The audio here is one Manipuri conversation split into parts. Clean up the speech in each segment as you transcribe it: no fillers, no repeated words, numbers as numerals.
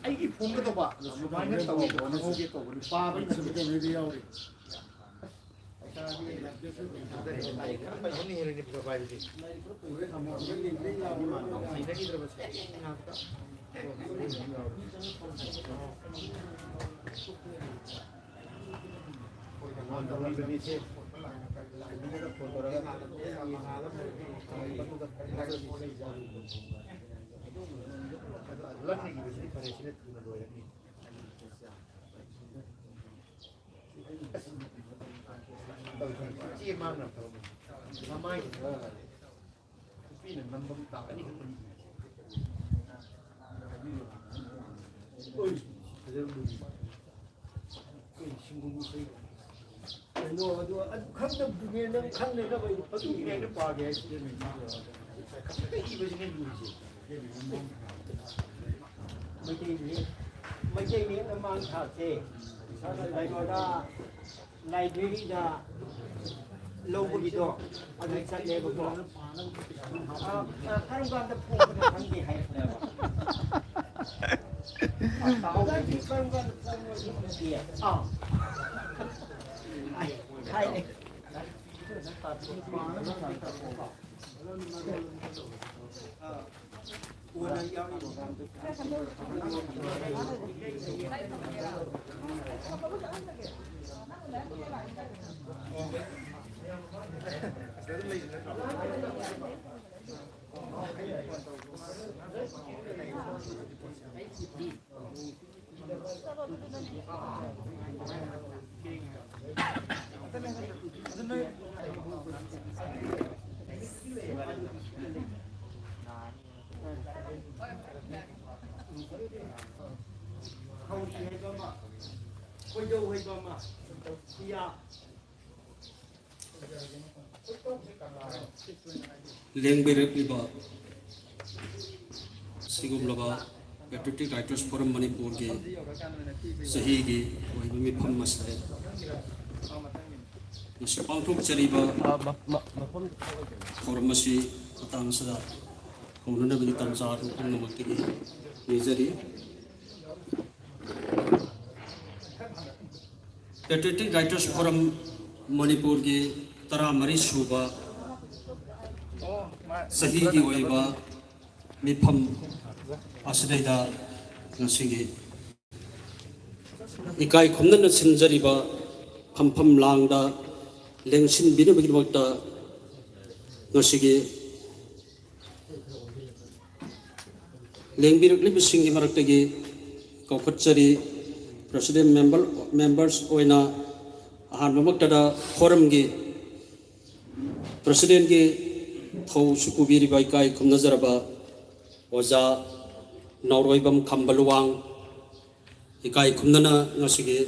ꯑꯩꯒꯤ ꯐꯣꯡꯒꯗꯧꯕ ꯁꯨꯃꯥꯏꯅ ꯇꯧꯕ ꯍꯧꯒꯦ ꯇꯧꯕꯅꯤ ꯄꯥꯕꯩ लाइब्रेरी लौबगीदो अदु चलेबको खरम गांदा फोंबना खंगे हायफनेबा ताउगा की खरम गांदा फोंबना दिए हाय लेंबेरेक्लिबा सिगुमलबा पेट्रियोटिक राइटर्स फोरम मणिपुर के सही के वही में फम मसले पांथोक चरीबा फोरम मसी तांसदा होनने बगी तंजार नमक्ति के मेजरी पेट्रियोटिक राइटर्स फोरम मणिपुर के तरा मरी सूबा सही की वहीबा मिफम असदैदा नसिगे इकाई खुमनन सिंजरिबा फमफम लांगदा लेंसिन बिनबगिदमक्ता नसिगे लेंबिरक्लिबिसिंगी मरक्तगी कौखटचरी प्रेसिडेंट मेंबर्स ओइना अहानबमक्तदा फोरम की प्रेसिडेंट की थौ सुकुबिरिबा इकाई खुमनजरबा ओजा नौरोइबम खम्बलुवांग इकाई खुमनना ngasiगे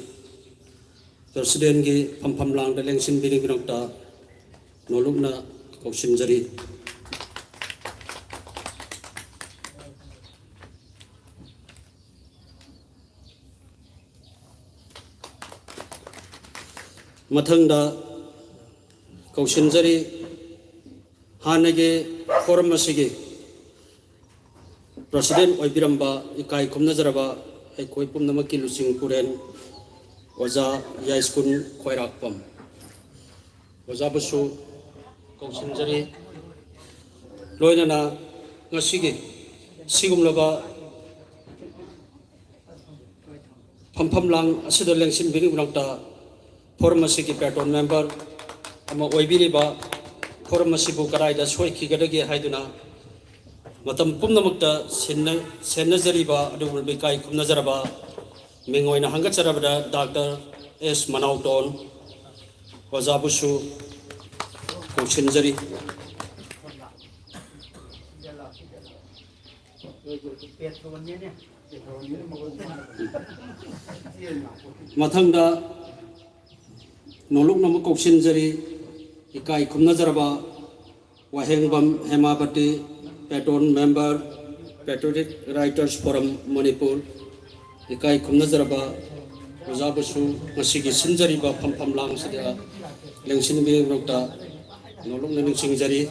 प्रेसिडेंट की फमफम लांगदा लेंसिन बिनगिनक्ता नोलुकना कौसिनजरी मथंगदा कौशिनजरी हानगे फोरम असिगे प्रेसिडेंट ओइबिरंबा इकाई खुमनजरबा एकोई पुमनमकी लुसिंग पुरेन ओजा याइस्कुन खोइराकपम ओजा बसु कौशिनजरी लोइनना ngasiगे सिगुमलबा फमफम लांग असिदा लेंसिन बिनिगुनक्ता फोरम असिगे पैटर्न मेंबर अमा ओइबिरिबा फोरम असिबु कराइदा सोइखिगदगे हाइदुना मतम पुमनमक्ता सेन्नजरिबा अदुगुल बिकाई खुमनजरबा मिंगोइना हंगचरबदा डॉक्टर एस मनाउटोन ओजाबुसु कौशिनजरी मथंगदा नोलुक नम कौशिनजरी इकाई खुमनजरबा Wahengbam Hemapati patron member patriotic writers forum Manipur इकाई खुमनजरबा ओजाबसु मसिगी सिंजरिबा फमफम लांगसिदा लेंसिनबि रक्ता nolong naning singjari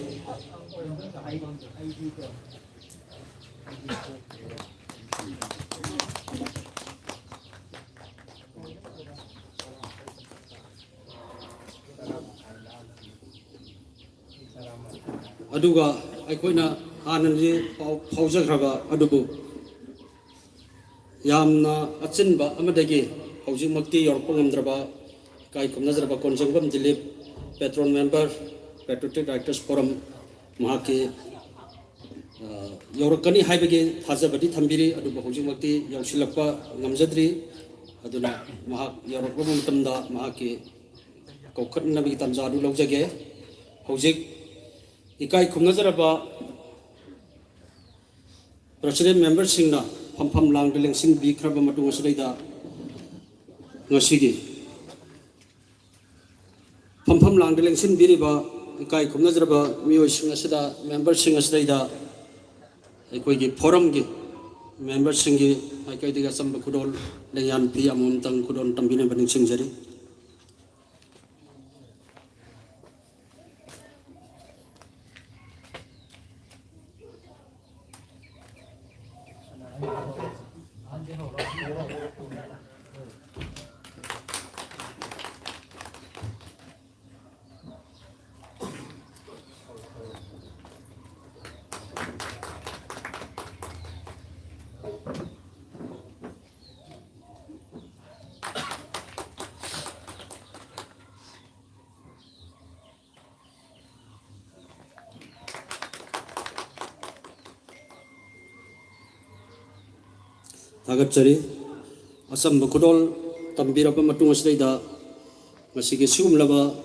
aduga aikoina anandi paujagraba adubu yamna achinba amadagi hojikmakti yorpangam kai kumnajraba konjengbam dilip patron member patriotic writers forum mahaki yorakani haibagi thajabadi thambiri adubu hojikmakti yausilakpa ngamjadri aduna mahak yorakba matamda mahaki kokhatnabi tanjadu lawjage hojik ikai kumnajraba president member singna phampham lang lengsin bi khraba matung asreida ngasigi phampham lang lengsin biriba ikai kumnajraba mioi sing asida member sing asreida ikoi gi forum gi member sing gi ikai diga samba kudol leyan pi amum tang kudon tambine baning singjari Tagapchari asam bakudol tambirapa matung asreida masigi sumlaba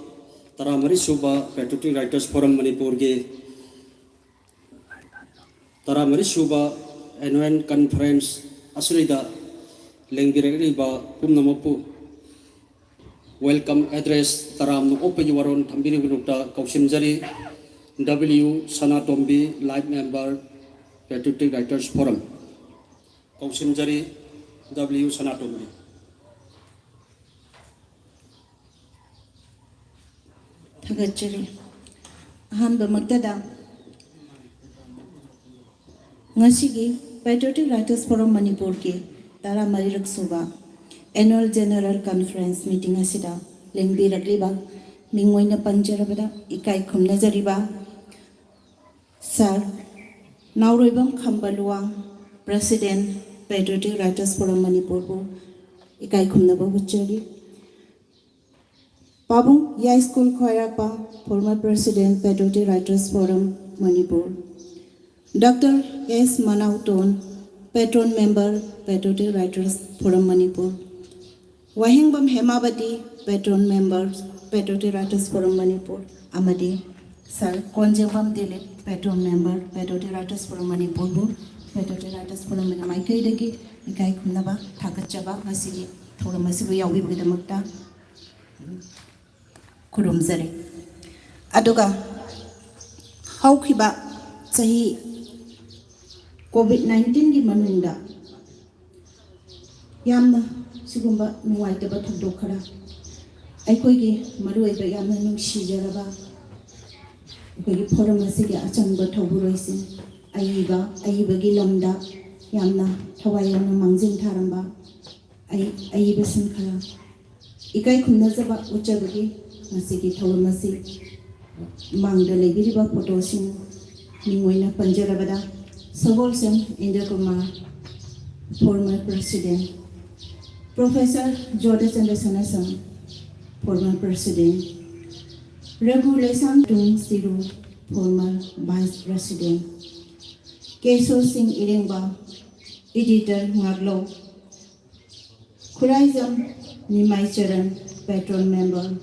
taramari suba patriotic writers forum manipur ge taramari suba annual conference asreida lengbiragri ba kumnamapu welcome address taram no open waron tambiri gunukta kausimjari W Sanatombi live member patriotic writers forum Kausimjari W Sanatombi Thagachari Ahamba Magdada Ngasigi Patriotic Writers Forum Manipur ke Tara Marirak Suba Annual General Conference Meeting Asida Lengbi Ragliba Mingwaina Panjarabada Ikai Kumnajariba Sir Nauroibam Kambaluang President Patriotic Writers Forum Manipur bu ikai khumnaba huchari Pabung Yai School Khoirapa former President Patriotic Writers Forum Manipur Dr. S. Manauton Patron Member Patriotic Writers Forum Manipur Wahingbam Hemabati Patron Member Patriotic Writers Forum Manipur Amadi Sir Konjebam Dilip Patron Member Patriotic Writers Forum Manipur bu Patriotic Writers Forum Manipur dagi ikai khumnaba thagachaba ngasigi thoramasibu yawibagdamakta kurumzare aduga hawkhiba sahi COVID-19 gi manungda yamna sigumba nuwaitaba thudokara aikoigi maruiba yamna nungsijaraba aikoigi forum asigi achangba thoburoisin aibagi lamda yamna thawayana mangjing tharamba aiba sinkhara ikai khumnajaba uchabagi masigi thawamasi mangda legiriba photosing ningoina panjarabada Sabolsam Indra Kumar former president Professor Jordan Chandrasanasam former president Regulation Tung Siru former vice president Keso Singh Irengba editor Ngaglo Khuraizam Nimai Charan patron member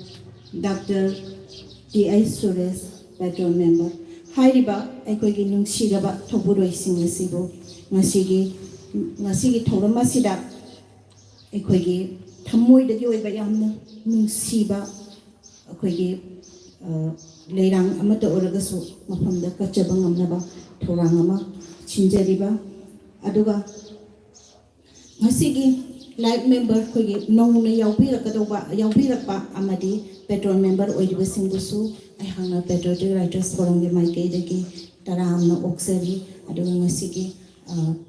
Dr. T.I. Suresh patron member Hairiba aikoigi nungsiraba thoburoising asibo ngasigi thoramasida aikoigi thamoidagi oiba yamna nungsiba aikoigi leirang amata oragasu mafamda kachaba ngamnaba thorang ama chinjariba aduga ngasigi live member koigi nongna yaubirakpa amadi patron member oiribasingbusu ꯑꯩꯍꯥꯛꯅ ꯄꯦꯇ꯭ꯔꯣꯏꯇꯤꯛ ꯔꯥꯏꯇꯔꯁ ꯐꯣꯔꯝꯒꯤ ꯃꯥꯏꯀꯩꯗꯒꯤ ꯇꯔꯥꯝꯅ ꯑꯣꯛꯆꯔꯤ ꯑꯗꯨꯒ ꯉꯁꯤꯒꯤ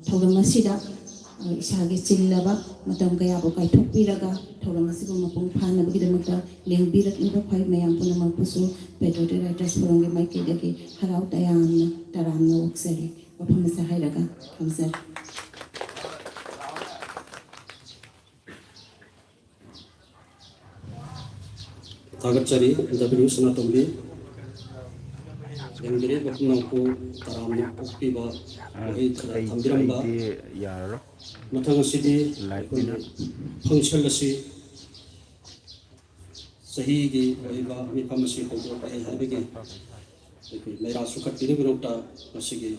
ꯊꯧꯔꯝ ꯑꯁꯤꯗ ꯏꯁꯥꯒꯤ ꯆꯤꯜꯂꯕ ꯃꯇꯝ ꯀꯌꯥꯕꯨ ꯀꯥꯏꯊꯣꯛꯄꯤꯔꯒ ꯊꯧꯔꯝ ꯑꯁꯤꯕꯨ ꯃꯄꯨꯡ ꯐꯥꯅꯕꯒꯤꯗꯃꯛꯇ ꯂꯦꯡꯕꯤꯔꯛꯂꯤꯕ ꯈ꯭ꯋꯥꯏ ꯃꯌꯥꯝ ꯄꯨꯝꯅꯃꯛꯄꯨꯁꯨ ꯄꯦꯇ꯭ꯔꯣꯏꯇꯤꯛ ꯔꯥꯏꯇꯔꯁ ꯐꯣꯔꯝꯒꯤ ꯃꯥꯏꯀꯩꯗꯒꯤ ꯍꯔꯥꯎ ꯇꯌꯥꯝꯅ ꯇꯔꯥꯝꯅ ꯑꯣꯛꯆꯔꯤ ꯋꯥꯐꯝ ꯑꯁꯤ ꯍꯥꯏꯔꯒ ꯊꯝꯖꯔꯤ Tagachari, W. Sanatombi, Yangiri, Bakunampu, Taramno, Okpiba, Tambiramba, Matangasi, Function Lassi, Sahigi, Eva, Mipamasi, Habigi, Mera Sukat Pinibuta, Masigi,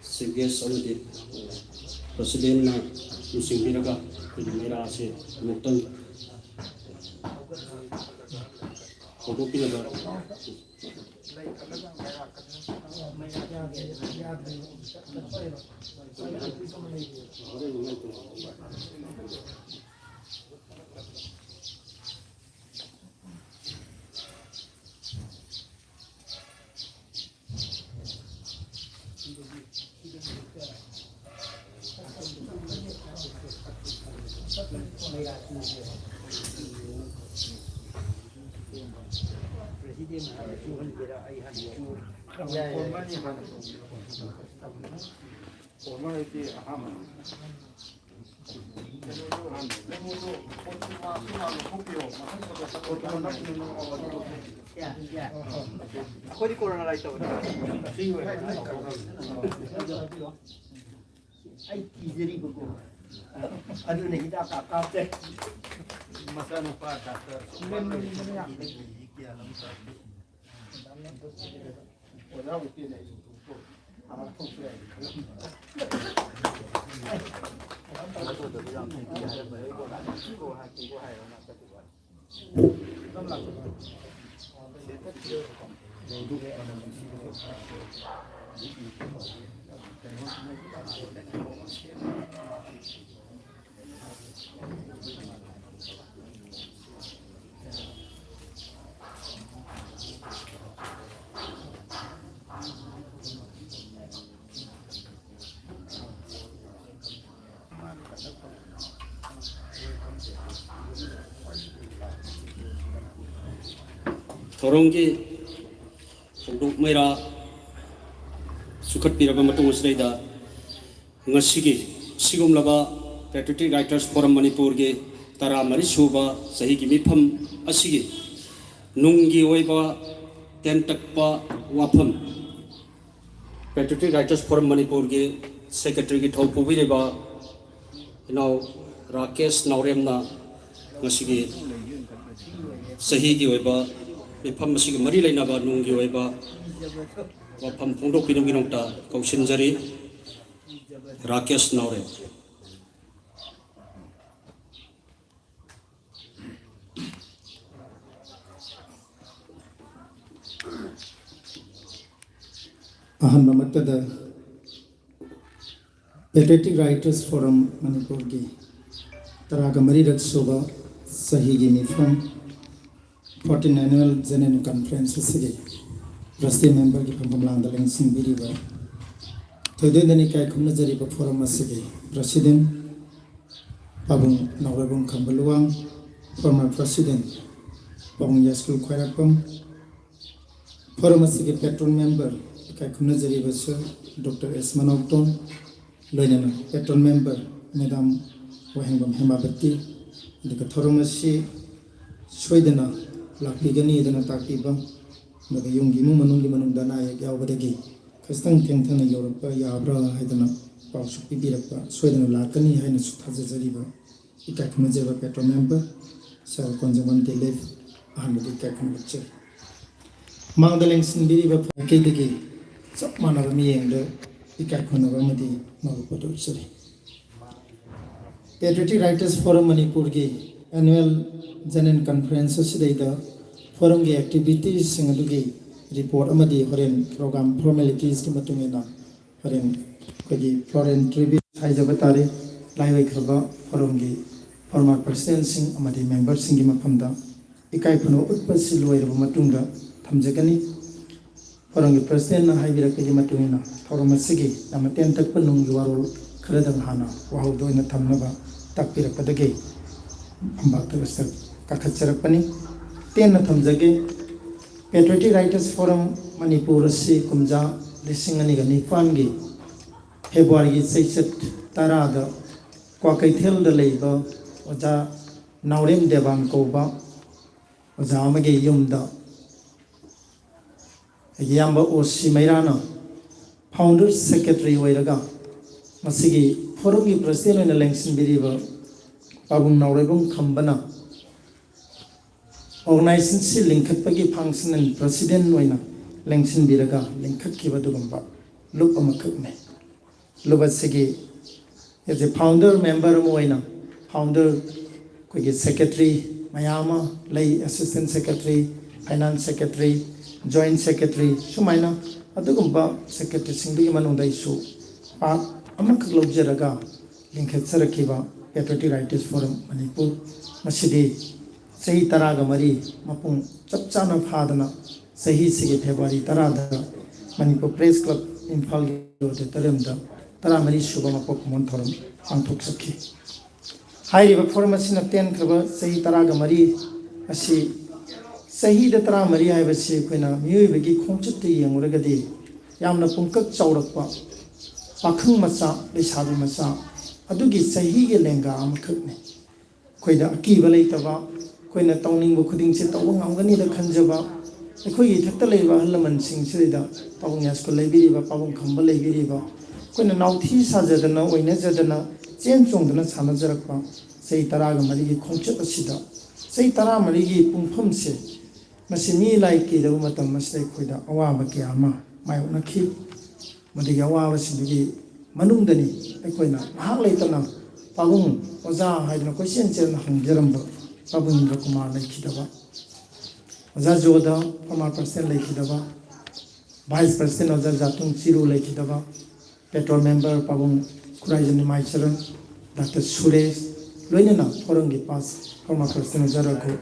Sigas Oladi, President Using Viraga, Mera Se, Mutan. Torongi, Fuguk Mera, Sukat Piraba Matung Sreda, Ngasigi, Sigum Lava, Patriotic Writers Forum Manipurge, Tara Marisuba, Sahiki Mipam, Asigi, Nungi Weba, Tentakpa, Wapam, Patriotic Writers Forum Manipurge, Secretary Topu Vireba, Rakesh Nauremna, Ngasigi, Sahiki Weba. Mifam masih mari lain naga nunggi waiba, wapam pondok pinung ta kausin jari, Rakesh Naure. Ahan mamaktada Patriotic Writers Forum Manipur ki taraga mari raksoba sahigi mifam 14th Annual General Conference City Trustee Member ki Pamplanda Lengsing Biriba Todendani Kai Kumnazari Forum City President Pabung Naurabung Kambaluang Former President Pabung Yaskul Kwairapam Forum City Patron Member Kai Kumnazari Vasu Dr. S. Manokton Loinana Patron Member Madam Wahengbam Hemabati Dika Thoromasi Swedena Lakigani dana takiba naga yungi mu manungi manundana ya yawbadagi kastang tengthana yorpa yabra haidana pawsu pibirakpa soidana lakani haina suthaja ikakma jeba petro member sel konjaman delef ahmadi ikakma bacche mangdaleng sindiri ba pakidagi sapmana ba miyengde ikakma ba madi magu podo sari Patriotic Writers Forum Manipur gi annual General Conference Sidida Forum gi activities singadugi report amadi horen program formalities ki matungena horen kodi foreign tribute haijabatari laiwai khaba forum gi former president sing amadi members sing gi mapamda ikai phuno utpasil loiraba matungda ꯊꯝꯖꯒꯅꯤ ꯐꯣꯔꯝꯒꯤ ꯄ꯭ꯔꯁꯤꯗꯦꯟꯅ ꯍꯥꯏꯕꯤꯔꯛꯄꯒꯤ ꯃꯇꯨꯡ ꯏꯟꯅ ꯊꯧꯔꯝ ꯑꯁꯤꯒꯤ ꯌꯥꯝꯅ ꯇꯦꯟꯇꯛꯄ ꯅꯨꯡꯒꯤ ꯋꯥꯔꯣꯜ ꯈꯔꯗꯪ ꯍꯥꯟꯅ ꯋꯥꯍꯧꯗ ꯑꯣꯏꯅ ꯊꯝꯅꯕ ꯇꯥꯛꯄꯤꯔꯛꯄꯗꯒꯤ ꯐꯝꯕꯥꯛꯇ ꯀꯥꯈꯠꯆꯔꯛꯄꯅꯤ ꯇꯦꯟꯅ ꯊꯝꯖꯒꯦ ꯄꯦꯇ꯭ꯔꯤꯌꯣꯇꯤꯛ ꯔꯥꯏꯇꯔꯁ ꯐꯣꯔꯝ ꯃꯅꯤꯄꯨꯔ ꯑꯁꯤ ꯀꯨꯝꯖꯥ 2009ꯒꯤ ꯐꯦꯕ꯭ꯔꯨꯋꯥꯔꯤꯒꯤ ꯆꯩꯆꯠ 10ꯗ ꯀ꯭ꯋꯥꯀꯩꯊꯦꯜꯗ ꯂꯩꯕ ꯑꯣꯖꯥ ꯅꯥꯎꯔꯦꯝ ꯗꯦꯕꯥꯟ ꯀꯧꯕ ꯑꯣꯖꯥ ꯑꯃꯒꯤ ꯌꯨꯝꯗ ꯏꯌꯥꯝꯕ ꯑꯣ.ꯁꯤ. ꯃꯩꯔꯥꯅ ꯐꯥꯎꯟꯗꯔ ꯁꯦꯀ꯭ꯔꯦꯇꯔꯤ ꯑꯣꯏꯔꯒ ꯃꯁꯤꯒꯤ ꯐꯣꯔꯝꯒꯤ ꯄ꯭ꯔꯁꯤꯗꯦꯟ ꯑꯣꯏꯅ ꯂꯦꯡꯁꯤꯟꯕꯤꯔꯤꯕ ꯄꯥꯕꯨꯡ ꯅꯥꯎꯔꯦꯝꯕꯝ ꯈꯝꯕꯅ ꯑꯣꯔꯒꯅꯥꯏꯖꯦꯁꯟꯁꯤ ꯂꯤꯡꯈꯠꯄꯒꯤ ꯐꯪꯁꯟ ꯑꯦꯟ ꯄ꯭ꯔꯁꯤꯗꯦꯟ ꯑꯣꯏꯅ ꯂꯦꯡꯁꯤꯟꯕꯤꯔꯒ ꯂꯤꯡꯈꯠꯈꯤꯕ ꯑꯗꯨꯒꯨꯝꯕ ꯂꯨꯞ ꯑꯃꯈꯛꯅꯤ ꯂꯨꯞ ꯑꯁꯤꯒꯤ ꯑꯦꯖ ꯑꯦ ꯐꯥꯎꯟꯗꯔ ꯃꯦꯝꯕꯔ ꯑꯃ ꯑꯣꯏꯅ ꯐꯥꯎꯟꯗꯔ ꯑꯩꯈꯣꯏꯒꯤ ꯁꯦꯀ꯭ꯔꯦꯇꯔꯤ ꯃꯌꯥꯝ ꯑꯃ ꯂꯩ assistant secretary finance secretary join secretary ꯁꯨꯃꯥꯏꯅ ꯑꯗꯨꯒꯨꯝꯕ ꯁꯦꯀ꯭ꯔꯦꯇꯔꯤꯁꯤꯡꯗꯨꯒꯤ ꯃꯅꯨꯡꯗ ꯑꯩꯁꯨ ꯄꯥꯔꯠ ꯑꯃꯈꯛ ꯂꯧꯖꯔꯒ ꯂꯤꯡꯈꯠꯆꯔꯛꯈꯤꯕ ꯄꯦꯇ꯭ꯔꯤꯌꯣꯇꯤꯛ ꯔꯥꯏꯇꯔꯁ ꯐꯣꯔꯝ ꯃꯅꯤꯄꯨꯔ ꯃꯁꯤꯗꯤ ꯆꯍꯤ 13 ꯃꯄꯨꯡ ꯆꯞ ꯆꯥꯅ ꯐꯥꯗꯅ ꯆꯍꯤꯁꯤꯒꯤ ꯐꯦꯕ꯭ꯔꯨꯋꯥꯔꯤ 10ꯗ ꯃꯅꯤꯄꯨꯔ ꯄ꯭ꯔꯦꯁ ꯀ꯭ꯂꯕ ꯏꯝꯐꯥꯜꯒꯤ ꯑꯣꯗꯤꯇꯣꯔꯤꯌꯝꯗ 14 ꯁꯨꯕ ꯃꯄꯣꯛ ꯀꯨꯝꯑꯣꯟ ꯊꯧꯔꯝ ꯄꯥꯡꯊꯣꯛꯆꯈꯤ ꯍꯥꯏꯔꯤꯕ ꯐꯣꯔꯝ ꯑꯁꯤꯅ ꯇꯦꯟꯈ꯭ꯔꯕ ꯆꯍꯤ 13 ꯑꯁꯤ ꯆꯍꯤꯗ 13 ꯍꯥꯏꯕꯁꯤ ꯑꯩꯈꯣꯏꯅ ꯃꯤꯑꯣꯏꯕꯒꯤ ꯈꯣꯡꯆꯠꯇ ꯌꯦꯡꯂꯨꯔꯒꯗꯤ ꯌꯥꯝꯅ ꯄꯨꯡꯀꯛ ꯆꯥꯎꯔꯛꯄ ꯄꯥꯈꯪ ꯃꯆꯥ ꯂꯩꯁꯥꯕꯤ ꯃꯆꯥ ꯑꯗꯨꯒꯤ ꯆꯍꯤꯒꯤ ꯂꯦꯡꯒꯥ ꯑꯃꯈꯛꯅꯤ ꯑꯩꯈꯣꯏꯗ ꯑꯀꯤꯕ ꯂꯩꯇꯕ ꯑꯩꯈꯣꯏꯅ ꯇꯧꯅꯤꯡꯕ ꯈꯨꯗꯤꯡꯁꯦ ꯇꯧꯕ ꯉꯝꯒꯅꯤꯗ ꯈꯟꯖꯕ ꯑꯩꯈꯣꯏꯒꯤ ꯏꯊꯛꯇ ꯂꯩꯕ ꯑꯍꯜ ꯂꯃꯟꯁꯤꯡꯁꯤꯗ ꯄꯥꯕꯨꯡ ꯌꯥꯁꯀꯨꯜ ꯂꯩꯕꯤꯔꯤꯕ ꯄꯥꯕꯨꯡ ꯈꯝꯕ ꯂꯩꯕꯤꯔꯤꯕ ꯑꯩꯈꯣꯏꯅ ꯅꯥꯎꯊꯤ ꯁꯥꯖꯗꯅ ꯑꯣꯏꯅꯖꯗꯅ ꯆꯦꯟ ꯆꯣꯡꯗꯅ ꯁꯥꯟꯅꯖꯔꯛꯄ ꯆꯍꯤ 13ꯒꯤ ꯈꯣꯡꯆꯠ ꯑꯁꯤꯗ ꯆꯍꯤ 13ꯒꯤ ꯄꯨꯡꯐꯝꯁꯦ ꯃꯁꯤ ꯃꯤ ꯂꯥꯏ ꯀꯤꯗꯕ ꯃꯇꯝ ꯑꯁꯤꯗ ꯑꯩꯈꯣꯏꯗ ꯑꯋꯥꯕ ꯀꯌా ꯑꯃ ꯃꯥꯌꯣꯛꯅꯈꯤ ꯃꯗꯨꯒꯤ ꯑꯋꯥꯕꯁꯤꯡꯗꯨꯒꯤ ꯃꯅꯨꯡꯗꯅꯤ ꯑꯩꯈꯣꯏꯅ ꯉꯥꯏꯍꯥꯛ ꯂꯩꯇꯅ ꯄꯥꯕꯨꯡ ꯑꯣꯖꯥ ꯍꯥꯏꯗꯅ ꯀꯣꯏꯆꯦꯟ ꯆꯦꯟꯅ ꯍꯪꯖꯔꯝꯕ ꯄꯥꯕꯨꯡ ꯏꯟꯗ꯭ꯔ ꯀꯨꯃꯥꯔ ꯂꯩꯈꯤꯗꯕ ꯑꯣꯖꯥ ꯖꯣꯗ ꯐꯣꯔꯃꯔ ꯄ꯭ꯔꯁꯤꯗꯦꯟ ꯂꯩꯈꯤꯗꯕ ꯚꯥꯏꯁ ꯄ꯭ꯔꯁꯤꯗꯦꯟ ꯑꯣꯖꯥ ꯖꯥꯇꯨꯡ ꯆꯤꯔꯨ ꯂꯩꯈꯤꯗꯕ ꯄꯦꯇ꯭ꯔꯣꯜ ꯃꯦꯝꯕꯔ ꯄꯥꯕꯨꯡ ꯈꯨꯔꯥꯏꯖꯟ ꯅꯤꯃꯥꯏꯆꯔꯟ ꯗꯥꯛꯇꯔ ꯁꯨꯔꯦꯁ ꯂꯣꯏꯅꯅ ꯐꯣꯔꯝꯒꯤ ꯄꯥꯁ ꯐꯣꯔꯃꯔ ꯄ꯭ꯔꯁꯤꯗꯦꯟ ꯑꯣꯖꯥ ꯔꯘꯨ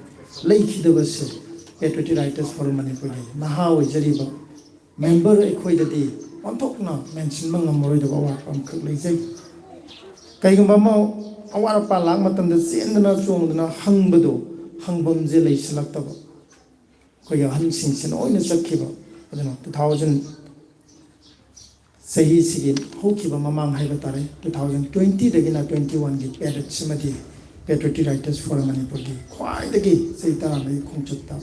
ꯂꯩꯈꯤꯗꯕꯁꯦ ꯄꯦꯇ꯭ꯔꯤꯌꯣꯇꯤꯛ ꯔꯥꯏꯇꯔꯁ ꯐꯣꯔꯝ ꯃꯅꯤꯄꯨꯔꯒꯤ ꯅꯍꯥ ꯑꯣꯏꯖꯔꯤꯕ ꯃꯦꯝꯕꯔ ꯑꯩꯈꯣꯏꯗꯗꯤ ꯑꯣꯟꯊꯣꯛꯅ ꯃꯦꯟꯁꯤꯟꯕ ꯉꯝꯃꯔꯣꯏꯗꯕ ꯑꯋꯥꯠꯄ ꯑꯃꯈꯛ ꯂꯩꯖꯩ ꯀꯩꯒꯨꯝꯕ ꯑꯃ ꯑꯋꯥꯠ ꯑꯄꯥ ꯂꯥꯛ ꯃꯇꯝꯗ ꯆꯦꯟꯗꯅ ꯆꯣꯡꯗꯅ ꯍꯪꯕꯗꯣ ꯍꯪꯐꯝꯁꯦ ꯂꯩꯁꯤꯜꯂꯛꯇꯕ ꯑꯩꯈꯣꯏꯒꯤ ꯑꯍꯟꯁꯤꯡꯁꯤꯅ ꯂꯣꯏꯅ ꯆꯠꯈꯤꯕ ꯑꯗꯨꯅ 2000 ꯆꯍꯤꯁꯤꯒꯤ ꯍꯧꯈꯤꯕ ꯃꯃꯥꯡ ꯍꯥꯏꯕ ꯇꯥꯔꯦ 2020ꯗꯒꯤꯅ 21ꯒꯤ ꯄꯦꯔꯤꯌꯠꯁꯤꯃꯗꯤ ꯄꯦꯇ꯭ꯔꯤꯌꯣꯇꯤꯛ ꯔꯥꯏꯇꯔꯁ ꯐꯣꯔꯝ ꯃꯅꯤꯄꯨꯔꯒꯤ ꯈ꯭ꯋꯥꯏꯗꯒꯤ ꯆꯍꯤ 13ꯒꯤ ꯈꯣꯡꯆꯠꯇ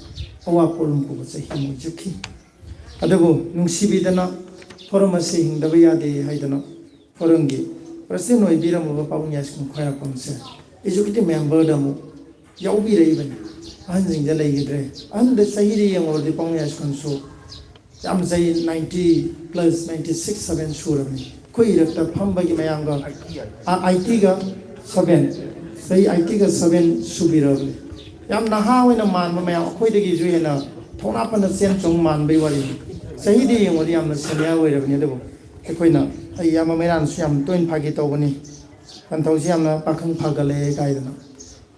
ꯑꯋꯥ ꯄꯣꯠꯂꯨꯝ ꯄꯨꯕ ꯆꯍꯤ ꯑꯃ ꯑꯣꯏꯖꯈꯤ ꯑꯗꯨꯕꯨ ꯅꯨꯡꯁꯤꯕꯤꯗꯅ ꯐꯣꯔꯝ ꯑꯁꯤ ꯍꯤꯡꯗꯕ ꯌꯥꯗꯦ ꯍꯥꯏꯗꯅ ꯐꯣꯔꯝꯒꯤ ꯄ꯭ꯔꯁꯤꯗꯦꯟ ꯑꯣꯏꯕꯤꯔꯝꯃꯕ ꯄꯥꯕꯨꯡ ꯌꯥꯏꯁꯀꯨꯜ ꯈ꯭ꯋꯥꯏꯔꯥꯛꯄꯝꯁꯦ ꯑꯦꯛꯖꯤꯀ꯭ꯌꯨꯇꯤꯚ ꯃꯦꯝꯕꯔꯗ ꯑꯃꯨꯛ ꯌꯥꯎꯕꯤꯔꯛꯏꯕꯅꯤ ꯑꯍꯟꯁꯤꯡꯗ ꯂꯩꯈꯤꯗ꯭ꯔꯦ ꯑꯍꯟꯗ ꯆꯍꯤꯗ ꯌꯦꯡꯉꯨꯔꯗꯤ ꯄꯥꯕꯨꯡ ꯌꯥꯏꯁꯀꯨꯜꯁꯨ ꯌꯥꯝ ꯆꯍꯤ 90 + 96 7 ꯁꯨꯔꯕꯅꯤ ꯑꯩꯈꯣꯏ ꯏꯔꯛꯇ ꯐꯝꯕꯒꯤ ꯃꯌꯥꯝꯒ 80ꯒ 7 ꯆꯍꯤ 80ꯒ 7 ꯁꯨꯕꯤꯔꯕꯅꯤ ꯌꯥꯝ ꯅꯍꯥ ꯑꯣꯏꯅ ꯃꯥꯟꯕ ꯃꯌꯥꯝ ꯑꯩꯈꯣꯏꯗꯒꯤꯁꯨ ꯍꯦꯟꯅ ꯊꯧꯅꯥ ꯐꯅ ꯆꯦꯟ ꯆꯣꯡ ꯃꯥꯟꯕꯒꯤ ꯋꯥꯔꯤꯅꯤ ꯆꯍꯤꯗ ꯌꯦꯡꯉꯨꯔꯗꯤ ꯌꯥꯝꯅ ꯁꯦꯅꯤꯌꯔ ꯑꯣꯏꯔꯕꯅꯤ ꯑꯗꯨꯕꯨ ꯑꯩꯈꯣꯏꯅ ꯑꯩ ꯏꯌꯥꯝꯕ ꯃꯩꯔꯥꯅꯁꯨ ꯌꯥꯝ ꯇꯣꯏꯅ ꯐꯥꯒꯤ ꯇꯧꯕꯅꯤ ꯀꯟꯊꯧꯁꯤ ꯌꯥꯝꯅ ꯄꯥꯈꯪ ꯐꯒꯠꯂꯛꯑꯦ ꯀꯥꯏꯗꯅ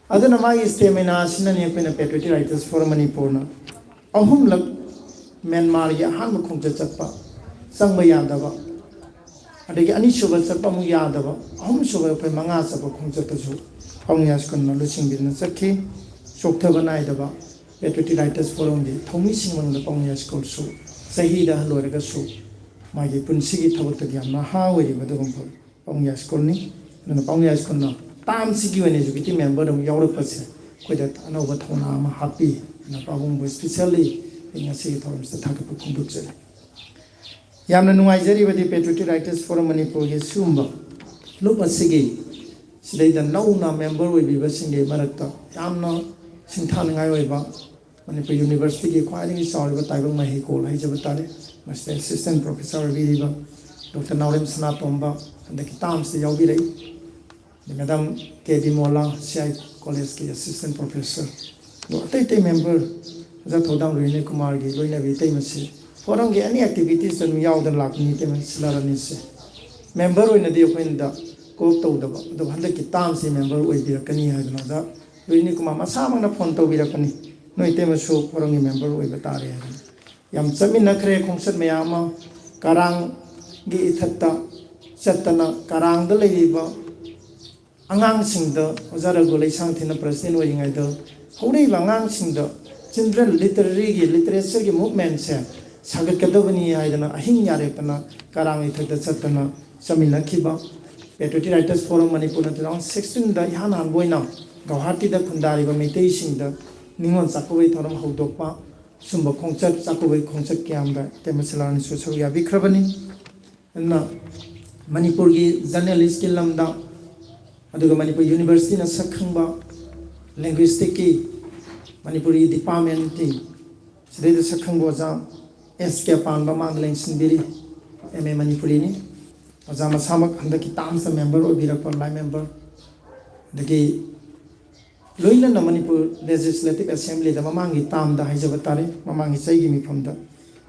ꯑꯗꯨꯅ ꯃꯥꯒꯤ ꯁ꯭ꯇꯦꯃꯤꯅꯥ ꯑꯁꯤꯅꯅꯤ ꯑꯩꯈꯣꯏꯅ ꯄꯦꯇ꯭ꯔꯤꯌꯣꯇꯤꯛ ꯔꯥꯏꯇꯔꯁ ꯐꯣꯔꯝ ꯃꯅꯤꯄꯨꯔꯅ ꯑꯍꯨꯝꯂꯛ ꯃ꯭ꯌꯥꯟꯃꯥꯔꯒꯤ ꯑꯍꯥꯟꯕ ꯈꯣꯡꯆꯠ ꯆꯠꯄ ꯆꯪꯕ ꯌꯥꯗꯕ ꯑꯗꯒꯤ ꯑꯅꯤꯁꯨꯕ ꯆꯠꯄ ꯑꯃꯨꯛ ꯌꯥꯗꯕ ꯑꯍꯨꯝꯁꯨꯕ ꯑꯩꯈꯣꯏ 5 ꯆꯠꯄ ꯈꯣꯡꯆꯠꯇꯁꯨ ꯄꯥꯕꯨꯡ ꯌꯥꯏꯁꯀꯨꯜꯅ ꯂꯨꯆꯤꯡꯕꯤꯗꯨꯅ ꯆꯠꯈꯤ ꯆꯣꯛꯊꯕ ꯅꯥꯏꯗꯕ ꯄꯦꯇ꯭ꯔꯤꯌꯣꯇꯤꯛ ꯔꯥꯏꯇꯔꯁ ꯐꯣꯔꯝꯒꯤ ꯊꯧꯃꯤꯁꯤꯡ ꯃꯅꯨꯡꯗ ꯄꯥꯕꯨꯡ ꯌꯥꯏꯁꯀꯨꯜꯁꯨ ꯆꯍꯤꯗ ꯑꯍꯜ ꯑꯣꯏꯔꯒꯁꯨ ꯃꯥꯒꯤ ꯄꯨꯟꯁꯤꯒꯤ ꯊꯕꯛꯇꯗꯤ ꯌꯥꯝ ꯅꯍꯥ ꯑꯣꯏꯔꯤꯕ ꯑꯗꯨꯒꯨꯝꯕ ꯄꯥꯕꯨꯡ ꯌꯥꯏꯁꯀꯨꯜꯅꯤ ꯑꯗꯨꯅ ꯄꯥꯕꯨꯡ ꯌꯥꯏꯁꯀꯨꯜꯅ ꯇꯥꯝꯁꯤꯒꯤ ꯑꯣꯏꯅ ꯑꯦꯛꯖꯤꯀ꯭ꯌꯨꯇꯤꯚ ꯃꯦꯝꯕꯔꯗ ꯑꯃꯨꯛ ꯌꯥꯎꯔꯛꯄꯁꯦ ꯑꯩꯈꯣꯏꯗ ꯑꯅꯧꯕ ꯊꯧꯅꯥ ꯑꯃ ꯍꯥꯞꯄꯤ ꯑꯗꯨꯅ ꯄꯥꯕꯨꯡꯕꯨ ꯏꯁꯄꯤꯁꯦꯜꯂꯤ ꯑꯩ ꯉꯁꯤꯒꯤ ꯊꯧꯔꯝꯁꯤꯗ ꯊꯥꯒꯠꯄ ꯐꯣꯡꯗꯣꯛꯆꯔꯤ ꯌꯥꯝꯅ ꯅꯨꯡꯉꯥꯏꯖꯔꯤꯕꯗꯤ ꯄꯦꯇ꯭ꯔꯤꯌꯣꯇꯤꯛ ꯔꯥꯏꯇꯔꯁ ꯐꯣꯔꯝ ꯃꯅꯤꯄꯨꯔꯒꯤ ꯁꯤꯒꯨꯝꯕ ꯂꯨꯞ ꯑꯁꯤꯒꯤ ꯁꯤꯗꯩꯗ ꯅꯧꯅ ꯃꯦꯝꯕꯔ ꯑꯣꯏꯕꯤꯕꯁꯤꯡꯒꯤ ꯃꯔꯛꯇ ꯌꯥꯝꯅ ꯁꯤꯡꯊꯥꯅꯤꯡꯉꯥꯏ ꯑꯣꯏꯕ ꯃꯅꯤꯄꯨꯔ ꯌꯨꯅꯤꯚꯔꯁꯤꯇꯤꯒꯤ ꯈ꯭ꯋꯥꯏꯗꯒꯤ ꯆꯥꯎꯔꯤꯕ ꯇꯥꯏꯕꯪ ꯃꯍꯩꯀꯣꯜ ꯍꯥꯏꯖꯕ ꯇꯥꯔꯦ ꯃꯁꯤꯗ ꯑꯦꯁꯤꯁꯇꯦꯟ ꯄ꯭ꯔꯣꯐꯦꯁꯔ ꯑꯣꯏꯕꯤꯔꯤꯕ ꯗꯣꯛꯇꯔ ꯅꯥꯎꯔꯦꯝ ꯁꯅꯥꯇꯣꯝꯕ ꯍꯟꯗꯛꯀꯤ ꯇꯥꯝꯁꯤꯗ ꯌꯥꯎꯕꯤꯔꯛꯏ ꯃꯦꯗꯥꯝ ꯀꯦ ꯕꯤ ꯃꯣꯂꯥ ꯁꯤ.ꯑꯥꯏ. ꯀꯣꯂꯦꯖꯀꯤ ꯑꯦꯁꯤꯁꯇꯦꯟ ꯄ꯭ꯔꯣꯐꯦꯁꯔ ꯑꯗꯨꯒ ꯑꯇꯩ ꯃꯦꯝꯕꯔ ꯑꯣꯖꯥ ꯊꯧꯗꯥꯝ ꯔꯣꯍꯤꯅꯤ ꯀꯨꯃꯥꯔꯒꯤ ꯂꯣꯏꯅꯕꯤ ꯏꯇꯩꯃꯁꯤ ꯐꯣꯔꯝꯒꯤ ꯑꯦꯅꯤ ꯑꯦꯛꯇꯤꯚꯤꯇꯤꯁꯇ ꯑꯗꯨꯝ ꯌꯥꯎꯗꯅ ꯂꯥꯛꯄꯅꯤ ꯏꯇꯩꯃ ꯁꯤꯂꯥꯔꯥꯅꯤꯁꯦ ꯃꯦꯝꯕꯔ ꯑꯣꯏꯅꯗꯤ ꯑꯩꯈꯣꯏꯅ ꯀꯣꯞ ꯇꯧꯗꯕ ꯑꯗꯨꯒ ꯍꯟꯗꯛꯀꯤ ꯇꯥꯝꯁꯤ ꯃꯦꯝꯕꯔ ꯑꯣꯏꯕꯤꯔꯛꯀꯅꯤ ꯍꯥꯏꯗꯅ ꯑꯣꯖꯥ ꯔꯣꯍꯤꯅꯤ ꯀꯨꯃꯥꯔ ꯃꯁꯥꯃꯛꯅ ꯐꯣꯟ ꯇꯧꯕꯤꯔꯛꯄꯅꯤ ꯅꯣꯏ ꯏꯇꯩꯃꯁꯨ ꯐꯣꯔꯝꯒꯤ ꯃꯦꯝꯕꯔ ꯑꯣꯏꯕ ꯇꯥꯔꯦ ꯍꯥꯏꯗꯅ yam chamina khre khongchat mayama karang gi ithatta chatana karang da leiba angang singda ojara golai sang thina president oingai da hore bangang singda children literary gi literature gi movement se sagat kadabani haidana ahing yare pana karang ithatta chatana chamina khiba Patriotic Writers Forum Manipur na 2016 da ihan han boina Guwahati da khundari ba meitei sing da ningon sakoi thoram hodokpa sumba khongchat sakoi khongchat kyam da temasalan su soya bikrabani na Manipur gi journalist ki lamda aduga Manipur University na sakhangba linguistic ki Manipuri department ti sidai da sakhangbo ja SK panba mangleng sinbiri MA Manipuri ni Ojama samak handaki tamsa member or birakpa lai member dagi loina na Manipur Legislative Assembly da mamangi tam da haijabatare mamangi saigi mi phamda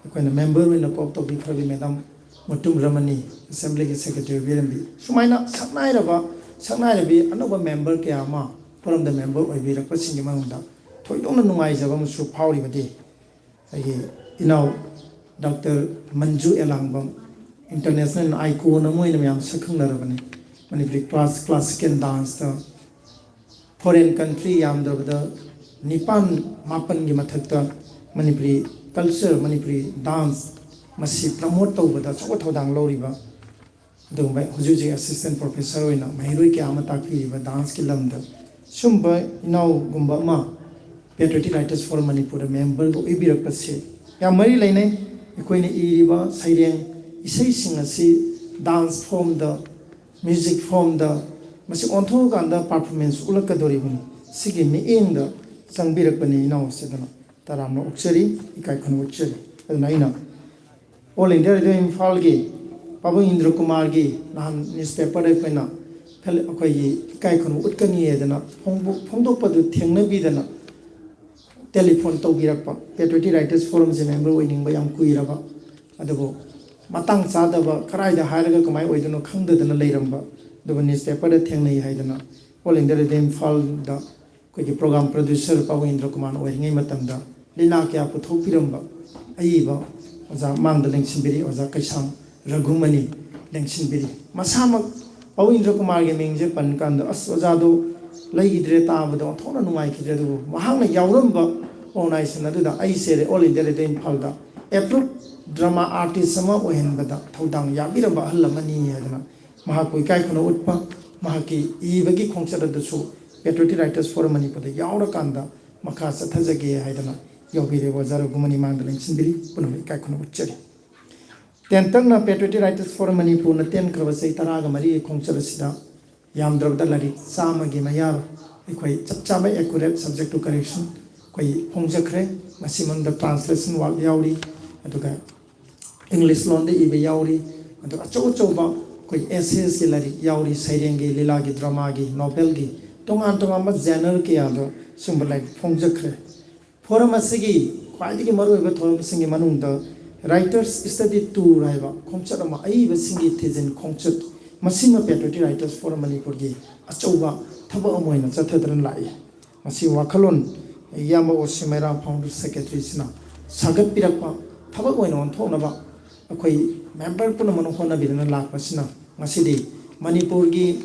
akoina member wina kop to bikhrabi madam mutum ramani assembly ki secretary birambi sumaina saknai rabi anoba member ke ama from the member oi birakpa singi mangda thoidona nungai jaba musu phawri badi ai inau Dr. Manju Elangbam international icon amoi nam yam sakhang narabani Manipuri classical dance the foreign country yam da nipan mapan gi mathakta Manipuri culture Manipuri dance masi promote tawbada chaw thodang loriba dungbai hujuji assistant professor oina mairoi kya ama takpi ba dance ki lamda sumba inau gumba ma Patriotic Writers Forum Manipur member go ibirak passe ya mari lainai ekoini iriba saireng isai singasi dance form the music form the masi ontho ganda performance ulakadori bani sigi mi eng da changbirak bani naw sedana taramno ukchari ikai khon ukchari aduna ina all India radio Imphal gi Pabu Indra Kumar gi nahan newspaper de pena phel akoi gi ikai khon utkani edana phongdok padu thengna bi dana telephone to girakpa Patriotic Writers Forum je member oining ba yam kuiraba adugo matang chadaba karaida hairaga kamai oidano khangdadana leiramba duba newspaper da thengnai haidana all India radio Imphal da koi gi program producer Pabu Indra Kumar oiringai matamda lila kya puthopiramba aiba oja mangda lengsinbiri oja kaisam Raghumani lengsinbiri masamak Pabu Indra Kumar ge mingje pankanda as oja do laidre tabado thona nungai khidre do mahangna yauramba organization adu da ai sere all India radio Imphal da approved drama artist sama ohenbada thodang yabiramba hallamani hadana mahakoi kai kono utpa mahaki ibagi khongchada dasu Patriotic Writers Forum Manipur da yaura kanda makha sathajage haidana yobire wazara gumani mangdaling sinbiri punami kai kono uchari tentang na Patriotic Writers Forum Manipur na ten krabasai taraga mari khongchada sida yamdrabda lari sama gi mayar ekoi chapchaba accurate subject to correction koi khongjakre masimon da translation work yauri aduga English loan de ibe yauri aduga choba koi essays ki lari yauri sairenge lila gi drama gi novel gi tongan ma genre ke ado sumbalai khongjakre forum asigi khwaidigi maruiba thorum singi manungda writers study tour haiba khongchat ama aiba singi thejen khongchat masima Patriotic Writers Forum Manipur gi achoba thaba amoina chathadran lai masi wakhalon yama osimera founder secretary sina sagat pirakpa thaba oina onthona ba akhoi member puna manu hona birana lakpa sina ngasidi Manipur gi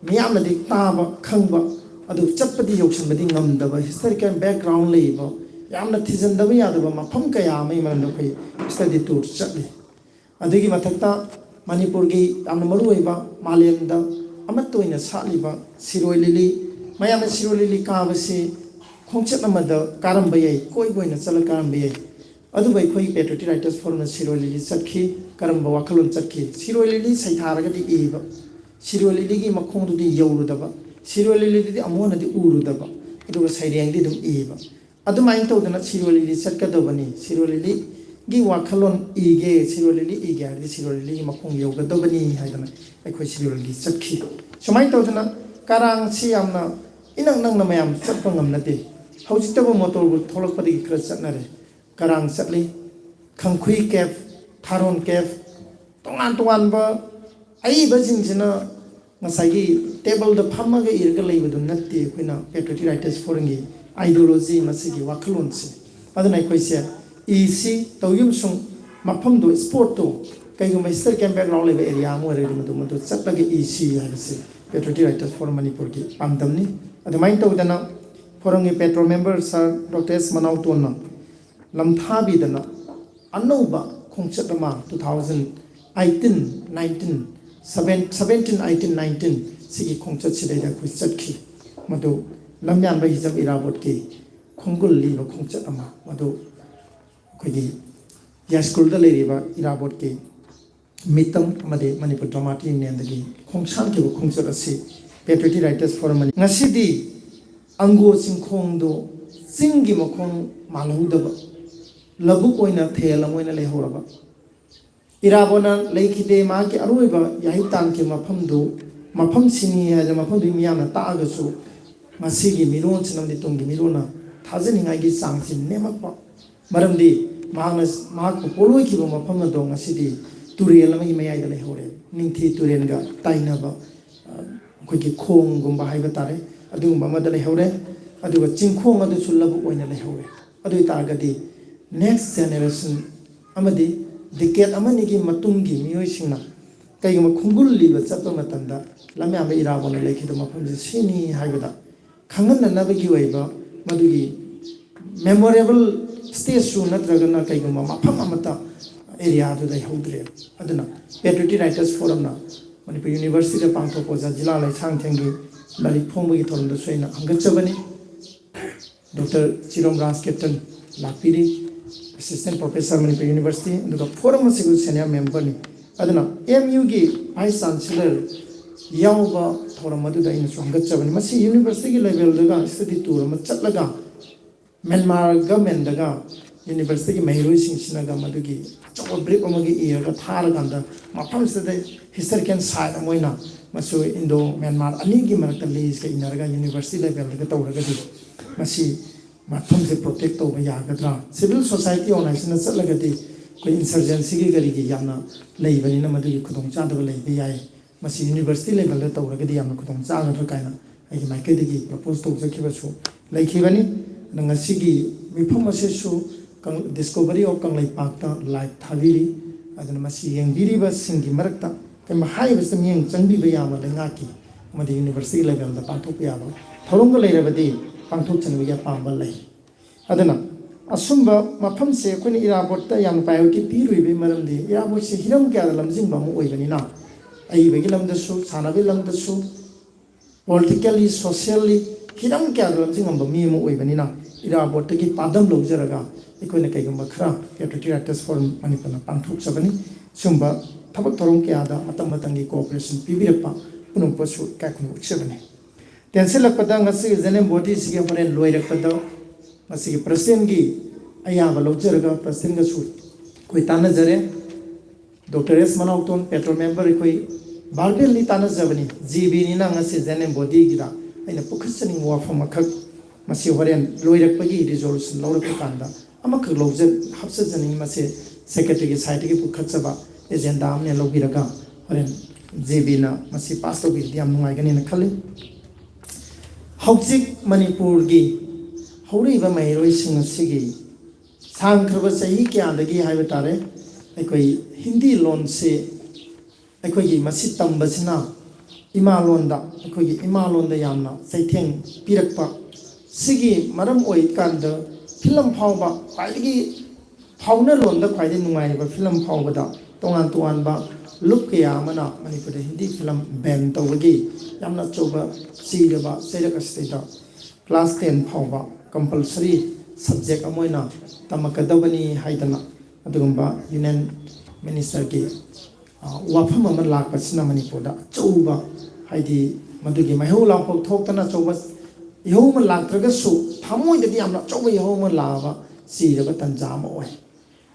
miyamna dik taba khangba adu chatpadi yoksanbadi ngamdaba historical background leiba yamna thizandaba yadaba mafam kaya mai man khoi study tour chatli adigi mathakta Manipur gi amna maru oiba malemda amatoina saliba siroi lili mayamna siroi lili kabase khongchat amada karamba yai koi boina chala karamba yai adu bai khoi Patriotic Writers Forum na siroi lili chakhi karamba wakhalon chakhi siroi lili saitharaga di iba siroi lili gi makhong du yawrudaba siroi lili di amona di urudaba adu saireng di dum iba adu main tawdana siroi lili chatkadabani siroi lili gi wakhalon ige siroi lili ige ari siroi lili makhong yawgadabani haidana akhoi siroi lili chakhi sumai tawdana karang si amna inang nang na mayam chatpa ngamnate haujitaba motor bu tholakpadi khra chatnare karang chatli khangkhui cave tharon cave tongan ba ai ba jingsina ngasagi table da phamma ga irga leiba dun natte khoina Patriotic Writers Forum gi ideology masigi wakhalon se aduna khoi se isi tawim sung mafam do sport to kaigum historical background level area mo re madu chatlagi isi haise patriotic writers forum manipur ki amdamni adumai tawdana forum ki petro member sir Dr. S. Manau tonna lamthabi dana anauba khongchatama 2018 19 17 18 19 sigi khongchat sidai da khu chatki madu lamyan ba hijab irabot ki khongul li ba khongchat ama madu khoi ya school da le ba irabot ki mitam amade manipur drama team ne andagi khongsan ki khongchat ase patriotic writers forum mani ngasidi ango singkhong do singi makhong maludaba labuk oina thela moina le horaba irabona leikide ma ki aruiba yahi tan ki mafam sini ya mafam du miyana ta ga su masigi milon sinamdi tongi milona thajani ngai gi sangsin nemakpa maramdi mahak poloi ki mafam do ngasidi turel ma mayai da le hore ningthi turen ga taina ba koi ki khong gumba haiba tare adugumba ma da le hore aduga chingkhong adu sulabu oina le hore adu targadi next generation amadi decade amani gi matungi miyoi singna kaiguma khungul liba chapa matanda lamya ma irabona lekhido mafam sini haibada khangan na ba gi waiba madugi memorable stage su natragana kaiguma mafam amata area do dai hodre aduna patriotic writers forum na manipur university da pangthok ko jila lai sang thengi lari phombu gi thorum da soina angachabani Dr. Chirom Raj Captain Lapiri assistant professor manipur university and forum asigu senior member ni aduna MU gi vice chancellor yauba thoram adu da ina sangachabani masi university gi level daga study tour ma chatlaga Myanmar government daga university gi mahiroi sing sinaga madugi chaw brief amagi iraga tharaganda mafam sida historical site amoina masu Indo Myanmar ani gi marakta leis ka inaraga university level daga tawraga di masi mafam se protect to ba yagadra civil society organization chatlaga di koi insurgency gi gari gi yana leibani na madugi khudong cha da leibi yai masi university level da tawraga di yana khudong cha ga kaina ai mai ke digi propose to jakiba su leikhibani nangasigi mifam asesu discovery of Kangleipak ta live thaviri aduna masi yengbiriba singi marakta kema haiba sam yeng changbi ba yama lengaki amadi university level da pangthok yaba thorong ga leirabadi pangthok changbi ya pamba lai aduna asumba mafam se khoni irabot ta yam priority pirui be maramdi irabot se hiram kya da lamjing ba mu oibani na ai be gilam da su sanabe lam da su politically socially hiram kya da lamjing ba mi mu oibani na irabot ta gi padam lojaraga ikoi na kaigumba khara patriotic writers forum manipur na pangthok sabani sumba thabak thorong kya da matam matangi cooperation pibirapa punung pasu ka khunu sabani tension lakpada ngasi zenem body sige horen loirakpada ngasi president gi ayaba lojaraga president ga su koi tana jare Dr. S. Manauton petrol member ikoi bargel ni tana jabani GB ni na ngasi zenem body gi da aina pukhasani wafam akhak masi horen loirakpagi resolution lawrakpa kanda amakh lawje hapsa jani mase secretary ki site ki pukhatchaba agenda amne lobiraga horen JB na masi pass to bi diam nungai gani na khali hauchik manipur gi hori ba mai roi sing sigi sang khaba sahi kya dagi haiba tare aikoi hindi lon se aikoi gi masi tambasina ima lon da aikoi gi ima lon da yamna saitheng pirakpa sigi maram oi kanda film phawba kwaidagi phawna londa kwaidai nungai ba film phawba da tongan ba look kya mana manipur hindi film ban tawagi yamna choba siraba seraka state class 10 phawba compulsory subject amoina tamakadabani haidana adugumba union minister ki wafam ama lakpasina manipur da choba haidi madugi maihau lampok thoktana choba yahoma laktragasu thamoidadi yamna choba yahoma lava siraba tanjama oi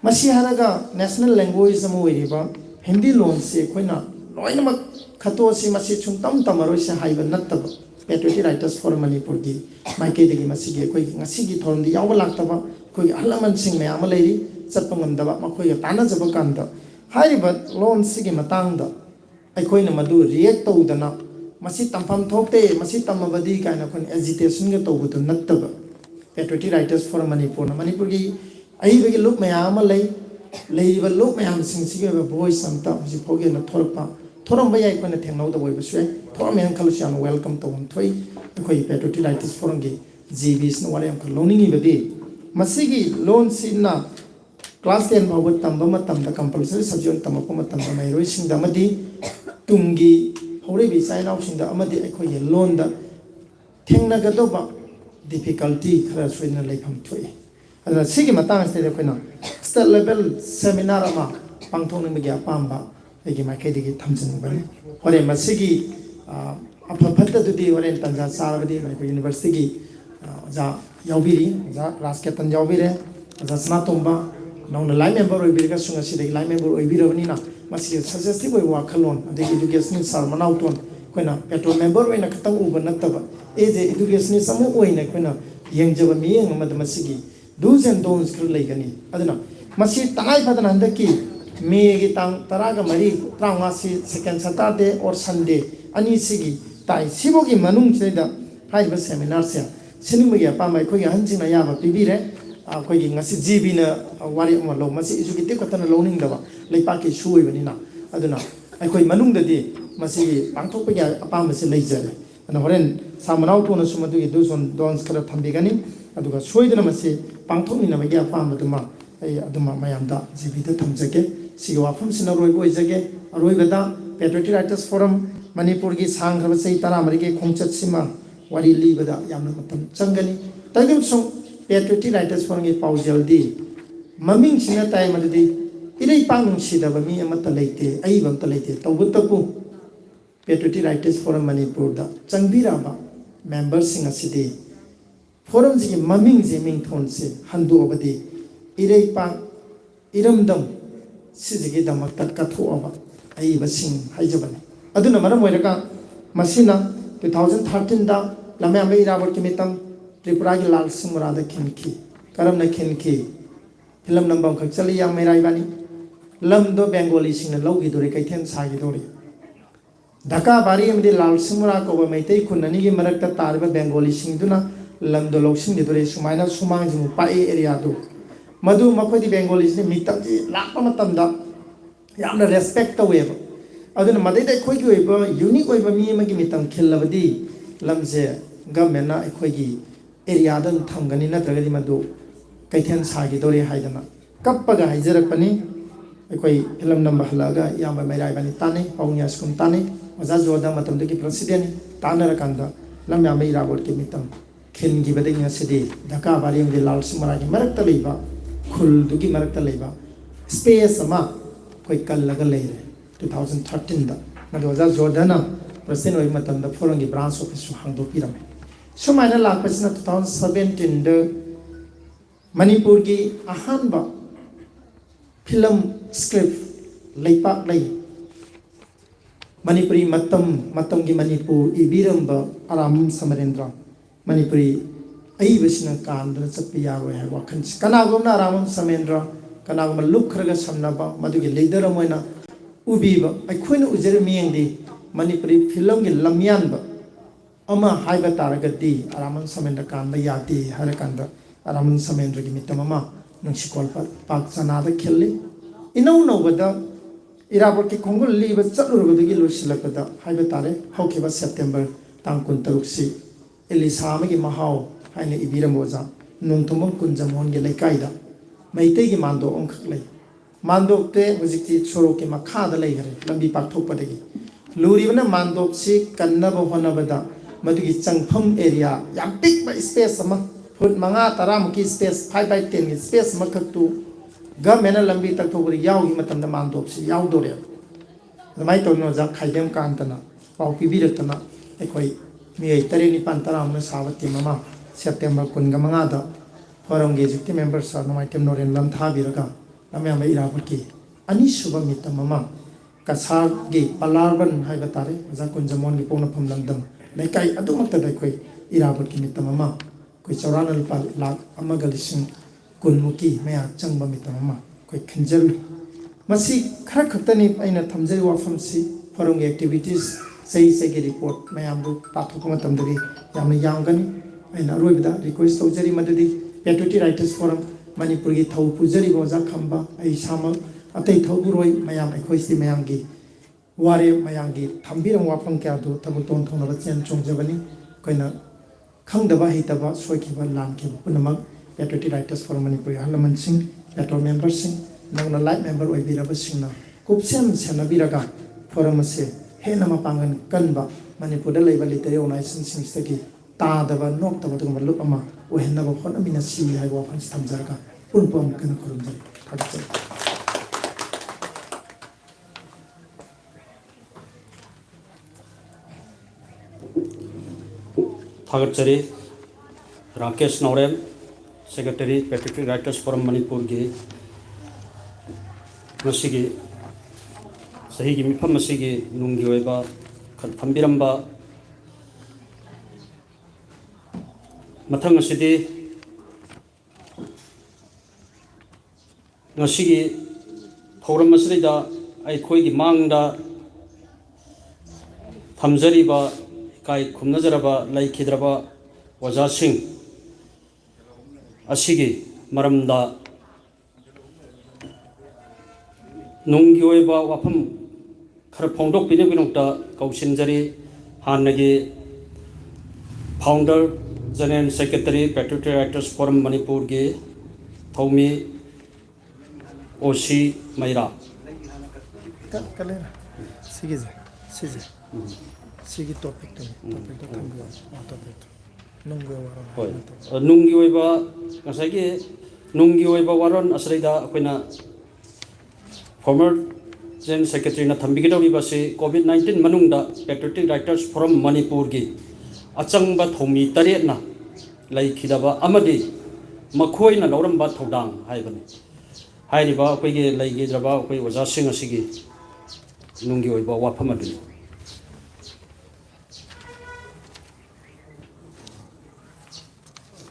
masi haraga national language ama oiriba hindi lon se khoina loinamak khato si masi chungtam tamaroi se haiba nattaba patriotic writers forum manipur gi maike degi masi gi koi ngasi gi thorum di yawa laktaba koi halaman sing me ama leiri chatpangam daba makoi tana jaba kanda haiba lon sigi matang da aikoi na madu react tawdana masi tampham thokte masi tamabadi kaina khon agitation ga tawbutu nattaba patriotic writers forum manipur gi ꯑꯏꯕꯒꯤ ꯂꯨꯞ ꯃꯌꯥꯝ ꯑꯃ ꯂꯩꯔꯤꯕ ꯂꯨꯞ ꯃꯌꯥꯝꯁꯤꯡꯁꯤꯒꯤ ꯑꯣꯏꯕ ꯚꯣꯏꯁ ꯑꯝꯇ ꯍꯧꯖꯤꯛ ꯐꯥꯎꯒꯤ ꯑꯣꯏꯅ ꯊꯣꯔꯛꯄ ꯊꯣꯔꯝꯕ ꯌꯥꯏ ꯑꯩꯈꯣꯏꯅ ꯊꯦꯡꯅꯧꯗꯕ ꯑꯣꯏꯕꯁꯨ ꯌꯥꯏ ꯊꯣꯔꯝꯃꯦ ꯍꯥꯏꯅ ꯈꯜꯂꯁꯨ ꯌꯥꯝꯅ ꯋꯦꯜꯀꯝ ꯇꯧꯐꯝ ꯊꯣꯛꯏ ꯑꯩꯈꯣꯏꯒꯤ ꯄꯦꯇ꯭ꯔꯣꯇꯤꯛ ꯔꯥꯏꯇꯔꯁ ꯐꯣꯔꯝꯒꯤ ꯖꯤꯕꯤꯁꯤꯅ ꯋꯥꯔꯤ ꯑꯃꯈꯛ ꯂꯧꯅꯤꯡꯉꯤꯕꯗꯤ ꯃꯁꯤꯒꯤ ꯂꯣꯟꯁꯤꯅ ꯀ꯭ꯂꯥꯁ 10 ꯐꯥꯎꯕ ꯇꯝꯕ ꯃꯇꯝꯗ ꯀꯝꯄꯜꯁꯔꯤ ꯁꯕꯖꯦꯛ ꯇꯝꯃꯛꯄ ꯃꯇꯝꯗ ꯃꯍꯩꯔꯣꯏꯁꯤꯡꯗ ꯑꯃꯗꯤ ꯇꯨꯡꯒꯤ ꯍꯧꯔꯛꯏꯕ ꯏꯆꯥ ꯏꯅꯥꯎꯁꯤꯡꯗ ꯑꯃꯗꯤ ꯑꯩꯈꯣꯏꯒꯤ ꯂꯣꯟꯗ ꯊꯦꯡꯅꯒꯗꯧꯕ ꯗꯤꯐꯤꯀꯜꯇꯤ ꯈꯔ ꯁꯣꯏꯗꯅ ꯂꯩꯐꯝ ꯊꯣꯛꯏ ꯑꯗꯨꯅ ꯁꯤꯒꯤ ꯃꯇꯥꯡ ꯑꯁꯤꯗ ꯑꯩꯈꯣꯏꯅ ꯁ꯭ꯇꯦꯠ ꯂꯦꯚꯦꯜ ꯁꯦꯃꯤꯅꯥꯔ ꯑꯃ ꯄꯥꯡꯊꯣꯛꯅꯤꯡꯕꯒꯤ ꯑꯄꯥꯝꯕ ꯑꯩꯒꯤ ꯃꯥꯏꯀꯩꯗꯒꯤ ꯊꯝꯖꯅꯤꯡꯕꯅꯤ ꯍꯣꯔꯦꯟ ꯃꯁꯤꯒꯤ ꯑꯐ ꯐꯠꯇꯗꯨꯗꯤ ꯍꯣꯔꯦꯟ ꯇꯟꯖꯥ ꯆꯥꯔꯕꯗꯤ ꯃꯅꯤꯄꯨꯔ ꯌꯨꯅꯤꯚꯔꯁꯤꯇꯤꯒꯤ ꯑꯣꯖꯥ ꯌꯥꯎꯕꯤꯔꯤ ꯑꯣꯖꯥ ꯔꯥꯖꯀꯦꯇꯟ ꯌꯥꯎꯕꯤꯔꯦ ꯑꯣꯖꯥ ꯁꯅꯥꯇꯣꯝꯕ ꯅꯧꯅ ꯂꯥꯏꯟ ꯃꯦꯝꯕꯔ ꯑꯣꯏꯕꯤꯔꯒꯁꯨ ꯉꯁꯤꯗꯒꯤ ꯂꯥꯏꯟ ꯃꯦꯝꯕꯔ ꯑꯣꯏꯕꯤꯔꯕꯅꯤꯅ ꯃꯁꯤꯒꯤ ꯁꯖꯦꯁꯇꯤቭ ꯑꯣꯏꯕ ꯋꯥꯈꯜꯂꯣꯟ ꯑꯗꯒꯤ ꯏꯗꯨꯀꯦꯁꯅꯤꯁ ꯁꯥꯔ ꯃꯅꯥꯎꯇꯣꯟ ꯑꯩꯈꯣꯏꯅ ꯄꯦꯇ꯭ꯔꯣꯜ ꯃꯦꯝꯕꯔ ꯑꯣꯏꯅ ꯈꯛꯇꯪ ꯎꯕ ꯅꯠꯇꯕ ꯑꯦꯖ ꯑꯦ ꯏꯗꯨꯀꯦꯁꯅꯤꯁ ꯑꯃ ꯑꯣꯏꯅ ꯑꯩꯈꯣꯏꯅ ꯌꯦꯡꯖꯕ ꯃꯤꯠꯌꯦꯡ ꯑꯃꯗ ꯃꯁꯤꯒꯤ ꯗꯨꯁ ꯑꯦꯟ ꯗꯣꯟꯁ ꯈꯔ ꯂꯩꯒꯅꯤ ꯑꯗꯨꯅ ꯃꯁꯤ ꯇꯉꯥꯏ ꯐꯗꯅ ꯍꯟꯗꯛꯀꯤ ꯃꯦꯒꯤ ꯇꯥꯡ 13-15ꯁꯤ ꯁꯦꯀꯦꯟ ꯁꯇꯔꯗꯦ ꯑꯣꯔ ꯁꯟꯗꯦ ꯑꯅꯤꯁꯤꯒꯤ ꯇꯥꯏ ꯁꯤꯐꯥꯎꯒꯤ ꯃꯅꯨꯡꯁꯤꯗ ꯍꯥꯏꯔꯤꯕ ꯁꯦꯃꯤꯅꯥꯔꯁꯦ ꯁꯤꯟꯅꯤꯡꯕꯒꯤ ꯑꯄꯥꯝꯕ ꯑꯩꯈꯣꯏꯒꯤ ꯑꯍꯟꯁꯤꯡꯅ ꯑꯌꯥꯕ ꯄꯤꯕꯤꯔꯦ ꯑꯩꯈꯣꯏꯒꯤ ꯉꯁꯤ ꯖꯤꯕꯤꯅ ꯋꯥꯔꯤ ꯑꯃ ꯂꯧ ꯃꯁꯤ ꯏꯖꯨꯀꯦꯇꯤቭ ꯈꯛꯇꯅ ꯂꯧꯅꯤꯡꯗꯕ ꯂꯩꯄꯥꯛꯀꯤ ꯏꯁꯨ ꯑꯣꯏꯕꯅꯤꯅ ꯑꯗꯨꯅ ꯑꯩꯈꯣꯏ ꯃꯅꯨꯡꯗꯗꯤ ꯃꯁꯤꯒꯤ ꯄꯥꯡꯊꯣꯛꯄꯒꯤ ꯑꯄꯥꯝꯕꯁꯤ ꯂꯩꯖꯔꯦ ꯑꯗꯨꯅ ꯍꯣꯔꯦꯟ ꯁꯥ ꯃꯅꯥꯎꯊꯣꯟꯅꯁꯨ ꯃꯗꯨꯒꯤ ꯗꯨꯁ ꯑꯦꯟ ꯗꯣꯟꯁ ꯈꯔ ꯊꯝꯕꯤꯒꯅꯤ ꯑꯗꯨꯒ ꯁꯣꯏꯗꯅ ꯃꯁꯤ ꯄꯥꯡꯊꯣꯛꯃꯤꯟꯅꯕꯒꯤ ꯑꯄꯥꯝꯕꯗꯨꯃ ꯑꯩ ꯑꯗꯨꯃ ꯃꯌꯥꯝꯗ ꯖꯤꯕꯤꯗ ꯊꯝꯖꯒꯦ ꯁꯤꯒꯤ ꯋꯥꯐꯝꯁꯤꯅ ꯑꯔꯣꯏꯕ ꯑꯣꯏꯖꯒꯦ ꯑꯔꯣꯏꯕꯗ ꯄꯦꯇ꯭ꯔꯣꯇꯤꯛ ꯔꯥꯏꯇꯔꯁ ꯐꯣꯔꯝ ꯃꯅꯤꯄꯨꯔꯒꯤ ꯁꯥꯡꯈ꯭ꯔꯕ ꯆꯍꯤ 13ꯒꯤ ꯈꯣꯡꯆꯠꯁꯤꯃ ꯋꯥꯔꯤ ꯂꯤꯕꯗ ꯌꯥꯝꯅ ꯃꯇꯝ ꯆꯪꯒꯅꯤ ꯇꯧꯏꯒꯨꯝꯕꯁꯨꯡ ꯄꯦꯇ꯭ꯔꯣꯇꯤꯛ ꯔꯥꯏꯇꯔꯁ ꯐꯣꯔꯝꯒꯤ ꯄꯥꯎꯖꯦꯜꯗꯤ ꯃꯃꯤꯡꯁꯤꯅ ꯇꯥꯏ ꯃꯗꯨꯗꯤ ꯏꯔꯩꯄꯥꯛ ꯅꯨꯡꯁꯤꯗꯕ ꯃꯤ ꯑꯃꯠꯇ ꯂꯩꯇꯦ ꯑꯏꯕ ꯑꯃꯠꯇ ꯂꯩꯇꯦ ꯇꯧꯕꯇꯕꯨ ꯄꯦꯇ꯭ꯔꯣꯇꯤꯛ ꯔꯥꯏꯇꯔꯁ ꯐꯣꯔꯝ ꯃꯅꯤꯄꯨꯔꯗ ꯆꯪꯕꯤꯔꯛꯑꯕ ꯃꯦꯝꯕꯔꯁꯤꯡ ꯑꯁꯤꯗꯤ ꯐꯣꯔꯝꯁꯤꯒꯤ ꯃꯃꯤꯡꯁꯦ ꯃꯤꯡꯊꯣꯟꯁꯦ ꯍꯟꯗꯣꯛꯑꯕꯗꯤ ꯏꯔꯩꯄꯥꯛ ꯏꯔꯝꯗꯝ ꯁꯤꯁꯤꯒꯤꯗꯃꯛꯇ ꯀꯠꯊꯣꯛꯑꯕ ꯑꯏꯕꯁꯤꯡ ꯍꯥꯏꯖꯕꯅꯤ ꯑꯗꯨꯅ ꯃꯔꯝ ꯑꯣꯏꯔꯒ ꯃꯁꯤꯅ 2013ꯗ ꯂꯝꯌꯥꯝꯕ ꯏꯔꯥꯕꯣꯠꯀꯤ ꯃꯤꯇꯝ ꯇ꯭ꯔꯤꯄꯨꯔꯥꯒꯤ ꯂꯥꯜ ꯁꯤꯡꯃꯨꯔꯥꯗ ꯈꯤꯟꯈꯤ ꯀꯔꯝꯅ ꯈꯤꯟꯈꯤ ꯐꯤꯂꯝ ꯅꯝꯕ ꯑꯃꯈꯛ ꯆꯠꯂꯤ ꯌꯥꯝ ꯃꯩꯔꯥꯏꯕꯅꯤ ꯂꯝꯗꯣ ꯕꯦꯡꯒꯣꯂꯤꯁꯤꯡꯅ ꯂꯧꯈꯤꯗꯣꯔꯦ ꯀꯩꯊꯦꯜ ꯁꯥꯈꯤꯗꯣꯔꯦ ꯙꯀꯥ ꯕꯥꯔꯤ ꯑꯃꯗꯤ ꯂꯥꯜ ꯁꯤꯡꯃꯨꯔꯥ ꯀꯧꯕ ꯃꯩꯇꯩ ꯈꯨꯟ ꯑꯅꯤꯒꯤ ꯃꯔꯛꯇ ꯇꯥꯔꯤꯕ ꯕꯦꯡꯒꯣꯂꯤꯁꯤꯡꯗꯨꯅ ꯂꯝꯗꯣ ꯂꯧꯁꯤꯟꯈꯤꯗꯣꯔꯦ ꯁꯨꯃꯥꯏꯅ ꯁꯨꯃꯥꯡꯁꯤꯡꯕꯨ ꯄꯥꯛꯏ ꯑꯦꯔꯤꯌꯥꯗꯨ ꯃꯗꯨ ꯃꯈꯣꯏꯗꯤ ꯕꯦꯡꯒꯣꯂꯤꯁꯤꯅ ꯃꯤꯇꯝꯁꯤ ꯂꯥꯛꯄ ꯃꯇꯝꯗ ꯌꯥꯝꯅ ꯔꯦꯁꯄꯦꯛ ꯇꯧꯋꯦꯕ ꯑꯗꯨꯅ ꯃꯗꯩꯗ ꯑꯩꯈꯣꯏꯒꯤ ꯑꯣꯏꯕ ꯌꯨꯅꯤꯛ ꯑꯣꯏꯕ ꯃꯤ ꯑꯃꯒꯤ ꯃꯤꯇꯝ ꯈꯤꯜꯂꯕꯗꯤ ꯂꯝꯁꯦ ꯒꯃꯦꯟꯅ ꯑꯩꯈꯣꯏꯒꯤ ꯑꯦꯔꯤꯌꯥꯗ ꯑꯗꯨꯝ ꯊꯝꯒꯅꯤ ꯅꯠꯇ꯭ꯔꯒꯗꯤ ꯃꯗꯨ ꯀꯩꯊꯦꯜ ꯁꯥꯈꯤꯗꯣꯔꯦ ꯍꯥꯏꯗꯅ ꯀꯞꯄꯒ ꯍꯥꯏꯖꯔꯛꯄꯅꯤ ꯑꯩꯈꯣꯏ ꯐꯤꯂꯝ ꯅꯝꯕ ꯍꯜꯂꯛꯑꯒ ꯏꯌꯥꯝꯕ ꯃꯩꯔꯥꯏꯕꯅꯤ ꯇꯥꯟꯅꯩ ꯄꯥꯎꯅꯤꯌꯥ ꯁ꯭ꯀꯨꯜ ꯇꯥꯟꯅꯩ ꯑꯣꯖꯥ ꯖꯣꯔꯗꯥ ꯃꯇꯝꯗꯨꯒꯤ ꯄ꯭ꯔꯁꯤꯗꯦꯟꯅꯤ ꯇꯥꯟꯅꯔꯀꯥꯟꯗ ꯂꯝꯌꯥꯝꯕ ꯏꯔꯥꯕꯣꯠꯀꯤ ꯃꯤꯇꯝ ꯈꯤꯟꯈꯤꯕꯗꯒꯤ ꯉꯁꯤꯗꯤ ꯙꯀꯥ ꯕꯥꯔꯤ ꯑꯃꯗꯤ ꯂꯥꯜ ꯁꯤꯡꯃꯨꯔꯥꯒꯤ ꯃꯔꯛꯇ ꯂꯩꯕ ꯈꯨꯜꯗꯨꯒꯤ ꯃꯔꯛꯇ ꯂꯩꯕ ꯁ꯭ꯄꯦꯁ ꯑꯃ ꯑꯩꯈꯣꯏ ꯀꯜꯂꯒ ꯂꯩꯔꯦ 2013ꯗ ꯃꯗꯨ ꯑꯣꯖꯥ ꯖꯣꯔꯗꯥꯅ ꯄ꯭ꯔꯁꯤꯗꯦꯟ ꯑꯣꯏꯕ ꯃꯇꯝꯗ ꯐꯣꯔꯝꯒꯤ ꯕ꯭ꯔꯥꯟꯁ ꯑꯣꯐꯤꯁꯁꯨ ꯍꯥꯡꯗꯣꯛꯄꯤꯔꯝꯃꯦ ꯁꯨꯃꯥꯏꯅ ꯂꯥꯛꯄꯁꯤꯅ 2017ꯗ ꯃꯅꯤꯄꯨꯔꯒꯤ ꯑꯍꯥꯟꯕ ꯐꯤꯂꯝ ꯁ꯭ꯀ꯭ꯔꯤꯞ ꯂꯩꯄꯥꯛ ꯂꯩ ꯃꯅꯤꯄꯨꯔꯤ ꯃꯇꯝꯒꯤ ꯃꯅꯤꯄꯨꯔ ꯏꯕꯤꯔꯝꯕ ꯑꯔꯥꯝꯕꯝ ꯁꯃꯔꯦꯟꯗ꯭ꯔ ꯃꯅꯤꯄꯨꯔꯤ ꯑꯏꯕꯁꯤꯅ ꯀꯥꯟꯗꯅ ꯆꯠꯄ ꯌꯥꯔꯣꯏ ꯍꯥꯏꯕ ꯋꯥꯈꯜꯁꯤ ꯀꯅꯥꯒꯨꯝꯕꯅ ꯑꯔꯥꯝꯕꯝ ꯁꯃꯔꯦꯟꯗ꯭ꯔ ꯀꯅꯥꯒꯨꯝꯕ ꯂꯨꯞ ꯈꯔꯒ ꯁꯝꯅꯕ ꯃꯗꯨꯒꯤ ꯂꯤꯗꯔ ꯑꯃ ꯑꯣꯏꯅ ꯎꯕꯤꯕ ꯑꯩꯈꯣꯏꯅ ꯎꯖꯔꯤꯕ ꯃꯤꯠꯌꯦꯡꯗꯤ ꯃꯅꯤꯄꯨꯔꯤ ꯐꯤꯂꯝꯒꯤ ꯂꯝꯌꯥꯟꯕ ꯑꯃ ꯍꯥꯏꯕ ꯇꯥꯔꯒꯗꯤ ꯑꯔꯥꯝꯕꯝ ꯁꯃꯔꯦꯟꯗ꯭ꯔ ꯀꯥꯟꯕ ꯌꯥꯗꯦ ꯍꯥꯏꯔꯀꯥꯟꯗ ꯑꯔꯥꯝꯕꯝ ꯁꯃꯔꯦꯟꯗ꯭ꯔꯒꯤ ꯃꯤꯇꯝ ꯑꯃ ꯅꯨꯡꯁꯤꯀꯣꯜ ꯄꯥꯛ ꯆꯅꯥꯗ ꯈꯤꯜꯂꯤ ꯏꯅꯧ ꯅꯧꯕꯗ ꯏꯔꯥꯕꯣꯠꯀꯤ ꯈꯣꯡꯒꯨꯜ ꯂꯤꯕ ꯆꯠꯂꯨꯔꯕꯗꯒꯤ ꯂꯣꯏꯁꯤꯜꯂꯛꯄꯗ ꯍꯥꯏꯕ ꯇꯥꯔꯦ ꯍꯧꯈꯤꯕ ꯁꯦꯞꯇꯦꯝꯕꯔ ꯇꯥꯡ 16ꯁꯤ ꯑꯦꯂꯤꯁꯥ ꯑꯃꯒꯤ ꯃꯍꯥꯎ ꯍꯥꯏꯅ ꯏꯕꯤꯔꯝꯕ ꯑꯣꯖꯥ ꯅꯣꯡꯊꯣꯝꯕꯝ ꯀꯨꯟꯖꯃꯣꯍꯟꯒꯤ ꯂꯩꯀꯥꯏꯗ ꯃꯩꯇꯩꯒꯤ ꯃꯥꯟꯗꯣꯞ ꯑꯃꯈꯛ ꯂꯩ ꯃꯥꯟꯗꯣꯞꯇꯦ ꯍꯧꯖꯤꯛꯇꯤ ꯁꯣꯔꯣꯛꯀꯤ ꯃꯈꯥꯗ ꯂꯩꯈ꯭ꯔꯦ ꯂꯝꯕꯤ ꯄꯥꯛꯊꯣꯛꯄꯗꯒꯤ ꯂꯨꯔꯤꯕꯅ ꯃꯥꯟꯗꯣꯞꯁꯤ ꯀꯟꯅꯕ ꯍꯣꯠꯅꯕꯗ ꯃꯗꯨꯒꯤ ꯆꯪꯐꯝ ꯑꯦꯔꯤꯌꯥ ꯌꯥꯝ ꯄꯤꯛꯄ ꯁ꯭ꯄꯦꯁ ꯑꯃ ꯐꯨꯠ 5-10ꯃꯨꯛꯀꯤ ꯁ꯭ꯄꯦꯁ 5x10ꯒꯤ ꯁ꯭ꯄꯦꯁ ꯑꯃꯈꯛꯇꯨ ꯒꯃꯦꯟꯅ ꯂꯝꯕꯤ ꯇꯛꯊꯣꯛꯄꯗ ꯌꯥꯎꯈꯤ ꯃꯇꯝꯗ ꯃꯥꯟꯗꯣꯞꯁꯤ ꯌꯥꯎꯗꯣꯔꯦꯕ ꯑꯗꯨꯃꯥꯏꯅ ꯇꯧꯗꯅ ꯑꯣꯖꯥ ꯈꯥꯏꯗꯦꯝ ꯀꯥꯟꯇꯅ ꯄꯥꯎ ꯄꯤꯕꯤꯔꯛꯇꯅ ꯑꯩꯈꯣই ꯃꯤꯑꯣꯏ 9-10 ꯁꯥꯕ ꯇꯤꯝ ꯑꯃ ꯁꯦꯞꯇꯦꯝꯕꯔ 15ꯗ ꯐꯣꯔꯝꯒꯤ ꯑꯦꯛꯖꯤꯀ꯭ꯌꯨꯇꯤꯚ ꯃꯦꯝꯕꯔ ꯁꯥꯔ ꯅꯣꯡꯃꯥꯏꯊꯦꯝ ꯅꯣꯔꯦꯟ ꯂꯝꯊꯥꯕꯤꯔꯒ ꯂꯝꯌꯥꯝꯕ ꯏꯔꯥꯕꯣꯠꯀꯤ ꯑꯅꯤꯁꯨꯕ ꯃꯤꯇꯝ ꯑꯃ ꯀꯁꯥꯔꯒꯤ ꯄꯂꯥꯔꯕꯟ ꯍꯥꯏꯕ ꯇꯥꯔꯦ ꯑꯣꯖꯥ ꯀꯨꯟꯖꯃꯣꯍꯟꯒꯤ ꯄꯣꯛꯅꯐꯝ ꯂꯝꯗꯝ ꯂꯩꯀꯥꯏ ꯑꯗꯨꯃꯛꯇꯗ ꯑꯩꯈꯣꯏ ꯏꯔꯥꯕꯣꯠꯀꯤ ꯃꯤꯇꯝ ꯑꯃ ꯑꯩꯈꯣꯏ ꯆꯥꯎꯔꯥꯛꯅ ꯂꯨꯄꯥ 1,10,000 ꯃꯌꯥ ꯆꯪꯕ ꯃꯤꯇꯝ ꯑꯃ ꯑꯩꯈꯣꯏ ꯈꯤꯟꯖꯔꯨꯏ ꯃꯁꯤ ꯈꯔ ꯈꯛꯇꯅꯤ ꯑꯩꯅ ꯊꯝꯖꯔꯤꯕ ꯋꯥꯐꯝꯁꯤ ꯐꯣꯔꯝꯒꯤ ꯑꯦꯛꯇꯤꯚꯤꯇꯤꯁ ꯆꯍꯤ ꯔꯤꯄꯣꯔꯠ ꯃꯌꯥꯝꯗꯨ ꯄꯥꯊꯣꯛꯄ ꯃꯇꯝꯗꯗꯤ ꯌꯥꯝꯅ ꯌꯥꯝꯒꯅꯤ ꯑꯩꯅ ꯑꯔꯣꯏꯕꯗ ꯔꯤꯀ꯭ꯋꯦꯁ ꯇꯧꯖꯔꯤ ꯃꯗꯨꯗꯤ patriotic writers forum Manipur ki thau pujari boza khamba ai sama atai thau buroi mayam ai si mayam gi ware mayam gi thambiram wapang kya do tabu ton thong na chen chong jabani koina khangdaba hitaba soikiba lamkiba punamak Patriotic Writers Forum Manipur halaman sing Patron members sing nangna light member oi biraba singna kupsem senabiraga forum se hena mapangan kanba Manipur da leiba literary organization sing staki ta daba nok taba tuma lup ama ohenna ba khona mina si hai wa phan thamjarga punpam kana khurumjai thakse थागतचरी Rakesh Naorem secretary patriotic writers forum Manipur की मसीगी सही की मिफम मसीगी नुंगी ओइबा थंबिरंबा मथंग असिदी ngasiगी थौरम मसरिदा अखोइगी मांगदा थमजरीबा kai khumnazaraba laikhidraba wajasing asigi maramda nunggi oiba wafam khara phongdok pinokta kausinjari hanagi founder general secretary Patriotic Writers Forum Manipur ge thomi osi maira kalera sige Sigi topic to thambo topic nunggo waron nunggi oiba ngasagi nunggi oiba waron asraida akoina former general secretary na thambigidori base COVID-19 manungda Patriotic Writers Forum Manipur gi achangba thomi taret na laikhidaba amadi makhoina lauramba thodang haibani hairiba akoigi laigidraba akoi oja sing asigi nunggi oiba wafamadu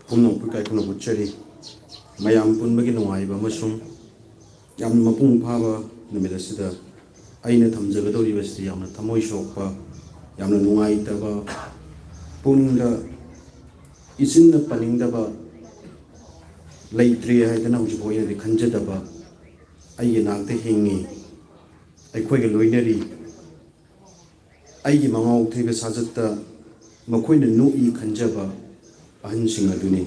Kumno pukai kuno butcheri mayam pun bagi nuai ba masung yam mapung phaba numida sida aina thamjaga dori basti yamna thamoi sokpa yamna nuai taba punga isinna paningda ba leitre haidana huji boina de khanjada ba ai nakte hingi ai khoige loinari ai gi mangau thebe sajatta makoina no I khanjaba ahansing aduni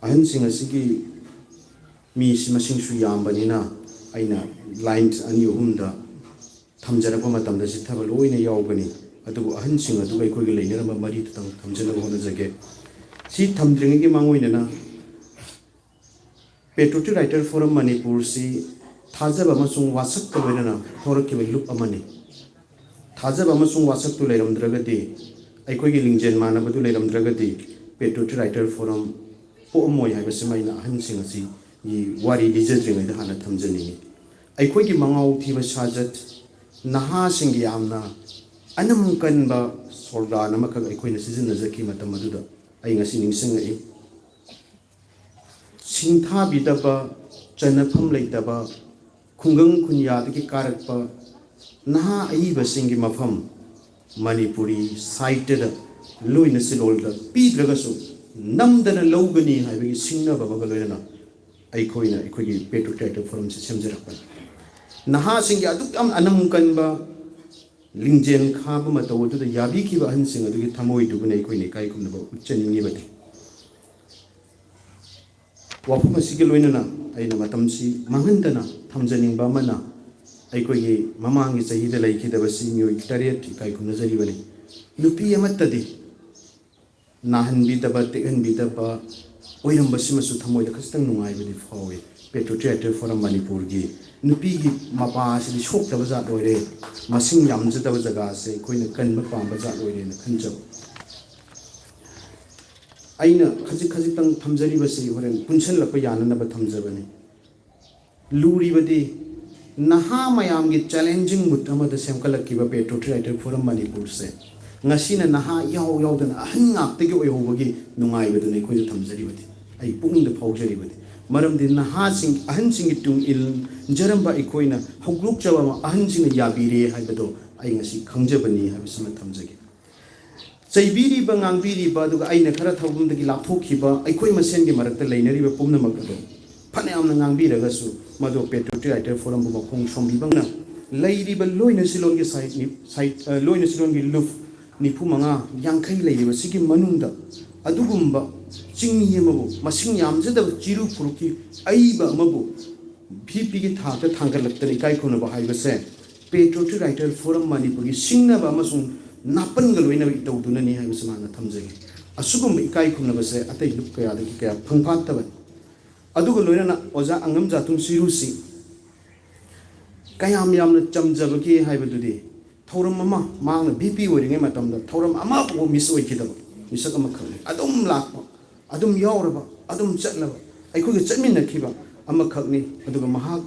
ahansing asigi mi simasing su yambanina aina lines ani humda thamjarapa matamda sithaba loina yawgani adugu ahansing adu kai koi leinarama mari tang thamjana hona jage si thamdringi gi mangoina na Patriotic Writers Forum Manipur si thajaba masung wasak ka loina thorakki bai lup amani thajaba masung wasak tu leiramdragadi ai koi gi lingjen mana badu leiramdragadi Patriotic Writers Forum po moy hai basmaina hansing asi yi wari dijadring da hana thamjani ai khoi gi mangau thiba sajat naha singi amna anam kanba solda namaka ai khoi na season na zaki matam maduda ai ngasi ningsing ai singtha bidaba chanafam leitaba khungang khunya dagi karakpa naha ai basingi mafam Manipuri site da loina silolda pidragasu namdana logani haibagi singna babaga loina aikoina aikogi Patriotic Forum se semjarakpa naha singi aduk am anam kanba lingjen khaba matawodu da yabi kiba hansing adugi thamoi duguna aikoini kai kumna ba uchchaningi bati wafuma sigi loina na aina matamsi mangandana thamjaningba mana aikogi mamangi chahida laikidaba singoi tariat kai kumna jari bani nupi amatadi nahan bidaba tekan bidaba oiram basimasu thamoi da khastang nungai badi fawe Patriotic Writers Forum Manipur gi nupi gi mapa si shok da baza doire masing yamja da jaga se koina kan ma pam baza doire na khanjab aina khaji khaji tang thamjari basi horen punchal la ko yana na ba thamjabani luri badi naha mayam gi challenging mutama da semkalak ki ba Patriotic Writers Forum Manipur se ngasina naha yaw dana ahan ngakte gi oyhobagi nungai badune khoi thamjari badi ai pung da phaujari badi maram din naha sing ahan sing tung il jaramba ikoina hogluk chawa ahan sing yabire haibado ai ngasi khangjabani habisama thamjagi chaibiri ba ngangbiri ba duga aina khara thawum dagi lapthokhi ba aikoi masen gi marakta leinari ba pumna makado ꯐꯅꯌꯥꯝꯅ ꯉꯥꯡꯕꯤꯔꯒꯁꯨ ꯃꯗꯨ ꯄꯦꯇ꯭ꯔꯣꯇꯤꯛ ꯔꯥꯏꯇꯔ ꯐꯣꯔꯝꯕꯨ ꯃꯈꯣꯡ ꯁꯣꯝꯕꯤꯕꯅ ꯂꯩꯔꯤꯕ ꯂꯣꯏꯅ ꯁꯤꯂꯣꯟꯒꯤ ꯂꯣꯏꯅ ꯁꯤꯂꯣꯟꯒꯤ ꯂꯨꯞ 95 50 ꯂꯩꯔꯤꯕ ꯁꯤꯒꯤ ꯃꯅꯨꯡꯗ ꯑꯗꯨꯒꯨꯝꯕ ꯆꯤꯡꯃꯤ ꯑꯃꯕꯨ ꯃꯁꯤꯡ ꯌꯥꯝꯖꯗꯕ ꯆꯤꯔꯨ ꯐꯨꯔꯨꯛꯀꯤ ꯑꯏꯕ ꯑꯃꯕꯨ ꯚꯤꯄꯤꯒꯤ ꯊꯥꯛꯇ ꯊꯥꯡꯒꯠꯂꯛꯇꯅ ꯏꯀꯥꯏ ꯈꯨꯝꯅꯕ ꯍꯥꯏꯕꯁꯦ ꯄꯦꯇ꯭ꯔꯣꯇꯤꯛ ꯔꯥꯏꯇꯔ ꯐꯣꯔꯝ ꯃꯅꯤꯄꯨꯔꯒꯤ ꯁꯤꯡꯅꯕ ꯑꯃꯁꯨꯡ ꯅꯥꯄꯟꯒ ꯂꯣꯏꯅꯕ ꯏꯇꯧꯗꯨꯅꯅꯤ ꯍꯥꯏꯕꯁꯤ ꯃꯥꯅ ꯊꯝꯖꯒꯦ ꯑꯁꯨꯒꯨꯝꯕ ꯏꯀꯥꯏ ꯈꯨꯝꯅꯕꯁꯦ ꯑꯇꯩ ꯂꯨꯞ ꯀꯌꯥꯗꯒꯤ ꯀꯌꯥ ꯐꯪꯐꯥꯠꯇꯕꯅꯤ ꯑꯗꯨꯒ ꯂꯣꯏꯅꯅ ꯑꯣꯖꯥ ꯑꯉꯝ ꯖꯥꯇꯨꯡ ꯆꯤꯔꯨꯁꯤ ꯀꯌꯥꯝ ꯌꯥꯝꯅ ꯆꯝꯖꯕꯒꯦ ꯍꯥꯏꯕꯗꯨꯗꯤ ꯊꯧꯔꯝ ꯑꯃ ꯃꯥꯡꯅ ꯚꯤꯄꯤ ꯑꯣꯏꯔꯤꯉꯩ ꯃꯇꯝꯗ ꯊꯧꯔꯝ ꯑꯃꯐꯥꯎ ꯃꯤꯁ ꯑꯣꯏꯈꯤꯗꯕ ꯃꯤꯁꯛ ꯑꯃꯈꯛꯅꯤ ꯑꯗꯨꯝ ꯂꯥꯛꯄ ꯑꯗꯨꯝ ꯌꯥꯎꯔꯕ ꯑꯗꯨꯝ ꯆꯠꯂꯕ ꯑꯩꯈꯣꯏꯒ ꯆꯠꯃꯤꯟꯅꯈꯤꯕ ꯑꯃꯈꯛꯅꯤ ꯑꯗꯨꯒ ꯃꯍꯥꯛ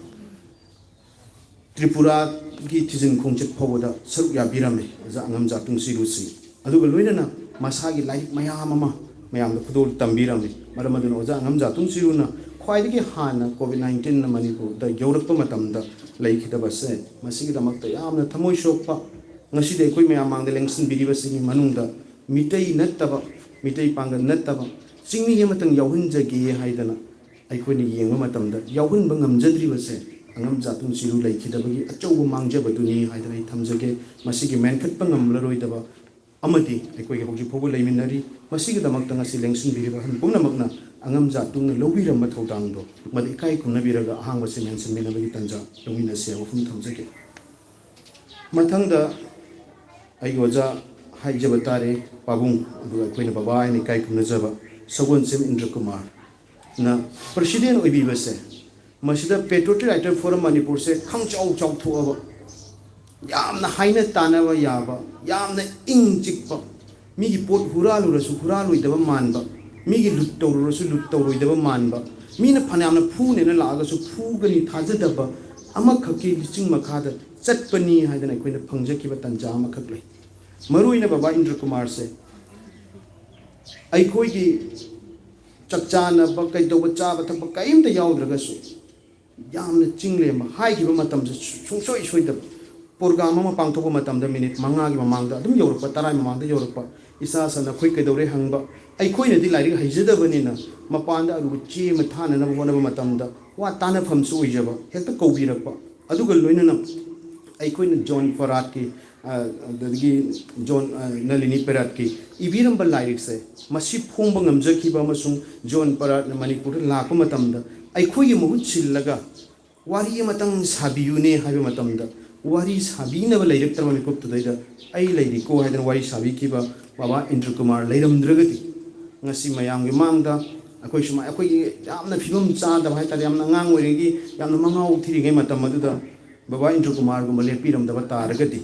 ꯇ꯭ꯔꯤꯄꯨꯔꯥꯒꯤ ꯊꯤꯖꯤꯟ ꯈꯣꯡꯆꯠ ꯐꯥꯎꯕꯗ ꯁꯔꯨꯛ ꯌꯥꯕꯤꯔꯝꯃꯤ ꯑꯣꯖꯥ ꯑꯉꯝ ꯖꯥꯇꯨꯡ ꯆꯤꯔꯨꯁꯤ ꯑꯗꯨꯒ ꯂꯣꯏꯅꯅ ꯃꯁꯥꯒꯤ ꯂꯥꯏꯔꯤꯛ ꯃꯌꯥꯝ ꯑꯃ ꯃꯌꯥꯝꯗ ꯈꯨꯗꯣꯜ ꯇꯝꯕꯤꯔꯝꯃꯤ ꯃꯔꯝ ꯑꯗꯨꯅ ꯑꯣꯖꯥ ꯑꯉꯝ ꯖꯥꯇꯨꯡ ꯆꯤꯔꯨꯅ ꯈ꯭ꯋꯥꯏꯗꯒꯤ ꯍꯥꯟꯅ ꯀꯣꯚꯤꯗ-19ꯅ ꯃꯅꯤꯄꯨꯔꯗ ꯌꯧꯔꯛꯄ ꯃꯇꯝꯗ ꯂꯩꯈꯤꯗꯕꯁꯦ ꯃꯁꯤꯒꯤꯗꯃꯛꯇ ꯌꯥꯝꯅ ꯊꯃꯣꯏ ꯁꯣꯛꯄ ꯉꯁꯤꯗꯤ ꯑꯩꯈꯣꯏ ꯃꯌꯥꯝ ꯃꯥꯡꯗ ꯂꯦꯡꯁꯤꯟꯕꯤꯔꯤꯕꯁꯤꯒꯤ ꯃꯅꯨꯡꯗ ꯃꯤꯇꯩ ꯅꯠꯇꯕ ꯃꯤꯇꯩ ꯄꯥꯡꯒꯜ ꯅꯠꯇꯕ ꯆꯤꯡꯃꯤ ꯑꯃꯇꯪ ꯌꯥꯎꯍꯟꯖꯒꯦ ꯍꯥꯏꯗꯅ ꯑꯩꯈꯣꯏꯅ ꯌꯦꯡꯕ ꯃꯇꯝꯗ ꯌꯥꯎꯍꯟꯕ ꯉꯝꯖꯗ꯭ꯔꯤꯕꯁꯦ ꯑꯉꯝ ꯖꯥꯇꯨꯡ ꯆꯤꯔꯨ ꯂꯩꯈꯤꯗꯕꯒꯤ ꯑꯆꯧꯕ ꯃꯥꯡꯖꯕꯗꯨꯅꯤ ꯍꯥꯏꯗꯅ ꯑꯩ ꯊꯝꯖꯒꯦ ꯃꯁꯤꯒꯤ ꯃꯦꯟꯈꯠꯄ ꯉꯝꯂꯔꯣꯏꯗꯕ ꯑꯃꯗꯤ ꯑꯩꯈꯣꯏꯒꯤ ꯍꯧꯖꯤꯛ ꯐꯥꯎꯕ ꯂꯩꯃꯤꯟꯅꯔꯤ ꯃꯁꯤꯒꯤꯗꯃꯛꯇ ꯉꯁꯤ ꯂꯦꯡꯁꯤꯟꯕꯤꯔꯤꯕ ꯑꯍꯟ ꯄꯨꯝꯅꯃꯛꯅ ꯑꯉꯝ ꯖꯥꯇꯨꯡꯅ ꯂꯧꯕꯤꯔꯝꯕ ꯊꯧꯗꯥꯡꯗꯣ ꯃꯗꯨ ꯏꯀꯥꯏ ꯈꯨꯝꯅꯕꯤꯔꯒ ꯑꯍꯥꯡꯕꯁꯤ ꯃꯦꯟꯁꯤꯟꯃꯤꯟꯅꯕꯒꯤ ꯇꯥꯟꯖꯥ ꯂꯧꯃꯤꯟꯅꯁꯤ ꯍꯥꯏꯕ ꯋꯥꯐꯝ ꯊꯝꯖꯒꯦ ꯃꯊꯪꯗ ꯑꯩꯒꯤ ꯑꯣꯖꯥ ꯍꯥꯏꯖꯕ ꯇꯥꯔꯦ ꯄꯥꯕꯨꯡ ꯑꯗꯨꯒ ꯑꯩꯈꯣꯏꯅ ꯕꯕꯥ ꯍꯥꯏꯅ ꯏꯀꯥꯏ ꯈꯨꯝꯅꯖꯕ ꯁꯒꯣꯜꯁꯦꯝ ꯏꯟꯗ꯭ꯔꯀꯨꯃꯥꯔꯅ ꯄ꯭ꯔꯁꯤꯗꯦꯟ ꯑꯣꯏꯕꯤꯕꯁꯦ ꯃꯁꯤꯗ ꯄꯦꯇ꯭ꯔꯣꯇꯤꯛ ꯔꯥꯏꯇꯔ ꯐꯣꯔꯝ ꯃꯅꯤꯄꯨꯔꯁꯦ ꯈꯪꯆꯥꯎ ꯆꯥꯎꯊꯣꯛꯑꯕ ꯌꯥꯝꯅ ꯍꯥꯏꯅ ꯇꯥꯟꯅꯕ ꯌꯥꯕ ꯌꯥꯝꯅ ꯏꯪ ꯆꯤꯛꯄ ꯃꯤꯒꯤ ꯄꯣꯠ ꯍꯨꯔꯥꯜꯂꯨꯔꯁꯨ ꯍꯨꯔꯥꯜꯂꯣꯏꯗꯕ ꯃꯥꯟꯕ ꯃꯤꯒꯤ ꯂꯨꯠ ꯇꯧꯔꯨꯔꯁꯨ ꯂꯨꯠ ꯇꯧꯔꯣꯏꯗꯕ ꯃꯥꯟꯕ ꯃꯤꯅ ꯐꯅꯌꯥꯝꯅ ꯐꯨꯅꯦꯅ ꯂꯥꯛꯑꯒꯁꯨ ꯐꯨꯒꯅꯤ ꯊꯥꯖꯗꯕ ꯑꯃꯈꯛꯀꯤ ꯂꯤꯆꯤꯡ ꯃꯈꯥꯗ ꯆꯠꯄꯅꯤ ꯍꯥꯏꯗꯅ ꯑꯩꯈꯣꯏꯅ ꯐꯪꯖꯈꯤꯕ ꯇꯥꯟꯖꯥ ꯑꯃꯈꯛ ꯂꯩ ꯃꯔꯨꯑꯣꯏꯅ ꯕꯕꯥ ꯏꯟꯗ꯭ꯔꯀꯨꯃꯥꯔꯁꯦ ꯑꯩꯈꯣꯏꯒꯤ ꯆꯥꯛꯆꯥꯅꯕ ꯀꯩꯗꯧꯕ ꯆꯥꯕ ꯊꯛꯄ ꯀꯔꯤꯝꯇ ꯌꯥꯎꯗ꯭ꯔꯒꯁꯨ ꯌꯥꯝꯅ ꯆꯤꯡꯂꯦꯝꯕ ꯍꯥꯏꯈꯤꯕ ꯃꯇꯝꯗ ꯁꯨꯡꯁꯣꯏ ꯁꯣꯏꯗꯕ ꯄ꯭ꯔꯣꯒ꯭ꯔꯥꯝ ꯑꯃ ꯄꯥꯡꯊꯣꯛꯄ ꯃꯇꯝꯗ ꯃꯤꯅꯤꯠ 5ꯒꯤ ꯃꯃꯥꯡꯗ ꯑꯗꯨꯝ ꯌꯧꯔꯛꯄ 10 ꯃꯃꯥꯡꯗ ꯌꯧꯔꯛꯄ ꯏꯁꯥ ꯁꯥꯅ ꯑꯩꯈꯣꯏ ꯀꯩꯗꯧꯔꯦ ꯍꯪꯕ ꯑꯩꯈꯣꯏꯅꯗꯤ ꯂꯥꯏꯔꯤꯛ ꯍꯩꯖꯗꯕꯅꯤꯅ ꯃꯄꯥꯟꯗ ꯑꯔꯨꯕ ꯆꯦ ꯑꯃ ꯊꯥꯅꯅꯕ ꯍꯣꯠꯅꯕ ꯃꯇꯝꯗ ꯋꯥ ꯇꯥꯅꯐꯝꯁꯨ ꯑꯣꯏꯖꯕ ꯍꯦꯛꯇ ꯀꯧꯕꯤꯔꯛꯄ ꯑꯗꯨꯒ ꯂꯣꯏꯅꯅ ꯑꯩꯈꯣꯏꯅ ꯖꯣꯟ ꯐꯣꯔꯥꯠꯀꯤ ꯑꯗꯒꯤ ꯖꯣꯟ ꯅꯂꯤꯅꯤ ꯄꯦꯔꯥꯠꯀꯤ ꯏꯕꯤꯔꯝꯕ ꯂꯥꯏꯔꯤꯛꯁꯦ ꯃꯁꯤ ꯐꯣꯡꯕ ꯉꯝꯖꯈꯤꯕ ꯑꯃꯁꯨꯡ ꯖꯣꯟ ꯄꯦꯔꯥꯠꯅ ꯃꯅꯤꯄꯨꯔꯗ ꯂꯥꯛꯄ ꯃꯇꯝꯗ ꯑꯩꯈꯣꯏꯒꯤ ꯃꯍꯨꯠ ꯁꯤꯜꯂꯒ ꯋꯥꯔꯤ ꯑꯃꯇꯪ ꯁꯥꯕꯤꯌꯨꯅꯦ ꯍꯥꯏꯕ ꯃꯇꯝꯗ ꯋꯥꯔꯤ ꯁꯥꯕꯤꯅꯕ ꯂꯩꯔꯛꯇ꯭ꯔꯕ ꯃꯤꯀꯨꯞꯇꯨꯗꯩꯗ ꯑꯩ ꯂꯩꯔꯤꯀꯣ ꯍꯥꯏꯗꯅ ꯋꯥꯔꯤ ꯁꯥꯕꯤꯈꯤꯕ ꯕꯕꯥ ꯏꯟꯗ꯭ꯔꯀꯨꯃꯥꯔ ꯂꯩꯔꯝꯗ꯭ꯔꯒꯗꯤ ꯉꯁꯤ ꯃꯌꯥꯝꯒꯤ ꯃꯥꯡꯗ ꯑꯩꯈꯣꯏ ꯁꯨꯃꯥꯏꯅ ꯑꯩꯈꯣꯏꯒꯤ ꯌꯥꯝꯅ ꯐꯤꯕꯝ ꯆꯥꯗꯕ ꯍꯥꯏꯇꯥꯔꯦ ꯌꯥꯝꯅ ꯑꯉꯥꯡ ꯑꯣꯏꯔꯤꯉꯩꯒꯤ ꯌꯥꯝꯅ ꯃꯉꯥꯎ ꯊꯤꯔꯤꯉꯩ ꯃꯇꯝ ꯑꯗꯨꯗ ꯕꯕꯥ ꯏꯟꯗ꯭ꯔꯀꯨꯃꯥꯔꯒꯨꯝꯕ ꯂꯦꯞꯄꯤꯔꯝꯗꯕ ꯇꯥꯔꯒꯗꯤ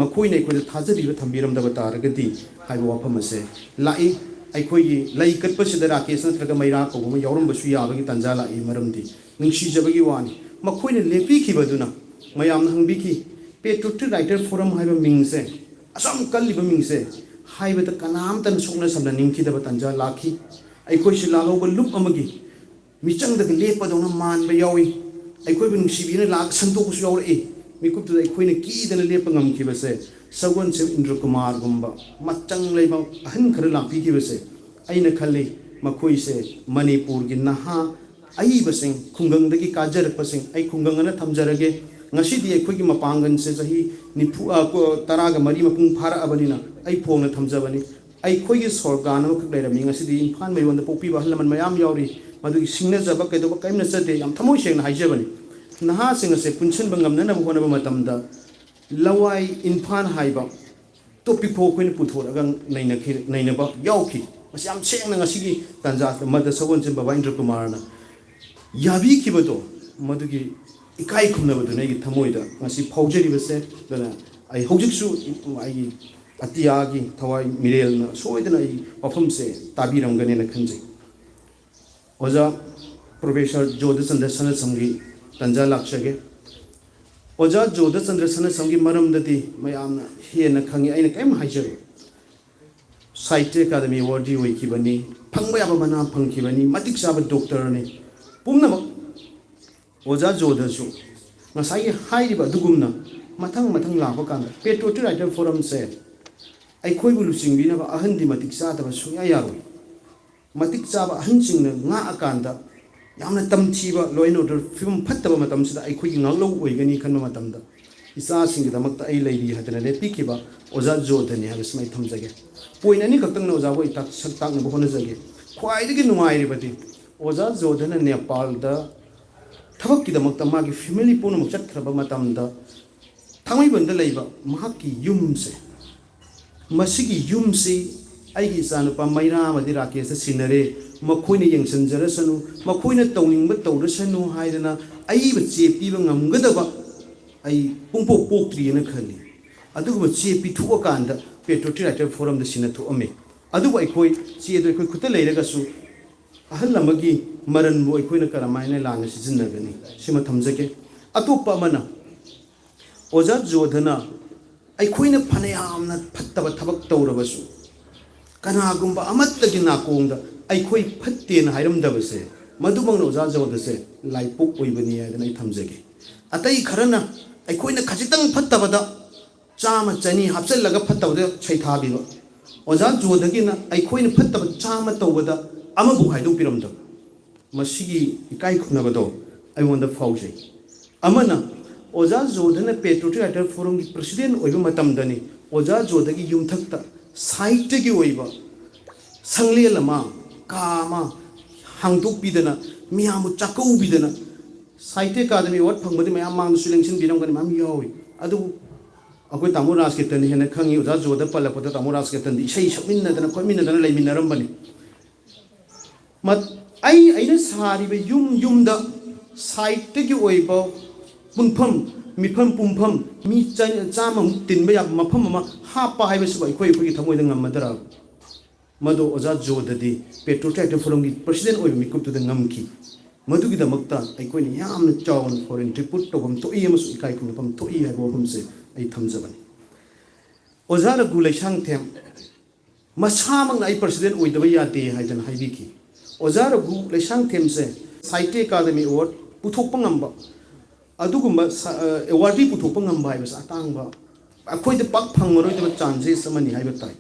ꯃꯈꯣꯏꯅ ꯑꯩꯈꯣꯏꯗ ꯊꯥꯖꯕꯤꯕ ꯊꯝꯕꯤꯔꯝꯗꯕ ꯇꯥꯔꯒꯗꯤ ꯍꯥꯏꯕ ꯋꯥꯐꯝ ꯑꯁꯦ ꯂꯥꯛꯏ ꯑꯩꯈꯣꯏꯒꯤ ꯂꯩ ꯀꯠꯄꯁꯤꯗ ꯔꯥꯀꯦꯁ ꯅꯠꯇ꯭ꯔꯒ ꯃꯩꯔꯥ ꯀꯧꯕ ꯑꯃ ꯌꯥꯎꯔꯝꯕꯁꯨ ꯌꯥꯕꯒꯤ ꯇꯥꯟꯖꯥ ꯂꯥꯛꯏ ꯃꯔꯝꯗꯤ ꯅꯨꯡꯁꯤꯖꯕꯒꯤ ꯋꯥꯅꯤ ꯃꯈꯣꯏꯅ ꯂꯦꯞꯄꯤꯈꯤꯕꯗꯨꯅ ꯃꯌꯥꯝꯅ ꯍꯪꯕꯤꯈꯤ ꯄꯦꯇ꯭ꯔꯣꯇꯤꯛ ꯔꯥꯏꯇꯔ ꯐꯣꯔꯝ ꯍꯥꯏꯕ ꯃꯤꯡꯁꯦ ꯑꯁꯨꯝ ꯀꯜꯂꯤꯕ ꯃꯤꯡꯁꯦ ꯍꯥꯏꯕꯗ ꯀꯅꯥꯝꯇꯅ ꯁꯣꯛꯅ ꯁꯝꯅꯅꯤꯡꯈꯤꯗꯕ ꯇꯥꯟꯖꯥ ꯂꯥꯛꯈꯤ ꯑꯩꯈꯣꯏꯁꯤ ꯂꯥꯜꯍꯧꯕ ꯂꯨꯞ ꯑꯃꯒꯤ ꯃꯤꯆꯪꯗꯒ ꯂꯦꯞꯄꯗꯧꯅ ꯃꯥꯟꯕ ꯌꯥꯎꯏ ꯑꯩꯈꯣꯏꯕꯨ ꯅꯨꯡꯁꯤꯕꯤꯅ ꯂꯥꯛꯑꯒ ꯁꯟꯗꯣꯛꯄꯁꯨ ꯌꯥꯎꯔꯛꯏ ꯃꯤꯀꯨꯞꯇꯨꯗ ꯑꯩꯈꯣꯏꯅ ꯀꯤꯗꯅ ꯂꯦꯞꯄ ꯉꯝꯈꯤꯕꯁꯦ ꯁꯒꯣꯜꯁꯦꯝ ꯏꯟꯗ꯭ꯔꯀꯨꯃꯥꯔꯒꯨꯝꯕ ꯃꯆꯪ ꯂꯩꯕ ꯑꯍꯟ ꯈꯔ ꯂꯥꯛꯄꯤꯈꯤꯕꯁꯦ ꯑꯩꯅ ꯈꯜꯂꯤ ꯃꯈꯣꯏꯁꯦ ꯃꯅꯤꯄꯨꯔꯒꯤ ꯅꯍꯥ ꯑꯏꯕꯁꯤꯡ ꯈꯨꯡꯒꯪꯗꯒꯤ ꯀꯥꯖꯔꯛꯄꯁꯤꯡ ꯑꯩ ꯈꯨꯡꯒꯪ ꯑꯅ ꯊꯝꯖꯔꯒꯦ ꯉꯁꯤꯗꯤ ꯑꯩꯈꯣꯏꯒꯤ ꯃꯄꯥꯡꯒꯜꯁꯦ ꯆꯍꯤ 14 ꯃꯄꯨꯡ ꯐꯥꯔꯛꯑꯕꯅꯤꯅ ꯑꯩ ꯐꯣꯡꯅ ꯊꯝꯖꯕꯅꯤ ꯑꯩꯈꯣꯏꯒꯤ ꯁꯣꯔꯒꯥꯟ ꯑꯃꯈꯛ ꯂꯩꯔꯝꯃꯤ ꯉꯁꯤꯗꯤ ꯏꯝꯐꯥꯜ ꯃꯌꯣꯟꯗ ꯄꯣꯛꯄꯤꯕ ꯑꯍꯜ ꯂꯃꯟ ꯃꯌꯥꯝ ꯌꯥꯎꯔꯤ ꯃꯗꯨꯒꯤ ꯁꯤꯡꯅꯖꯕ ꯀꯩꯗꯧꯕ ꯀꯔꯤꯝ ꯅꯠꯆꯗꯦ ꯌꯥꯝ ꯊꯃꯣꯏ ꯁꯦꯡꯅ ꯍꯥꯏꯖꯕꯅꯤ ꯅꯍꯥꯁꯤꯡ ꯑꯁꯦ ꯄꯨꯟꯁꯤꯟꯕ ꯉꯝꯅꯅꯕ ꯍꯣꯠꯅꯕ ꯃꯇꯝꯗ ꯂꯋꯥꯏ ꯏꯝꯐꯥꯜ ꯍꯥꯏꯕ ꯇꯣꯄꯤꯛ ꯐꯥꯎ ꯑꯩꯈꯣꯏꯅ ꯄꯨꯊꯣꯔꯛꯑꯒ ꯅꯩꯅꯕ ꯌꯥꯎꯈꯤ ꯃꯁꯤ ꯌꯥꯝ ꯁꯦꯡꯅ ꯉꯁꯤꯒꯤ ꯇꯥꯟꯖꯥꯁꯤꯗ ꯃꯗ ꯁꯒꯣꯜꯁꯦꯝ ꯕꯕꯥ ꯏꯟꯗ꯭ꯔꯀꯨꯃꯥꯔꯅ ꯌꯥꯕꯤꯈꯤꯕꯗꯣ ꯃꯗꯨꯒꯤ ꯏꯀꯥꯏ ꯈꯨꯝꯅꯕꯗꯨꯅ ꯑꯩꯒꯤ ꯊꯃꯣꯏꯗ ꯉꯁꯤ ꯐꯥꯎꯖꯔꯤꯕꯁꯦ ꯑꯗꯨꯅ ꯑꯩ ꯍꯧꯖꯤꯛꯁꯨ ꯑꯩꯒꯤ ꯑꯇꯤꯌꯥꯒꯤ ꯊꯋꯥꯏ ꯃꯤꯔꯦꯜꯅ ꯁꯣꯏꯗꯅ ꯑꯩ ꯋꯥꯐꯝꯁꯦ ꯇꯥꯕꯤꯔꯝꯒꯅꯦꯅ ꯈꯟꯖꯩ ꯑꯣꯖꯥ ꯄ꯭ꯔꯣꯐꯦꯁꯔ ꯖꯣꯙꯆꯟꯗ꯭ꯔ ꯁꯅꯁꯝꯒꯤ ꯇꯥꯟꯖꯥ ꯂꯥꯛꯆꯒꯦ ꯑꯣꯖꯥ ꯖꯣꯙꯆꯟꯗ꯭ꯔ ꯁꯅꯁꯝꯒꯤ ꯃꯔꯝꯗꯗꯤ ꯃꯌꯥꯝꯅ ꯍꯦꯟꯅ ꯈꯪꯉꯤ ꯑꯩꯅ ꯀꯔꯤꯝ ꯍꯥꯏꯖꯔꯣꯏ ꯁꯥꯍꯤꯇ꯭य ꯑꯦꯀꯥꯗꯃꯤ ꯑꯦꯋꯥꯔꯗꯤ ꯑꯣꯏꯈꯤꯕꯅꯤ ꯐꯪꯕ ꯌꯥꯕ ꯃꯅꯥ ꯐꯪꯈꯤꯕꯅꯤ ꯃꯇꯤꯛ ꯆꯥꯕ ꯗꯣꯛꯇꯔꯅꯤ ꯄꯨꯝꯅꯃꯛ ꯑꯣꯖꯥ ꯖꯣꯙꯁꯨ ꯉꯁꯥꯏꯒꯤ ꯍꯥꯏꯔꯤꯕ ꯑꯗꯨꯒꯨꯝꯅ ꯃꯊꯪ ꯂꯥꯛꯄ ꯀꯥꯟꯗ ꯄꯦꯇ꯭ꯔꯣꯇꯤꯛ ꯔꯥꯏꯇꯔ ꯐꯣꯔꯝꯁꯦ ꯑꯩꯈꯣꯏꯕꯨ ꯂꯨꯆꯤꯡꯕꯤꯅꯕ ꯑꯍꯟꯗꯤ ꯃꯇꯤꯛ ꯆꯥꯗꯕ ꯁꯨꯡꯌꯥ ꯌꯥꯔꯣꯏ ꯃꯇꯤꯛ ꯆꯥꯕ ꯑꯍꯟꯁꯤꯡꯅ ꯉꯥꯛꯑꯀꯥꯟꯗ ꯌꯥꯝꯅ ꯇꯝꯊꯤꯕ ꯂꯣ ꯑꯦꯟ ꯑꯣꯔꯗꯔ ꯐꯤꯕꯝ ꯐꯠꯇꯕ ꯃꯇꯝꯁꯤꯗ ꯑꯩꯈꯣꯏꯒꯤ ꯉꯥꯛꯂꯧ ꯑꯣꯏꯒꯅꯤ ꯈꯟꯕ ꯃꯇꯝꯗ ꯏꯆꯥꯁꯤꯡꯒꯤꯗꯃꯛꯇ ꯑꯩ ꯂꯩꯔꯤ ꯍꯥꯏꯗꯅ ꯂꯦꯞꯄꯤꯈꯤꯕ ꯑꯣꯖꯥ ꯖꯣꯙꯅꯤ ꯍꯥꯏꯕꯁꯤꯃ ꯑꯩ ꯊꯝꯖꯒꯦ ꯄꯣꯏꯟ ꯑꯅꯤ ꯈꯛꯇꯪꯅ ꯑꯣꯖꯥꯕꯨ ꯑꯩ ꯁꯛ ꯇꯥꯛꯅꯕ ꯍꯣꯠꯅꯖꯒꯦ ꯈ꯭ꯋꯥꯏꯗꯒꯤ ꯅꯨꯡꯉꯥꯏꯔꯤꯕꯗꯤ ꯑꯣꯖꯥ ꯖꯣꯙꯅ ꯅꯦꯄꯥꯜꯗ ꯊꯕꯛꯀꯤꯗꯃꯛꯇ ꯃꯥꯒꯤ ꯐꯦꯃꯤꯂꯤ ꯄꯨꯝꯅꯃꯛ ꯆꯠꯈ꯭ꯔꯕ ꯃꯇꯝꯗ ꯊꯥꯡꯃꯩꯕꯟꯗ ꯂꯩꯕ ꯃꯍꯥꯛꯀꯤ ꯌꯨꯝꯁꯦ ꯃꯁꯤꯒꯤ ꯌꯨꯝꯁꯤ ꯑꯩꯒꯤ ꯏꯆꯥꯅꯨꯄꯥ ꯃꯩꯔꯥ ꯑꯃꯗꯤ ꯔꯥꯀꯦꯁꯇ ꯁꯤꯟꯅꯔꯦ ꯃꯈꯣꯏꯅ ꯌꯦꯡꯁꯤꯟꯖꯔꯁꯅꯨ ꯃꯈꯣꯏꯅ ꯇꯧꯅꯤꯡꯕ ꯇꯧꯔꯁꯅꯨ ꯍꯥꯏꯗꯅ ꯑꯏꯕ ꯆꯦ ꯄꯤꯕ ꯉꯝꯒꯗꯕ ꯑꯩ ꯄꯨꯡꯄꯣꯛ ꯄꯣꯛꯇ꯭ꯔꯤꯑꯅ ꯈꯜꯂꯤ ꯑꯗꯨꯒꯨꯝꯕ ꯆꯦ ꯄꯤꯊꯣꯛꯑꯀꯥꯟꯗ ꯄꯦꯇ꯭ꯔꯣꯇꯤꯛ ꯔꯥꯏꯇꯔ ꯐꯣꯔꯝꯗ ꯁꯤꯟꯅꯊꯣꯛꯑꯝꯃꯤ ꯑꯗꯨꯕꯨ ꯑꯩꯈꯣꯏ ꯆꯦꯗꯣ ꯑꯩꯈꯣꯏ ꯈꯨꯠꯇ ꯂꯩꯔꯒꯁꯨ ꯑꯍꯜ ꯑꯃꯒꯤ ꯃꯔꯟꯕꯨ ꯑꯩꯈꯣꯏꯅ ꯀꯔꯝꯍꯥꯏꯅ ꯂꯥꯟꯅ ꯁꯤꯖꯤꯟꯅꯒꯅꯤ ꯁꯤꯃ ꯊꯝꯖꯒꯦ ꯑꯇꯣꯞꯄ ꯑꯃꯅ ꯑꯣꯖꯥ ꯖꯣꯙꯅ ꯑꯩꯈꯣꯏꯅ ꯐꯅꯌꯥꯝꯅ ꯐꯠꯇꯕ ꯊꯕꯛ ꯇꯧꯔꯕꯁꯨ ꯀꯅꯥꯒꯨꯝꯕ ꯑꯃꯠꯇꯒꯤ ꯅꯥꯀꯣꯡꯗ ꯑꯩꯈꯣꯏ ꯐꯠꯇꯦꯅ ꯍꯥꯏꯔꯝꯗꯕꯁꯦ ꯃꯗꯨꯃꯛꯅ ꯑꯣꯖꯥ ꯖꯣꯙꯁꯦ ꯂꯥꯏꯄꯣꯛ ꯑꯣꯏꯕꯅꯤ ꯍꯥꯏꯗꯅ ꯑꯩ ꯊꯝꯖꯒꯦ ꯑꯇꯩ ꯈꯔꯅ ꯑꯩꯈꯣꯏꯅ ꯈꯖꯤꯛꯇꯪ ꯐꯠꯇꯕꯗ ꯆꯥꯝꯃ ꯆꯅꯤ ꯍꯥꯞꯆꯤꯜꯂꯒ ꯐꯠꯇꯕꯗ ꯁꯩꯊꯥꯕꯤꯕ ꯑꯣꯖꯥ ꯖꯣꯙꯒꯤꯅ ꯑꯩꯈꯣꯏꯅ ꯐꯠꯇꯕ ꯆꯥꯝꯃ ꯇꯧꯕꯗ ꯑꯃꯕꯨ ꯍꯥꯏꯗꯣꯛꯄꯤꯔꯝꯗꯕ ꯃꯁꯤꯒꯤ ꯏꯀꯥꯏ ꯈꯨꯝꯅꯕꯗꯣ ꯑꯩꯉꯣꯟꯗ ꯐꯥꯎꯖꯩ ꯑꯃꯅ ꯑꯣꯖꯥ ꯖꯣꯙꯅ ꯄꯦꯇ꯭ꯔꯣꯇꯤꯛ ꯔꯥꯏꯇꯔ ꯐꯣꯔꯝꯒꯤ ꯄ꯭ꯔꯁꯤꯗꯦꯟ ꯑꯣꯏꯕ ꯃꯇꯝꯗꯅꯤ ꯑꯣꯖꯥ ꯖꯣꯙꯒꯤ ꯌꯨꯝꯊꯛꯇ ꯁꯥꯍꯤꯇ꯭ꯌꯒꯤ ꯑꯣꯏꯕ ꯁꯪꯂꯦꯟ ꯑꯃ ꯀꯥ ꯑꯃ ꯍꯥꯡꯗꯣꯛꯄꯤꯗꯅ ꯃꯤꯌꯥꯝꯕꯨ ꯆꯥꯛꯀꯧꯕꯤꯗꯅ ꯁꯥꯍꯤꯇ꯭य ꯑꯦꯀꯥꯗꯃꯤ ꯑꯦꯋꯥꯔꯗ ꯐꯪꯕꯗꯤ ꯃꯌꯥꯝ ꯃꯥꯡꯗꯁꯨ ꯂꯦꯡꯁꯤꯟꯕꯤꯔꯝꯒꯅꯤ ꯃꯌꯥꯝ ꯌꯥꯎꯏ ꯑꯗꯨꯕꯨ ꯑꯩꯈꯣꯏ ꯇꯥꯃꯣ ꯔꯥꯖꯀꯦꯇꯟ ꯍꯦꯟꯅ ꯈꯪꯉꯤ ꯑꯣꯖꯥ ꯖꯣꯙ ꯄꯜꯂꯛꯄꯗ ꯇꯥꯃꯣ ꯔꯥꯖꯀꯦꯇꯟꯗꯤ ꯏꯁꯩ ꯁꯛꯃꯤꯟꯅꯗꯅ ꯈꯣꯠꯃꯤꯟꯅꯗꯅ ꯂꯩꯃꯤꯟꯅꯔꯝꯕꯅꯤ ꯑꯩꯅ ꯁꯥꯔꯤꯕ ꯌꯨꯝꯗ ꯁꯥꯍꯤꯇ꯭ꯌꯒꯤ ꯑꯣꯏꯕ ꯄꯨꯟꯐꯝ ꯃꯤꯐꯝ ꯄꯨꯡꯐꯝ ꯃꯤ ꯆꯥꯝꯃꯃꯨꯛ ꯇꯤꯟꯕ ꯌꯥꯕ ꯃꯐꯝ ꯑꯃ ꯍꯥꯞꯄ ꯍꯥꯏꯕꯁꯤꯕꯨ ꯑꯩꯈꯣꯏꯒꯤ ꯊꯃꯣꯏꯗ ꯉꯝꯃꯗ꯭ꯔꯥ ꯃꯗꯨ ꯑꯣꯖꯥ ꯖꯣꯙꯗꯤ ꯄꯦꯇ꯭ꯔꯣꯇꯤꯛ ꯔꯥꯏꯇꯔ ꯐꯣꯔꯝꯒꯤ ꯄ꯭ꯔꯁꯤꯗꯦꯟ ꯑꯣꯏꯕ ꯃꯤꯀꯨꯞꯇꯨꯗ ꯉꯝꯈꯤ ꯃꯗꯨꯒꯤꯗꯃꯛꯇ ꯑꯩꯈꯣꯏꯅ ꯌꯥꯝꯅ ꯆꯥꯎꯅ ꯐꯣꯔꯦꯟ ꯇ꯭ꯔꯤꯕ꯭ꯌꯨꯠ ꯇꯧꯐꯝ ꯊꯣꯛꯏ ꯑꯃꯁꯨꯡ ꯏꯀꯥꯏ ꯈꯨꯝꯅꯐꯝ ꯊꯣꯛꯏ ꯍꯥꯏꯕ ꯋꯥꯐꯝꯁꯦ ꯑꯩ ꯊꯝꯖꯕꯅꯤ ꯑꯣꯖꯥ ꯔꯘꯨ ꯂꯩꯁꯥꯡꯊꯦꯝ ꯃꯁꯥꯃꯛꯅ ꯑꯩ ꯄ꯭ꯔꯁꯤꯗꯦꯟ ꯑꯣꯏꯗꯕ ꯌꯥꯗꯦ ꯍꯥꯏꯗꯅ ꯍꯥꯏꯕꯤꯈꯤ ꯑꯣꯖꯥ ꯔꯘꯨ ꯂꯩꯁꯥꯡꯊꯦꯝꯁꯦ ꯁꯥꯍꯤꯇ꯭ꯌ ꯑꯦꯀꯥꯗꯃꯤ ꯑꯦꯋꯥꯔꯗ ꯄꯨꯊꯣꯛꯄ ꯉꯝꯕ ꯑꯗꯨꯒꯨꯝꯕ ꯑꯦꯋꯥꯔꯗꯤ ꯄꯨꯊꯣꯛꯄ ꯉꯝꯕ ꯍꯥꯏꯕꯁꯦ ꯑꯇꯥꯡꯕ ꯑꯩꯈꯣꯏꯗ ꯄꯥꯛ ꯐꯪꯉꯔꯣꯏꯗꯕ ꯆꯥꯟꯁꯦꯁ ꯑꯃꯅꯤ ꯍꯥꯏꯕ ꯇꯥꯏ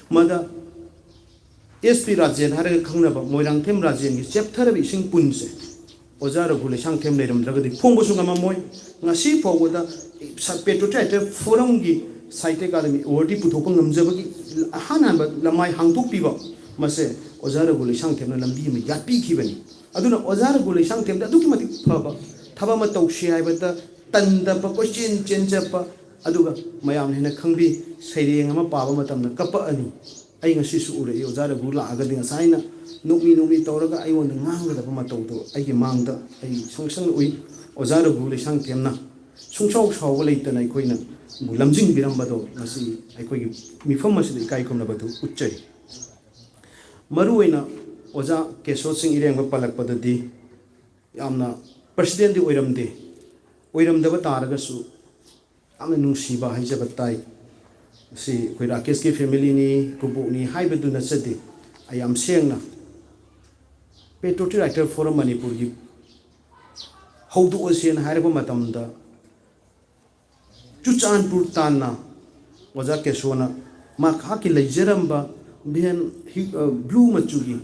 ꯃꯗ ꯑꯦꯁ ꯄꯤ ꯔꯥꯖꯦꯟ ꯍꯥꯏꯔꯒ ꯈꯪꯅꯕ ꯃꯣꯏꯔꯥꯡꯊꯦꯝ ꯔꯥꯖꯦꯟꯒꯤ ꯆꯦꯞꯊꯔꯕ ꯏꯁꯤꯡ ꯄꯨꯟꯁꯦ ꯑꯣꯖꯥ ꯔꯘꯨ ꯂꯩꯁꯥꯡꯊꯦꯝ ꯂꯩꯔꯝꯗ꯭ꯔꯒꯗꯤ ꯐꯣꯡꯕꯁꯨ ꯉꯝꯃꯝꯃꯣꯏ ꯉꯁꯤ ꯐꯥꯎꯕꯗ ꯄꯦꯇ꯭ꯔꯣꯇꯤꯛ ꯔꯥꯏꯇꯔ ꯐꯣꯔꯝꯒꯤ ꯁꯥꯍꯤꯇ꯭ಯ ꯑꯦꯀꯥꯗꯃꯤ ꯑꯦꯋꯥꯔꯗꯤ ꯄꯨꯊꯣꯛꯄ ꯉꯝꯖꯕꯒꯤ ꯑꯍꯥꯟꯕ ꯂꯃꯥꯏ ꯍꯥꯡꯗꯣꯛꯄꯤꯕ ꯃꯁꯦ ꯑꯣꯖꯥ ꯔꯘꯨ ꯂꯩꯁꯥꯡꯊꯦꯝꯅ ꯂꯝꯕꯤ ꯑꯃ ꯌꯥꯠꯄꯤꯈꯤꯕꯅꯤ ꯑꯗꯨꯅ ꯑꯣꯖꯥ ꯔꯘꯨ ꯂꯩꯁꯥꯡꯊꯦꯝꯗ ꯑꯗꯨꯛꯀꯤ ꯃꯇꯤꯛ ꯐꯕ ꯊꯕꯛ ꯑꯃ ꯇꯧꯁꯤ ꯍꯥꯏꯕꯗ ꯇꯟꯗꯕ ꯀꯣꯏꯆꯦꯟ ꯆꯦꯟꯖꯕ ꯑꯗꯨꯒ ꯃꯌꯥꯝꯅ ꯍꯦꯟꯅ ꯈꯪꯕꯤ ꯁꯩꯔꯦꯡ ꯑꯃ ꯄꯥꯕ ꯃꯇꯝꯗ ꯀꯞꯄꯛꯑꯅꯤ ꯑꯩ ꯉꯁꯤꯁꯨ ꯎꯔꯛꯏ ꯑꯣꯖꯥ ꯔꯘꯨ ꯂꯥꯛꯑꯒꯗꯤ ꯉꯁꯥꯏꯅ ꯅꯣꯛꯃꯤ ꯇꯧꯔꯒ ꯑꯩꯉꯣꯟꯗ ꯉꯥꯡꯒꯗꯕ ꯃꯇꯧꯗꯣ ꯑꯩꯒꯤ ꯃꯥꯡꯗ ꯑꯩ ꯁꯪꯁꯪ ꯎꯏ ꯑꯣꯖꯥ ꯔꯘꯨ ꯂꯩꯁꯥꯡꯊꯦꯝꯅ ꯁꯨꯡꯁꯥꯎ ꯁꯥꯎꯕ ꯂꯩꯇꯅ ꯑꯩꯈꯣꯏꯅ ꯂꯝꯖꯤꯡꯕꯤꯔꯝꯕꯗꯣ ꯉꯁꯤ ꯑꯩꯈꯣꯏꯒꯤ ꯃꯤꯐꯝ ꯑꯁꯤꯗ ꯏꯀꯥꯏ ꯈꯨꯝꯅꯕꯗꯨ ꯎꯠꯆꯔꯤ ꯃꯔꯨꯑꯣꯏꯅ ꯑꯣꯖꯥ ꯀꯦꯁꯣ ꯁꯤꯡ ꯏꯔꯦꯡꯕ ꯄꯜꯂꯛꯄꯗꯗꯤ ꯌꯥꯝꯅ ꯄ꯭ꯔꯁꯤꯗꯦꯟꯗꯤ ꯑꯣꯏꯔꯝꯗꯕ ꯇꯥꯔꯒꯁꯨ ꯌꯥꯝꯅ ꯅꯨꯡꯁꯤꯕ ꯍꯥꯏꯖꯕ ꯇꯥꯏ ꯃꯁꯤ ꯑꯩꯈꯣꯏ ꯔꯥꯀꯦꯁꯀꯤ ꯐꯦꯃꯤꯂꯤꯅꯤ ꯀꯨꯕꯣꯛꯅꯤ ꯍꯥꯏꯕꯗꯨ ꯅꯠꯆꯗꯦ ꯑꯩ ꯌꯥꯝ ꯁꯦꯡꯅ ꯄꯦꯇ꯭ꯔꯣꯇꯤꯛ ꯔꯥꯏꯇꯔ ꯐꯣꯔꯝ ꯃꯅꯤꯄꯨꯔꯒꯤ ꯍꯧꯗꯣꯛꯑꯁꯦꯅ ꯍꯥꯏꯔꯛꯄ ꯃꯇꯝꯗ ꯆꯨꯔꯆꯥꯟꯄꯨꯔ ꯇꯥꯟꯅ ꯑꯣꯖꯥ ꯀꯦꯁꯣꯅ ꯃꯍꯥꯛꯀꯤ ꯂꯩꯖꯔꯝꯕ ꯚꯦꯟ ꯕ꯭ꯂꯨ ꯃꯆꯨꯒꯤ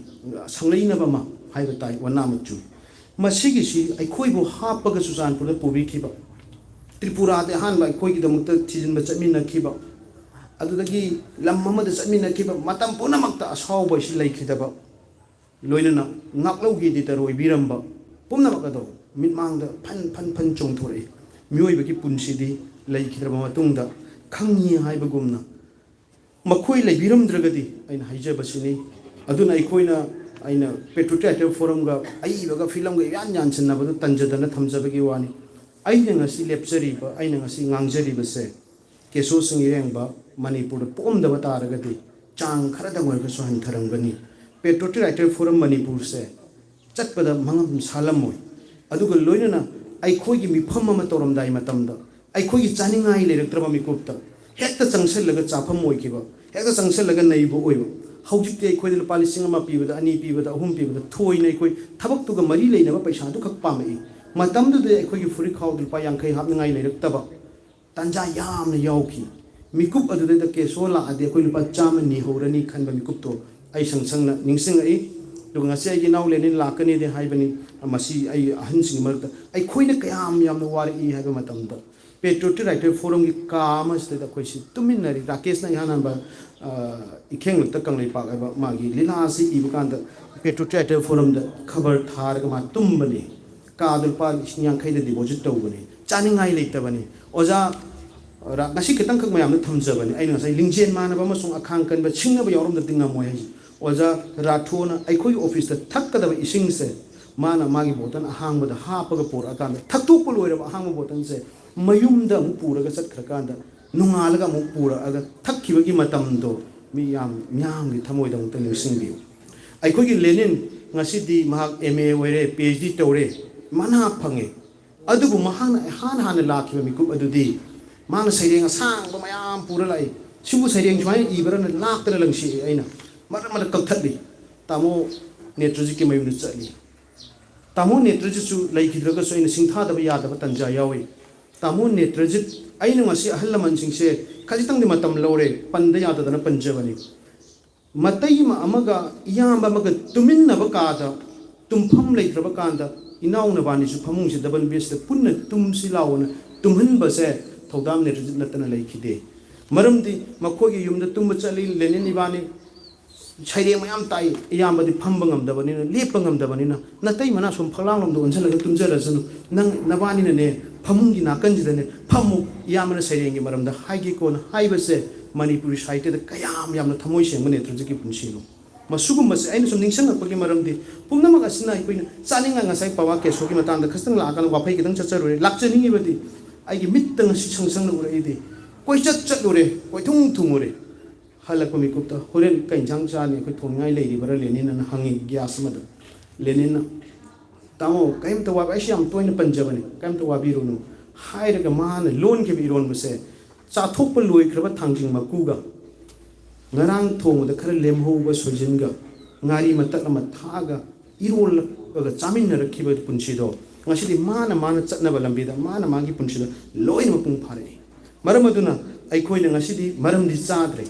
ꯁꯪꯂꯩꯅꯕ ꯑꯃ ꯍꯥꯏꯕ ꯇꯥꯏ ꯋꯥꯅꯥ ꯃꯆꯨ ꯃꯁꯤꯒꯤꯁꯤ ꯑꯩꯈꯣꯏꯕꯨ ꯍꯥꯞꯄꯒ ꯆꯨꯔꯆꯥꯟꯄꯨꯔꯗ ꯄꯨꯕꯤꯈꯤꯕ ꯇ꯭ꯔꯤꯄꯨꯔꯥꯗ ꯑꯍꯥꯟꯕ ꯑꯩꯈꯣꯏꯒꯤꯗꯃꯛꯇ ꯊꯤꯖꯤꯟꯕ ꯆꯠꯃꯤꯟꯅꯈꯤꯕ ꯑꯗꯨꯗꯒꯤ ꯂꯝ ꯑꯃꯗ ꯆꯠꯃꯤꯟꯅꯈꯤꯕ ꯃꯇꯝ ꯄꯨꯝꯅꯃꯛꯇ ꯑꯁꯥꯎꯕ ꯑꯁꯤ ꯂꯩꯈꯤꯗꯕ ꯂꯣꯏꯅꯅ ꯉꯥꯛꯂꯧꯒꯤ ꯏꯗꯤꯇꯔ ꯑꯣꯏꯕꯤꯔꯝꯕ ꯄꯨꯝꯅꯃꯛ ꯑꯗꯣ ꯃꯤꯠꯃꯥꯡꯗ ꯐꯟ ꯆꯣꯡꯊꯣꯔꯛꯏ ꯃꯤꯑꯣꯏꯕꯒꯤ ꯄꯨꯟꯁꯤꯗꯤ ꯂꯩꯈꯤꯗ꯭ꯔꯕ ꯃꯇꯨꯡꯗ ꯈꯪꯉꯤ ꯍꯥꯏꯕꯒꯨꯝꯅ ꯃꯈꯣꯏ ꯂꯩꯕꯤꯔꯝꯗ꯭ꯔꯒꯗꯤ ꯑꯩꯅ ꯍꯥꯏꯖꯕꯁꯤꯅꯤ ꯑꯗꯨꯅ ꯑꯩꯅ ꯄꯦꯇ꯭ꯔꯣꯇꯤꯛ ꯔꯥꯏꯇꯔ ꯐꯣꯔꯝꯒ ꯑꯏꯕꯒ ꯐꯤꯂꯝꯒ ꯌꯥꯟꯁꯤꯟꯅꯕꯗꯨ ꯇꯟꯖꯗꯅ ꯊꯝꯖꯕꯒꯤ ꯋꯥꯅꯤ ꯑꯩꯅꯉꯁꯤ ꯂꯦꯞꯆꯔꯤꯕ ꯑꯩꯅ ꯉꯁꯤ ꯉꯥꯡꯖꯔꯤꯕꯁꯦ ꯀꯦꯁꯣ ꯁꯤꯡ ꯏꯔꯦꯡꯕ ꯃꯅꯤꯄꯨꯔꯗ ꯄꯣꯛꯑꯝꯗꯕ ꯇꯥꯔꯒꯗꯤ ꯆꯥꯡ ꯈꯔꯗꯪ ꯑꯣꯏꯔꯒꯁꯨ ꯍꯟꯊꯔꯝꯒꯅꯤ ꯄꯦꯇ꯭ꯔꯣꯇꯤꯛ ꯔꯥꯏꯇꯔ ꯐꯣꯔꯝ ꯃꯅꯤꯄꯨꯔꯁꯦ ꯆꯠꯄꯗ ꯃꯉꯝ ꯁꯥꯜꯂꯝꯃꯣꯏ ꯑꯗꯨꯒ ꯂꯣꯏꯅꯅ ꯑꯩꯈꯣꯏꯒꯤ ꯃꯤꯐꯝ ꯑꯃ ꯇꯧꯔꯝꯗꯥꯏ ꯃꯇꯝꯗ ꯑꯩꯈꯣꯏꯒꯤ ꯆꯥꯅꯤꯡꯉꯥꯏ ꯂꯩꯔꯛꯇ꯭ꯔꯕ ಮಿಕುಪ್ತ ꯍꯦꯛꯇ ꯆꯪꯁꯜꯂꯒ ಚಾಫಮ್ ಒಯ್ಕಿಬ ಹೇಗೆ ಚಂಗಸಲ್ಲಗ ನೈಬ ಒಯ್ಬ ಹೌಜಿಕ್ತೆ ಅೈಖೋಯ್ದ ಲುಪಾ ಲಿಸಿಂಗ್ ಅಮ ಪೀಬದ ಅನಿ ಪೀಬದ ಅಹುಂ ಪೀಬದ ಥೋಯ್ನ ಅೈಖೋಯ್ ಥಬಕ್ತುಗ ಮರಿ ಲೈನಬ ಪೈಸಾದು ಖಕ್ ಪಾಮೈ ಮತಂದುದ ಅೈಖೋಯ್ಗಿ ಫುರಿ ಖಾವ್ದ ಲುಪಾ ಯಾಂಖೈ ಹಾಪ್ನಂಗಾಯಿ ಲೈರಕ್ತಬ ತಂಜಾ ಯಾಮ್ನ ಯಾವ್ಕಿ ಮಿಕುಪ್ ಅದುದೈದ ಕೇಸೋ ಲಾಅದೆ ಅೈಖೋಯ್ ಲುಪಾ ಚಾಮ ನಿ ಹೌರನಿ ಖನ್ಬ ಮಿಕುಪ್ತೋ ಐ ಸಂಸಂಗ್ನ ನಿಂಗ್ಸಿಂಗ್ ಐ ngasi ai naw lenin lakani de haibani masi ai ahan sing marta ai khoina kayam yamna wari I haiba matamda Patriotic Writer Forum ki kama sta da khoi si tumin nari Rakesh na ihan ba ikheng ta Kangleipak ai ba magi lila si I bukanda Patriotic Writer Forum da khabar thar ga ma tumbani ka dul pa yang khai da deposit tawbani chaningai leitabani oja ngasi kitang khak mayam na thamjabani ai ngasai lingjen mana ba masung akhang kan ba chingna ba yorom da tinga moi hai oja rathona ai khoi office da thakka da ising se mana magi botan ahang ba da ha pa ga por akan thaktu ko loira ba ahang botan se mayum da mu pura ga sat khrakan da nungal ga mu pura aga thakki ba gi matam do mi yam nyam gi thamoi da ta nising bi ai khoi gi lenin ngasi di mahak MA were PhD tore mana phange adubu mahang han lakhi mi kup adudi mana saireng sang ba mayam pura lai sibu saireng chwai ibara na lak tara langsi aina mara kakthali tamo netroji ki mayum chali tamo netroji su lai khidra ga so ina singtha da ba ya da tanja yawi tamo netroji aina ngasi ahallaman singse khajitang di matam lore panda ya da na panjabani matai ma amaga iyamba maga tuminna ba ka da tumpham leitraba kanda inaw na bani su phamung se double base da punna tumsi lawna tumhan ba se thodam netroji latana lai khide maramdi makhogi yumda tumba chali lenin ibani chaireng mayam tai iyambadi phamba ngamdabani na lepa ngamdabani na natai mana som phalang lom do onjalaga tumjara sanu nang nabani na ne phamungi nakan jida ne phamu iyamana chaireng gi maramda haigi ko na haiba se manipuri site da kayam yamna thamoi seng mane trujiki punsino masugum mas aina som ningsang akpagi maramdi pumna maga sina ikoina chaninga ngasai pawa keso gi matang da khastang la kan wafai gidang chacharure lakchani gi badi ai gi mittang si sangsang na ure ide koi chat lure koi thung ure halakpa mi kupta horen kai jang cha ni koi thongai leiri bara lenin na hangi gas mad lenin tamo kaim to wa ai siam toina panjabani kaim to wa birunu haira ga man lon ke biron mase cha thok pa loi kraba thangjing ma kuga ngarang thong da khara lemho ba sojin ga ngari matak ma thaga irol ga chamin na rakhiba punchi do ngasi di mana chatna ba lambi da mana magi punchi do loi ma pung phare maram aduna ai khoi na ngasi di maram di chadre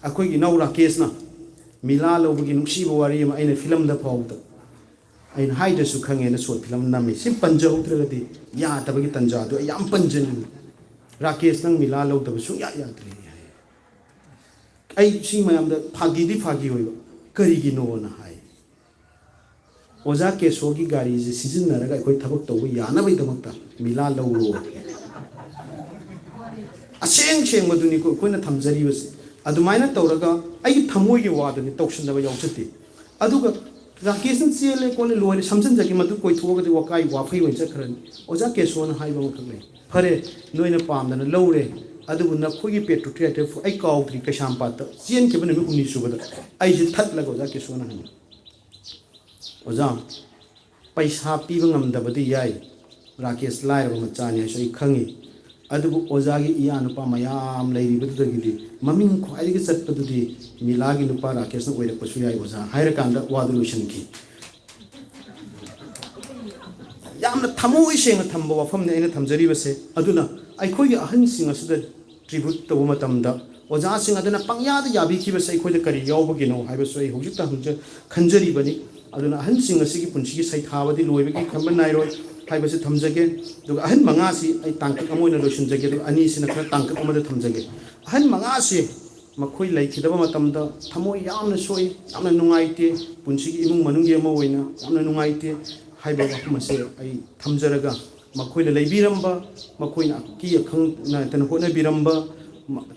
akoi gi naura case na mila lo bugi nuksi bo wari ma aina film da phawta aina haida su khange na short film na mi sim panja utra di ya ta bagi tanja do yam panjan rakesh nang mila lo da su ya tri ai si mayam da phagi hoi kari gi no na hai oja ke sogi gari je season na ga koi thabak to ya na bai damak ta mila lo ro aseng maduni ko koina thamjari wase adumaina tawraga ai thamoi gi wadani tawshin daba yawchati aduga rakesh chele ko le loi samsan jaki madu koi thoga de wakai wafai wai chakran oja ke so na haiba makhle phare noina pamdana lowre adugu na khogi petu theatre fu ai kautri ka shampat chen ke bane mi uni subada ai je that la oja ke so na hani oja paisa pi bangam dabadi yai rakesh lai ro machani sai khangi adugu oja gi iya nupa mayam leiri bedu gi maming khwai gi chat padu di milagi nupa rakesh na oira pasu yai oja haira kanda wadulution ki yamna thamoi seng thamba wafam ne ina thamjari base aduna ai khoi gi ahan sing asuda tribute to matamda oja sing aduna pangya da yabi ki base khoi da kari yawbagi no haiba soi hojik ta hanja khanjari bani aduna ahan sing asigi punchi gi sai thawadi loibe gi khamban nai roi haiba se thamjage duga ahan manga si ai tangkak amoina lotion jage du ani sina khra tangkak amada thamjage ahan manga si makhoi lai khidaba matamda thamoi yamna soi yamna nungaite punchi gi imung manung gi ama oina yamna nungaite haiba wa se ai thamjaraga makhoi la leibiramba makhoi na ki khang na tan hona biramba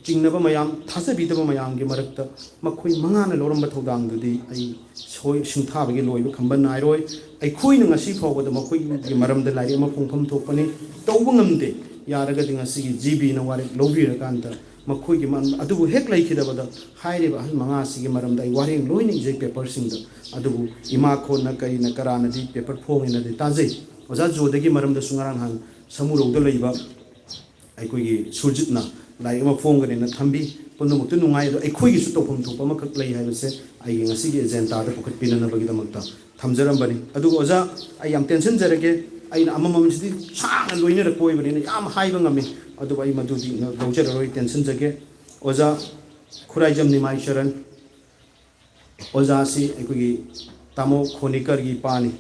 chingnaba mayam thasabidaba mayam gi marakta makhoi manga na loramba thodang dudi ai soi singtha bagi loiba khamban nai roi ai khoi na ngasi phawda makhoi gi maramda lai ama phongpham thokpani tawba ngamde yaraga dinga sigi GB na ware lovira kanta makhoi gi man adubu hek lai khidabada hairiba han manga sigi maramda ai wareng loina ijai paper singda adubu ima kho na kai na karana di paper phongi na de tajai oja jodagi maramda sungarang han samurogda leiba ai koi gi surjitna lai ama phongane na thambi punamuktu nungai do ai khoi gi su topom thopa ma khak lai haibase ai ngasi gi agenda da pukhat pina na bagi damakta thamjaram bani adu oja ai yam tension jarage ai na amamam sidi sang loina ra koi bani na yam haiba ngami adu ai madu di gaujar roi tension jage oja khurai jam ni mai sharan oja si ai koi gi tamo khonikar gi pani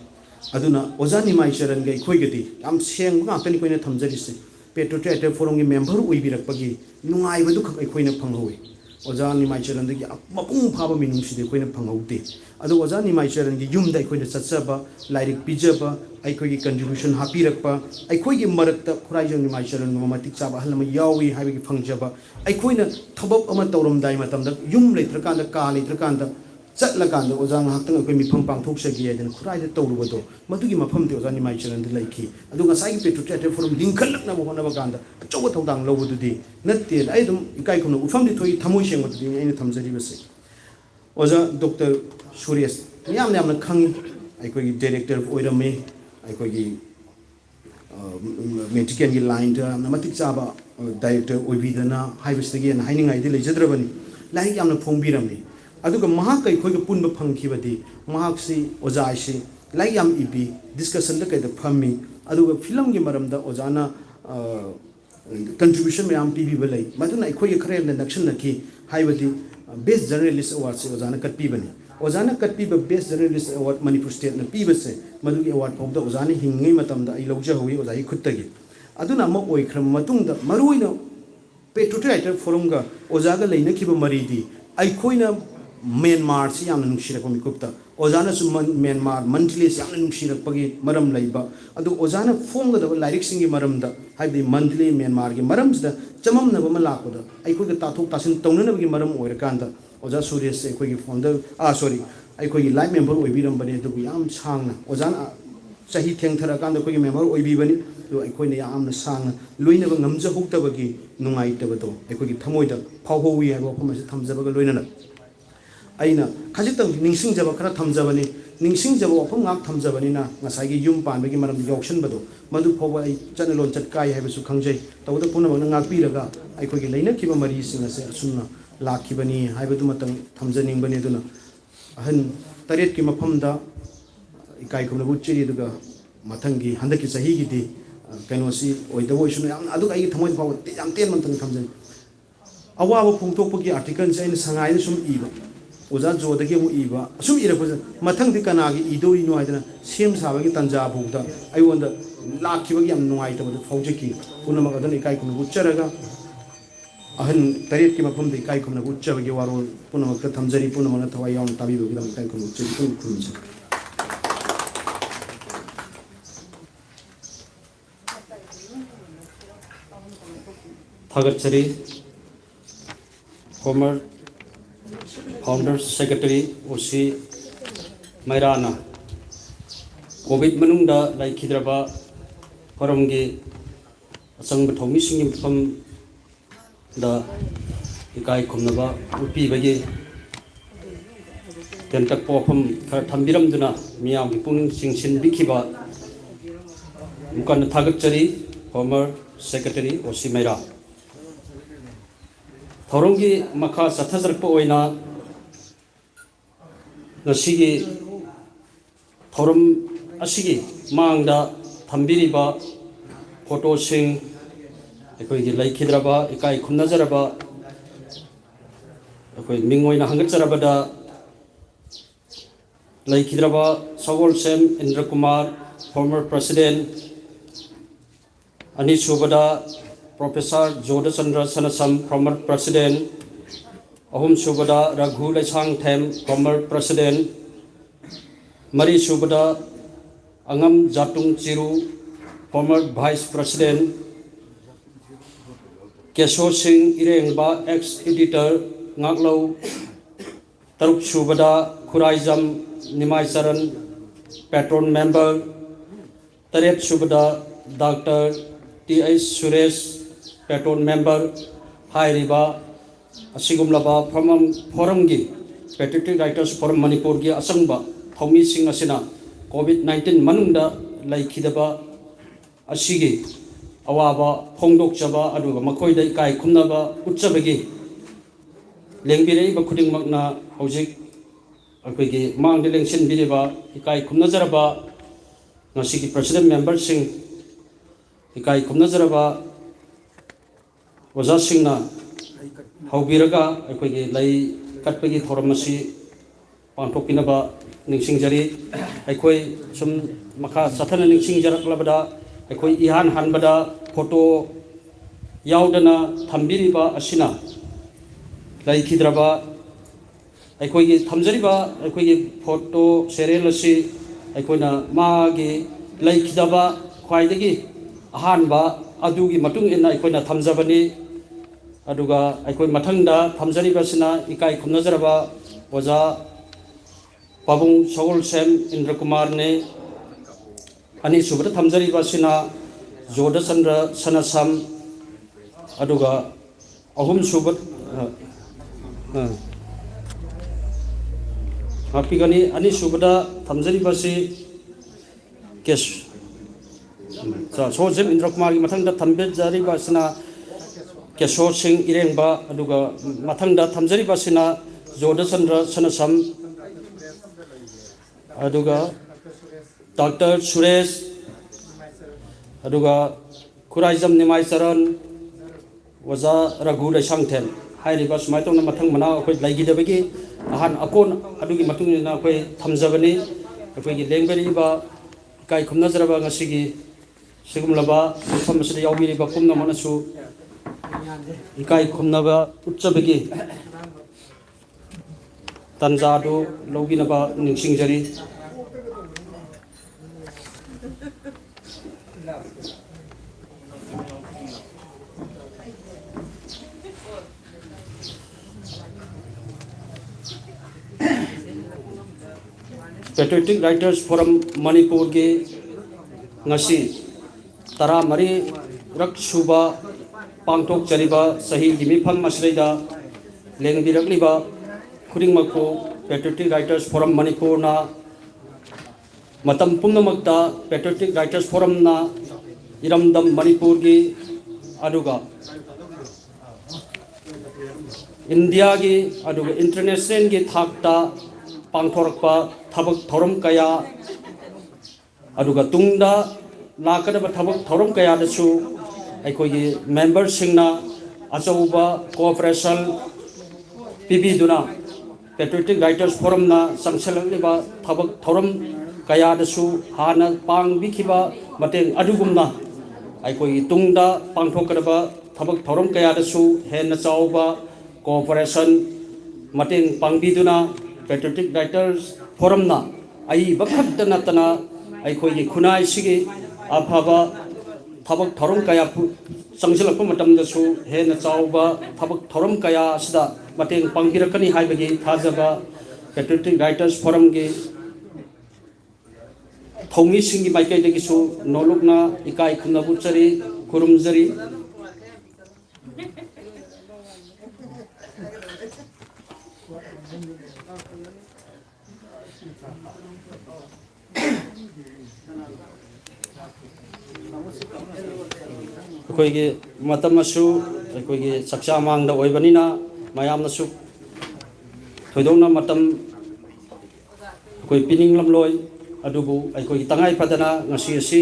aduna oza nimai charan gai khoigati am seng nga tani koina thamjari se petro theater forum gi member uibirak pagi nungai badu khak koina phanghowi oza nimai charan gi mapung phaba minung side koina phanghauti adu oza nimai charan gi yum dai koina chatsaba lairik pijaba ai koi gi contribution hapirakpa ai koi gi marakta khurai jang nimai charan gi mamatik chaba halama yawi haibi gi phangjaba ai koina thabak ama tawram dai matamda yum leitrakanda ka leitrakanda ꯆꯠꯂꯀꯥꯟꯗ ꯑꯣꯖꯥ ꯉꯥꯏꯍꯥꯛꯇꯪ ꯑꯩꯈꯣꯏ ꯃꯤꯐꯝ ꯄꯥꯡꯊꯣꯛꯆꯒꯦ ꯍꯥꯏꯗꯅ ꯈꯨꯔꯥꯏꯗ ꯇꯧꯔꯨꯕꯗꯣ ꯃꯗꯨꯒꯤ ꯃꯐꯝꯗꯤ ꯑꯣꯖꯥ ꯅꯤꯃꯥꯏ ꯆꯔꯟꯗ ꯂꯩꯈꯤ ꯑꯗꯨ ꯉꯁꯥꯏꯒꯤ ꯄꯦꯇ꯭ꯔꯣ ꯊꯤꯌꯦꯇꯔ ꯐꯣꯔꯝ ꯂꯤꯡꯈꯠꯂꯛꯅꯕ ꯍꯣꯠꯅꯕ ꯀꯥꯟꯗ ꯑꯆꯧꯕ ꯊꯧꯗꯥꯡ ꯂꯧꯕꯗꯨꯗꯤ ꯅꯠꯇꯦ ꯑꯩ ꯑꯗꯨꯝ ꯏꯀꯥꯏ ꯈꯨꯝꯅ ꯎꯐꯝꯗꯤ ꯊꯣꯛꯏ ꯊꯃꯣꯏ ꯁꯦꯡꯕꯗꯨꯗꯤ ꯑꯩꯅ ꯊꯝꯖꯔꯤꯕꯁꯦ ꯑꯣꯖꯥ ꯗꯣꯛꯇꯔ ꯁꯨꯔꯦꯁ ꯌꯥꯝꯅ ꯈꯪꯉꯤ ꯑꯩꯈꯣꯏꯒꯤ ꯗꯥꯏꯔꯦꯛꯇꯔ ꯑꯣꯏꯔꯝꯃꯤ ꯑꯩꯈꯣꯏꯒꯤ ꯃꯦꯗꯤꯀꯦꯜꯒꯤ ꯂꯥꯏꯟꯗ ꯌꯥꯝꯅ ꯃꯇꯤꯛ ꯆꯥꯕ ꯗꯥꯏꯔꯦꯛꯇꯔ ꯑꯣꯏꯕꯤꯗꯅ ꯍꯥꯏꯕꯁꯤꯗꯒꯤ ꯍꯦꯟꯅ ꯍꯥꯏꯅꯤꯡꯉꯥꯏꯗꯤ ꯂꯩꯖꯗ꯭ꯔꯕꯅꯤ ꯂꯥꯏꯔꯤꯛ ꯌꯥꯝꯅ ꯐꯣꯡꯕꯤꯔꯝꯃꯤ ꯑꯗꯨꯒ ꯃꯍꯥꯛ ꯑꯩꯈꯣꯏꯒ ꯄꯨꯟꯕ ꯐꯪꯈꯤꯕꯗꯤ ꯃꯍꯥꯛꯁꯤ ꯑꯣꯖꯥ ꯑꯁꯤ ꯂꯥꯏꯔꯤꯛ ꯌꯥꯝ ꯏꯕꯤ ꯗꯤꯁꯀꯁꯟꯗ ꯀꯩꯗ ꯐꯝꯃꯤ ꯑꯗꯨꯒ ꯐꯤꯂꯝꯒꯤ ꯃꯔꯝꯗ ꯑꯣꯖꯥꯅ contribution ꯃꯌꯥꯝ ꯄꯤꯕꯤꯕ ꯂꯩ ꯃꯗꯨꯅ ꯑꯩꯈꯣꯏꯒ ꯈꯔ ꯌꯥꯝꯅ ꯅꯛꯁꯤꯟꯅꯈꯤ ꯍꯥꯏꯕꯗꯤ ꯕꯦꯁ ꯖꯔꯅꯦꯂꯤꯁ ꯑꯦꯋꯥꯔꯗꯁꯦ ꯑꯣꯖꯥꯅ ꯀꯠꯄꯤꯕꯅꯤ ꯑꯣꯖꯥꯅ ꯀꯠꯄꯤꯕ ꯕꯦꯁ ꯖꯔꯅꯦꯂꯤꯁ ꯑꯦꯋꯥꯔꯗ ꯃꯅꯤꯄꯨꯔ ꯁ꯭ꯇꯦꯠꯅ ꯄꯤꯕꯁꯦ ꯃꯗꯨꯒꯤ ꯑꯦꯋꯥꯔꯗ ꯐꯥꯎꯕꯗ ꯑꯣꯖꯥꯅ ꯍꯤꯡꯉꯤꯉꯩ ꯃꯇꯝꯗ ꯑꯩ ꯂꯧꯖꯍꯧꯏ ꯑꯣꯖꯥꯒꯤ ꯈꯨꯠꯇꯒꯤ ꯑꯗꯨꯅ ꯑꯃ ꯑꯣꯏꯈ꯭ꯔꯕ ꯃꯇꯨꯡꯗ ꯃꯔꯨꯑꯣꯏꯅ ꯄꯦꯇ꯭ꯔꯣ ꯊꯤꯌꯦꯇꯔ ꯐꯣꯔꯝꯒ ꯑꯣꯖꯥꯒ ꯂꯩꯅꯈꯤꯕ ꯃꯔꯤꯗꯤ ꯑꯩꯈꯣꯏꯅ ꯃꯦꯟꯃꯥꯔꯁꯤ ꯌꯥꯝꯅ ꯅꯨꯡꯁꯤꯔꯛꯄ ꯃꯤꯀꯨꯞꯇ ꯑꯣꯖꯥꯅꯁꯨ ꯃꯦꯟꯃꯥꯔ ꯃꯟꯊꯂꯤꯁꯤ ꯌꯥꯝꯅ ꯅꯨꯡꯁꯤꯔꯛꯄꯒꯤ ꯃꯔꯝ ꯂꯩꯕ ꯑꯗꯨ ꯑꯣꯖꯥꯅ ꯐꯣꯡꯒꯗꯕ ꯂꯥꯏꯔꯤꯛꯁꯤꯡꯒꯤ ꯃꯔꯝꯗ ꯍꯥꯏꯕꯗꯤ ꯃꯟꯊꯂꯤ ꯃꯦꯟꯃꯥꯔꯒꯤ ꯃꯔꯝꯁꯤꯗ ꯆꯃꯝꯅꯕ ꯑꯃ ꯂꯥꯛꯄꯗ ꯑꯩꯈꯣꯏꯒ ꯇꯥꯊꯣꯛ ꯇꯥꯁꯤꯟ ꯇꯧꯅꯅꯕꯒꯤ ꯃꯔꯝ ꯑꯣꯏꯔꯀꯥꯟꯗ ꯑꯣꯖꯥ ꯁꯨꯔꯦꯁꯁꯦ ꯑꯩꯈꯣꯏꯒꯤ ꯐꯥꯎꯟꯗꯔ ꯑꯩꯈꯣꯏꯒꯤ ꯂꯥꯏꯐ ꯃꯦꯝꯕꯔ ꯑꯣꯏꯕꯤꯔꯝꯕꯅꯤ ꯑꯗꯨꯕꯨ ꯌꯥꯝ ꯁꯥꯡꯅ ꯑꯣꯖꯥꯅ ꯆꯍꯤ ꯊꯦꯡꯊꯔꯀꯥꯟꯗ ꯑꯩꯈꯣꯏꯒꯤ ꯃꯦꯝꯕꯔ ꯑꯣꯏꯕꯤꯕꯅꯤ ꯑꯗꯨ ꯑꯩꯈꯣꯏꯅ ꯌꯥꯝꯅ ꯁꯥꯡꯅ ꯂꯣꯏꯅꯕ ꯉꯝꯖꯍꯧꯗꯕꯒꯤ ꯅꯨꯡꯉꯥꯏꯇꯕꯗꯣ ꯑꯩꯈꯣꯏꯒꯤ ꯊꯃꯣꯏꯗ ꯐꯥꯎꯍꯧꯋꯤ ꯍꯥꯏꯕ ꯋꯥꯐꯝ ꯑꯁꯤ ꯊꯝꯖꯕꯒ ꯂꯣꯏꯅꯅ ꯑꯩꯅ ꯈꯖꯤꯛꯇꯪ ꯅꯤꯡꯁꯤꯡꯖꯕ ꯈꯔ ꯊꯝꯖꯕꯅꯤ ꯅꯤꯡꯁꯤꯡꯖꯕ ꯋꯥꯐꯝ ꯉꯥꯛ ꯊꯝꯖꯕꯅꯤꯅ ꯉꯁꯥꯏꯒꯤ ꯌꯨꯝ ꯄꯥꯟꯕꯒꯤ ꯃꯔꯝꯗ ꯌꯥꯎꯁꯟꯕꯗꯣ ꯃꯗꯨ ꯐꯥꯎꯕ ꯑꯩ ꯆꯠꯅ ꯂꯣꯟꯆꯠ ꯀꯥꯏ ꯍꯥꯏꯕꯁꯨ ꯈꯪꯖꯩ ꯇꯧꯕꯗ ꯄꯨꯝꯅꯃꯛꯅ ꯉꯥꯛꯄꯤꯔꯒ ꯑꯩꯈꯣꯏꯒꯤ ꯂꯩꯅꯈꯤꯕ ꯃꯔꯤꯁꯤꯡ ꯑꯁꯦ ꯑꯁꯨꯝꯅ ꯂꯥꯛꯈꯤꯕꯅꯤ ꯍꯥꯏꯕꯗꯨꯃꯇꯪ ꯊꯝꯖꯅꯤꯡꯕꯅꯤ ꯑꯗꯨꯅ ꯑꯍꯟ ꯇꯔꯦꯠꯀꯤ ꯃꯐꯝꯗ ꯏꯀꯥꯏ ꯈꯨꯝꯅꯕ ꯎꯠꯆꯔꯤ ꯑꯗꯨꯒ ꯃꯊꯪꯒꯤ ꯍꯟꯗꯛꯀꯤ ꯆꯍꯤꯒꯤꯗꯤ ꯀꯩꯅꯣꯁꯤ ꯑꯣꯏꯗꯕ ꯑꯣꯏꯁꯅꯨ ꯌꯥꯝꯅ ꯑꯗꯨꯒ ꯑꯩꯒꯤ ꯊꯃꯣꯏꯗ ꯐꯥꯎꯕ ꯌꯥꯝ ꯇꯦꯟꯕ ꯑꯃꯇꯪ ꯊꯝꯖꯅꯤ ꯑꯋꯥꯕ ꯐꯣꯡꯗꯣꯛꯄꯒꯤ ꯑꯥꯔꯇꯤꯀꯜꯁꯦ ꯑꯩꯅ ꯁꯉꯥꯏꯗ ꯁꯨꯝ ꯏꯕ ꯑꯣꯖꯥ ꯖꯣꯗꯒꯤ ꯑꯃꯨꯛ ꯏꯕ ꯑꯁꯨꯝ ꯏꯔꯛꯄꯁꯦ ꯃꯊꯪꯗꯤ ꯀꯅꯥꯒꯤ ꯏꯗꯣꯔꯤꯅꯣ ꯍꯥꯏꯗꯅ ꯁꯦꯝ ꯁꯥꯕꯒꯤ ꯇꯥꯟꯖꯥ ꯐꯥꯎꯕꯗ ꯑꯩꯉꯣꯟꯗ ꯂꯥꯛꯈꯤꯕꯒꯤ ꯌꯥꯝ ꯅꯨꯡꯉꯥꯏꯇꯕꯗꯨ ꯐꯥꯎꯖꯈꯤ ꯄꯨꯝꯅꯃꯛ ꯑꯗꯨꯅ ꯏꯀꯥꯏ ꯈꯨꯝꯅꯕ ꯎꯠꯆꯔꯒ ꯑꯍꯟ ꯇꯔꯦꯠꯀꯤ ꯃꯐꯝꯗ ꯏꯀꯥꯏ ꯈꯨꯝꯅꯕ ꯎꯠꯆꯕꯒꯤ ꯋꯥꯔꯣꯜ ꯄꯨꯝꯅꯃꯛꯇ ꯊꯝꯖꯔꯤ ꯄꯨꯝꯅꯃꯛꯅ ꯊꯋꯥꯏ ꯌꯥꯎꯅ ꯇꯥꯕꯤꯕꯒꯤꯗꯃꯛ ꯏꯀꯥꯏ ꯈꯨꯝꯅꯕ ꯎꯠꯆꯔꯤ ꯈꯨꯔꯨꯝꯖꯔꯤ थागतचरी फॉर्मर फाउंडर सेक्रेटरी ओसी मैराना कोविड मनुंगदा लाइखिद्रबा फरमगे असंग थौमिसिंग मफम दा इकाई खुमनबा उपिबगे तेंतक पोफम खर थंबिरमदुना मियामगी पुंग सिंसिनबिखिबा मुकन थागतचरी फॉर्मर सेक्रेटरी ओसी मैरा थौरंगी मखा चथजरप ओइना ngasiगी थौरम असिगी मांगदा थंबिरिबा फोटोसिंग अखोइगी लैखिद्रबा इकाई खुमनजरबा अखोइ मिंगोइना हंगचरबदा लैखिद्रबा सगोलसेम इंद्र कुमार फॉर्मर प्रेसिडेंट अनिसुबदा professor Jodhchandra Sanasam former president अहुम सुबदा Raghu Leishangthem former president मरी सुबदा Angam Jatung Chiru former vice president Kesho Singh Irengba ex editor ngaklo taruk subada khuraijam nimai charan patron member taret subada dr ts suresh patron member hairiba asigumlaba forum gi patriotic writers forum manipur gi asangba thomi sing asina covid-19 manungda laikhidaba asigi awaba phongdokchaba aduga makoida ikai khumnaba utchabagi lengbirei ba khuding makna hojik akoigi mangde lengsin biriba ikai khumnajaraba ngasigi president member sing ikai khumnajaraba oja singna haubiraga akoigi lai katpagi thoramasi पांथोकिनबा निंसिंजरी अखोई सुम मखा सथन निंसिंजरक्लबदा अखोई इहान हानबदा फोटो यावदना थंबिरिबा असिना लाइखिद्रबा अखोई थमजरिबा अखोई फोटो सेरेल असि अखोइना मागी लाइखिदबा ख्वाइदगी अहानबा अदुगी मतुंग इना अखोइना थमजबनी अदुगा अखोई मथंगदा थमजरिबसिना इकाई खुमनजरबा ओजा पाबुंग सगोल सेम इंद्र कुमार ने अनि सुबद थमजरिबसिना जोधचंद्र सनसम अदुगा अहुम सुबद हापिगनी अनि सुबदा थमजरिबसि केस सोजेम इंद्र कुमार की मथंगदा थमजरिबसिना केशोर सिंह इरेंबा अदुगा मथंगदा थमजरिबसिना जोधचंद्र सनसम अदुगा डॉक्टर सुरेश अदुगा खुराइजम निमाय चरण वजा रघु लैसांथेन हाइरिबा सुमाइतोंना मथंग मना अखोइ लाइगिदबगी अहान अकोन अदुगी मतुंगना अखोइ थमजबनी अखोइगी लेंबरिबा इकाई खुमनजरबा ngasiगी सिगुमलबा मफम असि यावबिरिबा पुमनमनसु इकाई खुमनबा उच्चबगी तंजादो लौगिनबा निंसिंजरी पेट्रियोटिक राइटर्स फोरम मणिपुर के ngasi तरा मरी रक सुबा पांथोक चरिबा सही लिमिफम मसलेदा लेंबिरकलिबा खुदिंगमको पेट्रियोटिक राइटर्स फोरम मणिपुर ना मतम पुनमक्ता पेट्रियोटिक राइटर्स फोरम ना इरमदम मणिपुर की अदुगा इंडिया की अदुगा इंटरनेशनल की थाकता पांथोरकपा थबक थौरम कया अदुगा तुंगदा लाकदबा थबक थौरम कया दसु अखोगी मेंबर सिंगना अचौबा कोऑपरेशन पिबिदुना पेट्रियोटिक राइटर्स फोरम ना संगसललिबा थबक थौरम कया दसु हाना पांगबिखिबा मतेंग अदुगुमना अखोगी तुंगदा पांथोकदबा थबक थौरम कया दसु हेन चावबा कोऑपरेशन मतेंग पांगबिदुना पेट्रियोटिक राइटर्स फोरम ना आई बखत नतना अखोगी खुनाई सिगी अफाबा थबक थौरम कया संगसलप मतमदसु हेन चावबा थबक थौरम कया सिदा मतेंग पांगबिरकनी हाइबगी थाजबा पेट्रियोटिक राइटर्स फोरम के थौमी सिंगी माइकैदगिसु नोलुकना इकाई खुमनबुचरी खुरुमजरी अखोइगे मतमसु अखोइगे सक्चा मांगदा ओइबनिना मयामनसु थोइदोंना मतम अखोइ पिनिंगलमलोय अदुबु अखोइगे तंगाई फदना ngasi asi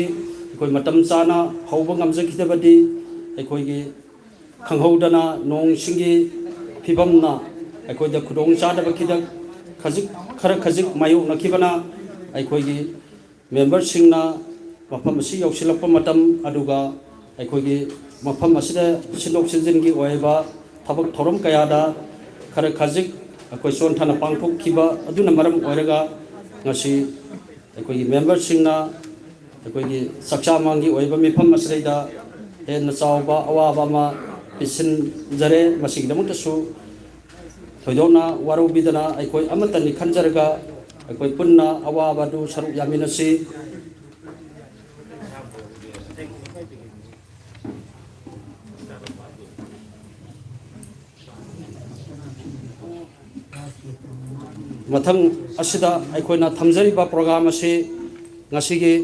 अखोइ मतम चाना हौबा ngamjagidabadi अखोइगे खंगहौदना नोंग सिंगी फिबमना अखोइदा खुदोंग चादबा खिदक खजिक खरा खजिक मायु नखिबना अखोइगे मेंबर सिंगना मफम असि यौसिलप मतम अदुगा अखोइगे मफम असिदा सिनोक सिनजिनगी ओइबा थबक थौरम कयादा खरा खजिक अखोइ सोनथाना पांथोखिबा अदुना मरम ओइरगा ngasi अखोइगे मेंबर सिंगना अखोइगे सक्चा मांगी ओइबा मिफम असलेदा हेन चावबा अवाबा मा पिसिन जरे मसिगदमतसु थोइदोना वारोबिदना अखोइ अमतनि खंजरगा अखोइ पुन्ना अवाबादु सरुक यामिनसि मथंग असिदा अखोइना थमजरिबा प्रोग्राम असि ngasiगी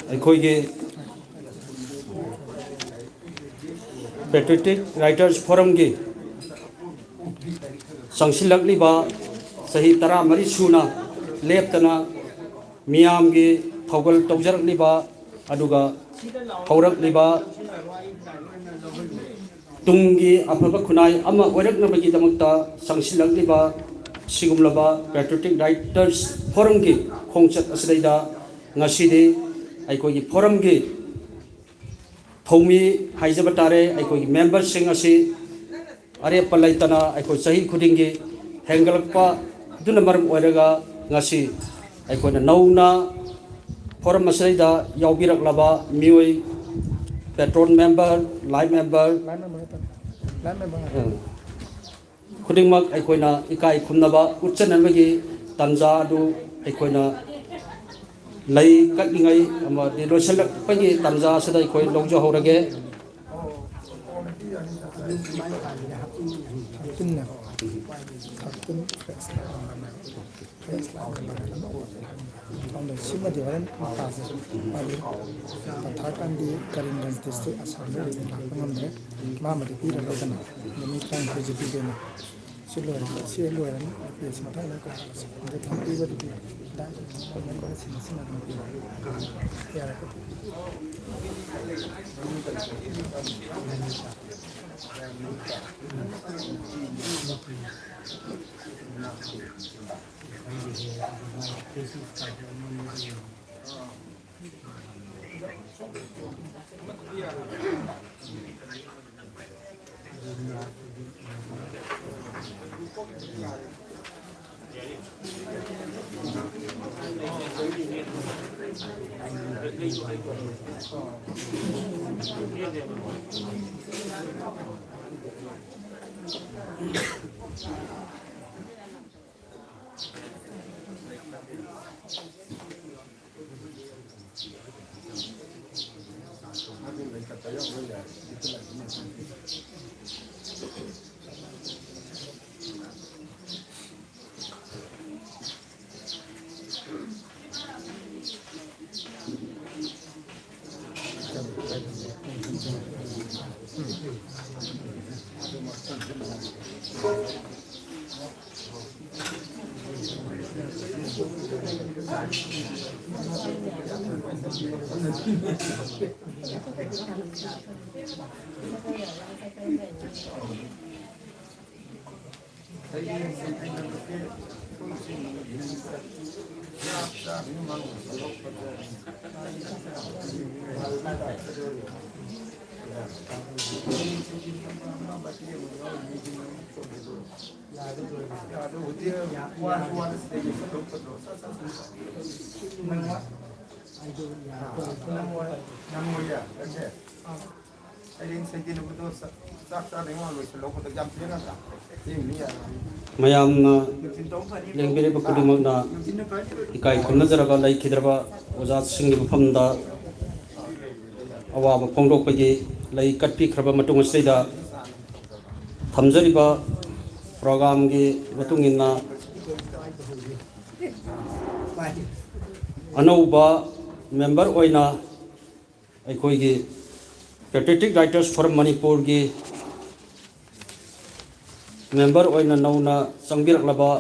ꯑꯩꯈꯣꯏꯒꯤ Patriotic Writers Forumꯒꯤ ꯆꯪꯁꯤꯜꯂꯛꯂꯤꯕ ꯆꯍꯤ 14 ꯁꯨꯅ ꯂꯦꯞꯇꯅ ꯃꯤꯌꯥꯝꯒꯤ ꯊꯧꯒꯜ ꯇꯧꯖꯔꯛꯂꯤꯕ ꯑꯗꯨꯒ ꯍꯧꯔꯛꯂꯤꯕ ꯇꯨꯡꯒꯤ ꯑꯐꯕ ꯈꯨꯟꯅꯥꯏ ꯑꯃ ꯑꯣꯏꯔꯛꯅꯕꯒꯤꯗꯃꯛꯇ ꯆꯪꯁꯤꯜꯂꯛꯂꯤꯕ ꯁꯤꯒꯨꯝꯂꯕ Patriotic Writers Forumꯒꯤ ꯈꯣꯡꯆꯠ ꯑꯁꯤꯗꯩꯗ ꯉꯁꯤꯗꯤ ꯑꯩꯈꯣꯏꯒꯤ ꯐꯣꯔꯝꯒꯤ ꯊꯧꯃꯤ ꯍꯥꯏꯖꯕ ꯇꯥꯔꯦ ꯑꯩꯈꯣꯏꯒꯤ ꯃꯦꯝꯕꯔꯁꯤꯡ ꯑꯁꯤ ꯑꯔꯦꯞꯄ ꯂꯩꯇꯅ ꯑꯩꯈꯣꯏ ꯆꯍꯤ ꯈꯨꯗꯤꯡꯒꯤ ꯍꯦꯟꯒꯠꯂꯛꯄ ꯑꯗꯨꯅ ꯃꯔꯝ ꯑꯣꯏꯔꯒ ꯉꯁꯤ ꯑꯩꯈꯣꯏꯅ ꯅꯧꯅ ꯐꯣꯔꯝ ꯑꯁꯤꯗꯩꯗ ꯌꯥꯎꯕꯤꯔꯛꯂꯕ ꯃꯤꯑꯣꯏ patron member life member khudingmak aikoina ikai khumnaba utchanabagi tanja adu aikoina lei katlingai ama diloselak pagi tanja sada ikoi longjo horage Sima Devan passes Pathakan di Karimganj district Assam Namre Mama di Pira Logan the Mitran President Siluan Siluan is Matana the country would be that members in mayamna lengbere bakudumagna ikai khumnazaraba laikhidraba oza singgi mafamda awaba phongdokpagi lai katpi khraba matung asida thamjariba program gi matungina anauba member oina aikoigi Patriotic Writers Forum Manipur gi member oina nauna changbiraklaba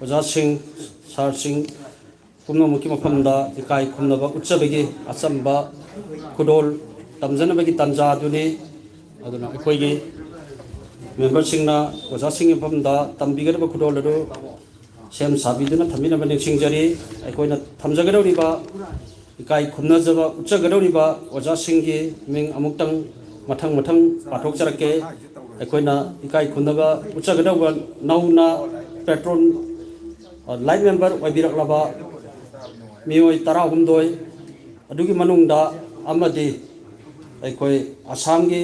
oja sing sar sing kumno muki mafamda ikai khumnaba utchabagi achamba kudol tamjanabagi tanja duni aduna aikoigi member singna oja sing mafamda tambigarba kudol adu sem sabiduna thaminaba ningsingjari aikoina thamjagadoriba ikai khumnajaba utchagadoriba oja singgi ming amuktang mathang mathang pathok charake aikoina ikai khumnaba utchagadaba nauna patron live member oibiraklaba mioi 13 adugi manungda amadi aikoi asamgi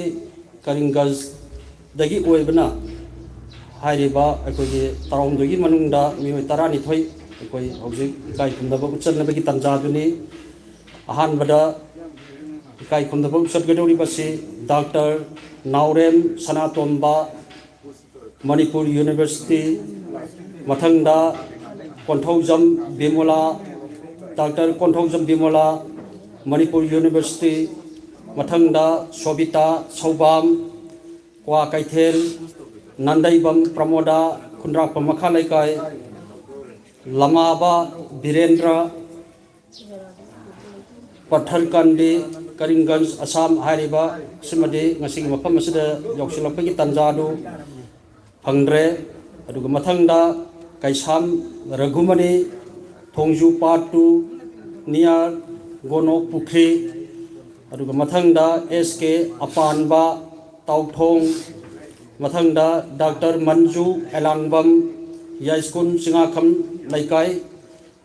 karinganj dagi oibana hairiba aikogi 13 gi manungda mioi 12 aikoi hojik ikai khumnaba utchanabagi tanjaduni ahan bada ikai khumnaba utchagadori basi Dr. Naurem Sanatomba Manipur University mathangda Konthaujam Bimola Dr. Konthaujam Bimola Manipur University, Mathangda Sobita Saubam, Kwa Kaithel, Nandaibam Pramoda, Kundra Pamakhalaikai, Lamaba Birendra, Patharkandi, Karimganj, Assam, Hariba, Simadi, Ngasing Mapamasida, Yoksilapaki Tanjadu, Hangre, Aduga Mathangda, Kaisam, Ragumani, Thongju Patu, Nia, Gono Pukhi, Aduga Mathangda, SK, Apanba, Tauthong, Mathangda, Dr. Manju, Elangbam, Yaiskun, Singakam, Laikai,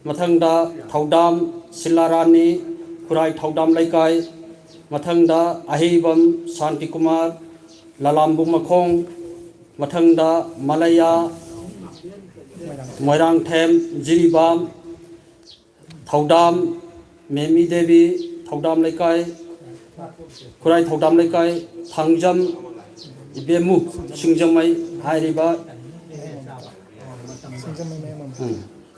Mathangda, Thaudam, Silarani, Kurai Thaudam Laikai, Mathangda, Ahibam, Santi Kumar, Lalambu Makong, Mathangda, Malaya, Moirang Them, Jiribam, Thaudam, Memi Devi, Thaudam Laikai, Kurai Thaudam Laikai, Thangjam, Ibemu, Singjamai, Hairiba,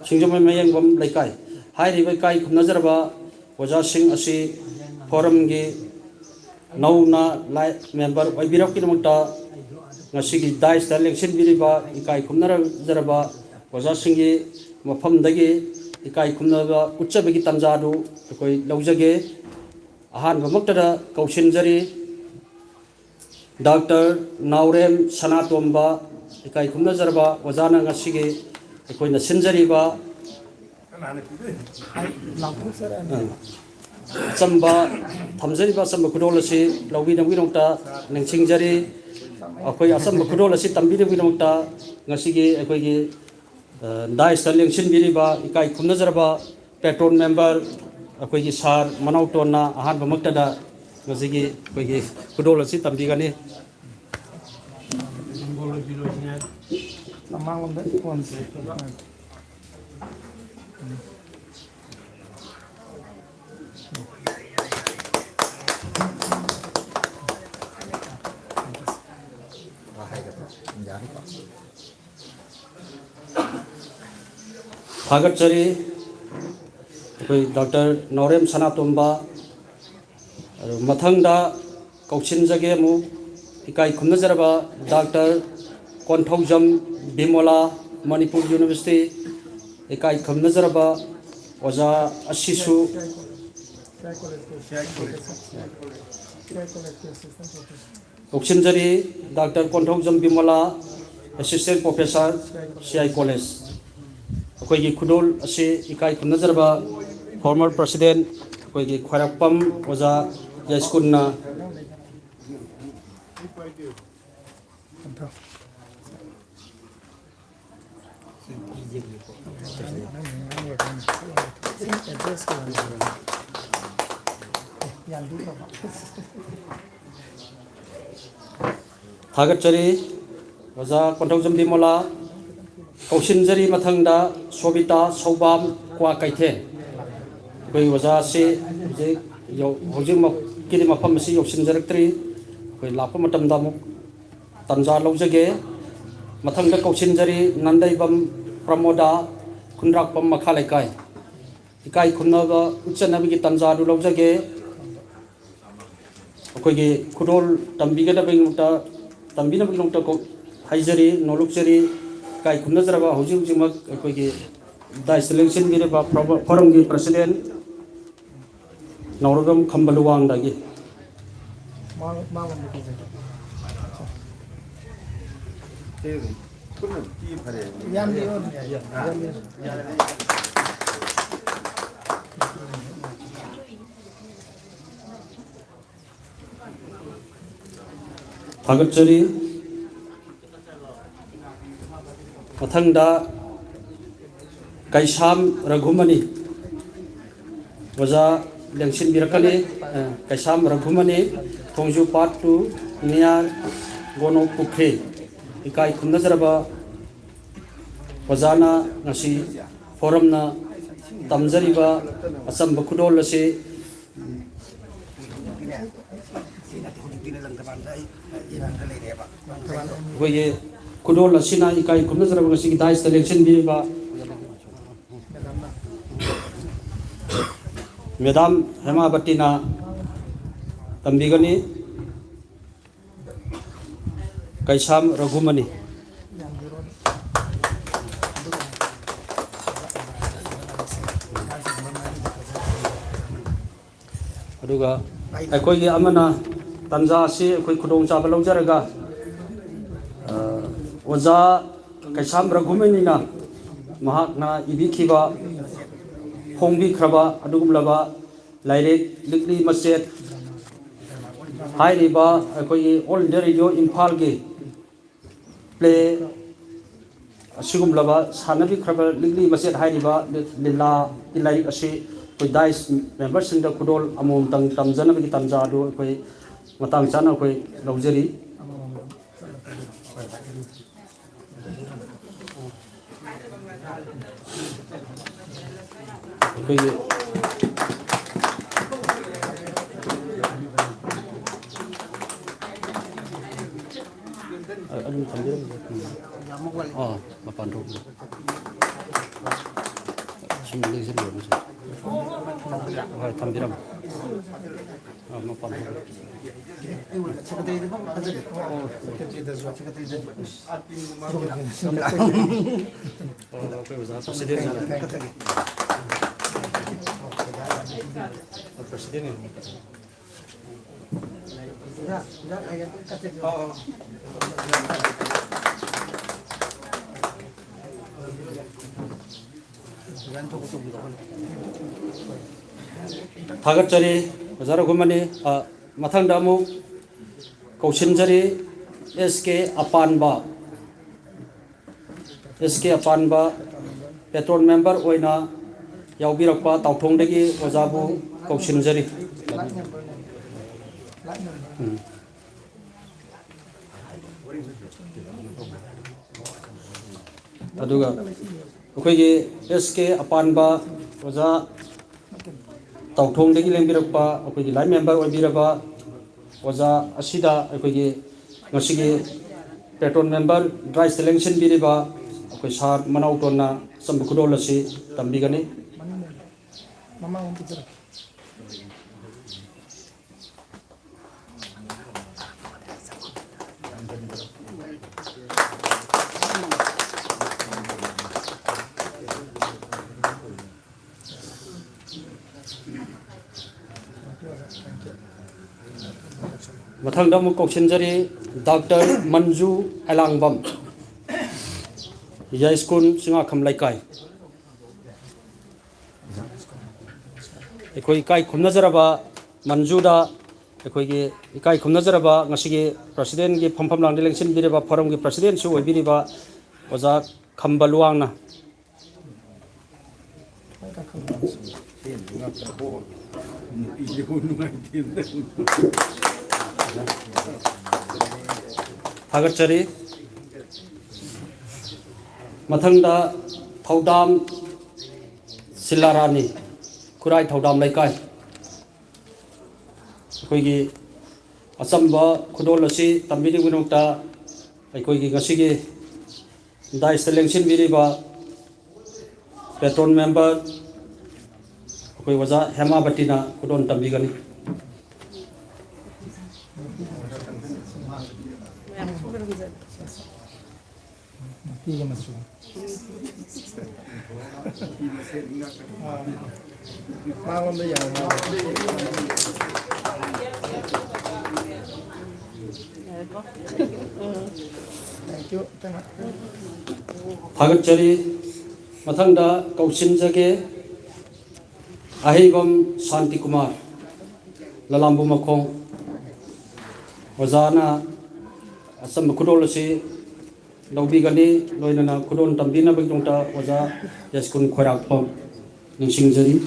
Singjamai Mayangam Laikai, Hairiba Kai Kumnazaraba, Waja Singh Asi, Forum Gi, Nauna, member, Ibiraki, Nasigi Dice, the election Biriba, Ikai Kumnara Zaraba, Waja Singhi, Mapam Dagi, Ikai Kumnava, Uchabiki Tanjadu, Laujage, Ahan Vamaktada, Kaushinjari, Dr. Naurem Sanatomba, Ikai Kumnazaraba, Wazana Nasigi, Equina Sinjariba, Samba, Tamzariba, Samba Kudolasi, Lawina Winota, Ningsingjari, Akwai Assam Kudolasi, Tambiri Winota, Nasigi, Equigi, Dice, the election Biriba, Ikai Kumnazaraba, Patron member, Akwigi Sar, Manautona, Ahan Vamaktada, Nasigi, Kudolasi, Tambigani. Thagachari, Dr. Naurem Sanatomba, Mathangda, Kaushinjage Mu, Ikai Kumnazaraba, Dr. Konthaujam Bimola, Manipur University, Ikai Kumnazaraba, Waja Ashisu, Kaushinjari, Dr. Konthaujam Bimola, Assistant Professor, CI College. Akwai Kudol Asi Ikai Kumnazaraba, former President, Akwai Khwarapam, Waja Yaiskunna. Thagachari, Waja Konthaujam Bimola, Kaushinjari Mathangda, Sobita, Saubam, Kwa Kaithe. Koi Waja Si, Hojim Kirimapamasi, Yoshinjaratri, Koi Lapamatam Damuk, Tanja Lojage, Mathangda Kaushinjari, Nandaibam, Pramoda, Kundrakpam Makhalekai. Ikai Kunaga, Uchanabiki Tanja Lojage, Koi Kudol, Tambiga Bingota, Tambina Bingota, Haizari, Noluxari. Kai Kumnazaraba, Hojim Jimak, the selection Biriba, Forum President Nauragam Kambaluang Dagi. Thagachari, Mathangda, Kaisam Raghumani, Waja Lengshin Birakani, Kaisam Raghumani, Thongju Patu, Nia, Gono Pukhe, Ikai Kumnazaraba, Wazana, Nasi, Forumna, Tamzariba, Assam Bakudolasi, we Kudola Sina Ikai Kumnazarabasi Dice the election Biriba Madam Hema Batina Tambigani Kaisam Ragumani aduga aikoi gi amana tanja si aikoi khudong cha ba lawjaraga oja kaisam Ragumani na mahak na ibi khiba hongbi khraba adugumlaba lairek likli maset hairiba aikoi all India radio Imphal gi play asigumlaba sanabi khraba likli maset hairiba lilla ilaik asi koi dais member sing da khudol amom tang tamjana bi tamja do koi matang chana koi lawjari koi adum tamjira mapan ro sumli sir lo musa tamjiram mapan ro presiden Thagatjari Bazara Gumani Mathang Damu Kaushinjari SK Apanba Petron member Oina Yaubirakpa Tauthongdagi Ojabu Kaushinjari aduga akoigi SK Apanba oja tauthongdagi lengbirakpa akoigi line member oibiraba oja asida akoigi ngasigi patron member dry selection biriba akoi sar manautonna sambukudol asi tambigani mama untuk jerak Mathang damu Kaushinjari Dr. Manju Alangbam Yaiskun Singa Kangleipak ekoi kai khumnazaraba Manjuda ekoi kai khumnazaraba ngasigi president gi phampham lang election biriba forum gi president su oibiriba oja khambaluangna Thagatjari Mathangda Thaudam Silarani Kurai Thaudam Laikai akoigi achamba khudol asi tambiri gunokta akoigi ngasigi dai selection biriba patron member akoi waja Hema Batina khudon tambigani tiga masuk malam dia yang thank you Thagatjari Mathangda Kaushinjage Ahibam Shanti Kumar Lalambu Makhong Wazana Asam Khudol asi Laubigani Loinana Khudon Tambina Bagdongta Waza Yaskun Khorakpam Ningsingjari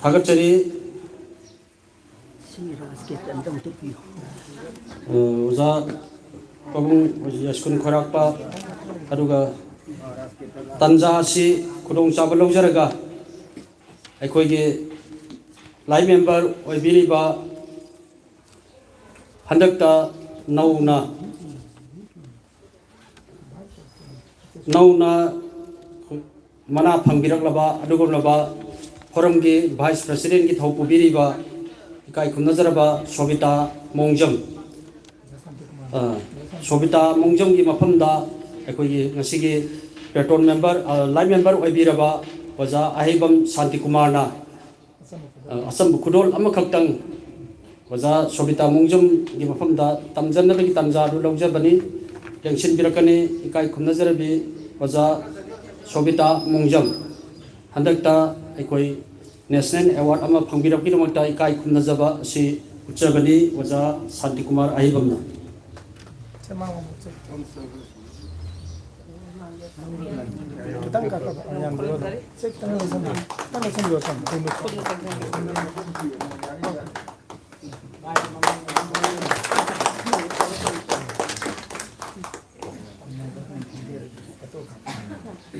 Thagatjari Oza Pabung Yaskun Khorakpa aduga ꯇꯟꯖꯥ ꯑꯁꯤ ꯈꯨꯗꯣꯡꯆꯥꯕ ꯂꯧꯖꯔꯒ ꯑꯩꯈꯣꯏꯒꯤ ꯂꯥꯏ ꯃꯦꯝꯕꯔ ꯑꯣꯏꯕꯤꯔꯤꯕ ꯍꯟꯗꯛꯇ ꯅꯧꯅ ꯃꯅꯥ ꯐꯪꯕꯤꯔꯛꯂꯕ ꯑꯗꯨꯒꯨꯝꯂꯕ ꯐꯣꯔꯝꯒꯤ ꯚꯥꯏꯁ ꯄ꯭ꯔꯁꯤꯗꯦꯟꯒꯤ ꯊꯧ ꯄꯨꯕꯤꯔꯤꯕ ꯏꯀꯥꯏ ꯈꯨꯝꯅꯖꯔꯕ ꯁꯣꯕꯤꯇꯥ ꯃꯣꯡꯖꯝ ꯁꯣꯕꯤꯇꯥ ꯃꯣꯡꯖꯝꯒꯤ ꯃꯐꯝꯗ ꯑꯩꯈꯣꯏꯒꯤ ꯉꯁꯤꯒꯤ ꯄꯦꯇ꯭ꯔꯣꯟ ꯃꯦꯝꯕꯔ ꯂꯥꯏ ꯃꯦꯝꯕꯔ ꯑꯣꯏꯕꯤꯔꯕ ꯑꯣꯖꯥ ꯑꯍꯩꯕꯝ ꯁꯥꯟꯇꯤꯀꯨꯃꯥꯔꯅ ꯑꯆꯝꯕ ꯈꯨꯗꯣꯜ ꯑꯃꯈꯛꯇꯪ ꯑꯣꯖꯥ ꯁꯣꯕꯤꯇꯥ ꯃꯣꯡꯖꯝꯒꯤ ꯃꯐꯝꯗ ꯇꯝꯖꯅꯕꯒꯤ ꯇꯥꯟꯖꯥꯗꯨ ꯂꯧꯖꯕꯅꯤ ꯌꯦꯡꯁꯤꯟꯕꯤꯔꯛꯀꯅꯤ ꯏꯀꯥꯏ ꯈꯨꯝꯅꯖꯔꯕꯤ ꯑꯣꯖꯥ ꯁꯣꯕꯤꯇꯥ ꯃꯣꯡꯖꯝ ꯍꯟꯗꯛꯇ ꯑꯩꯈꯣꯏ ꯅꯦꯁꯅꯦꯜ ꯑꯦꯋꯥꯔꯗ ꯑꯃ ꯐꯪꯕꯤꯔꯛꯄꯒꯤꯗꯃꯛꯇ ꯏꯀꯥꯏ ꯈꯨꯝꯅꯖꯕ ꯑꯁꯤ ꯎꯠꯆꯕꯅꯤ ꯑꯣꯖꯥ Shantikumar ꯑꯍꯩꯕꯝꯅ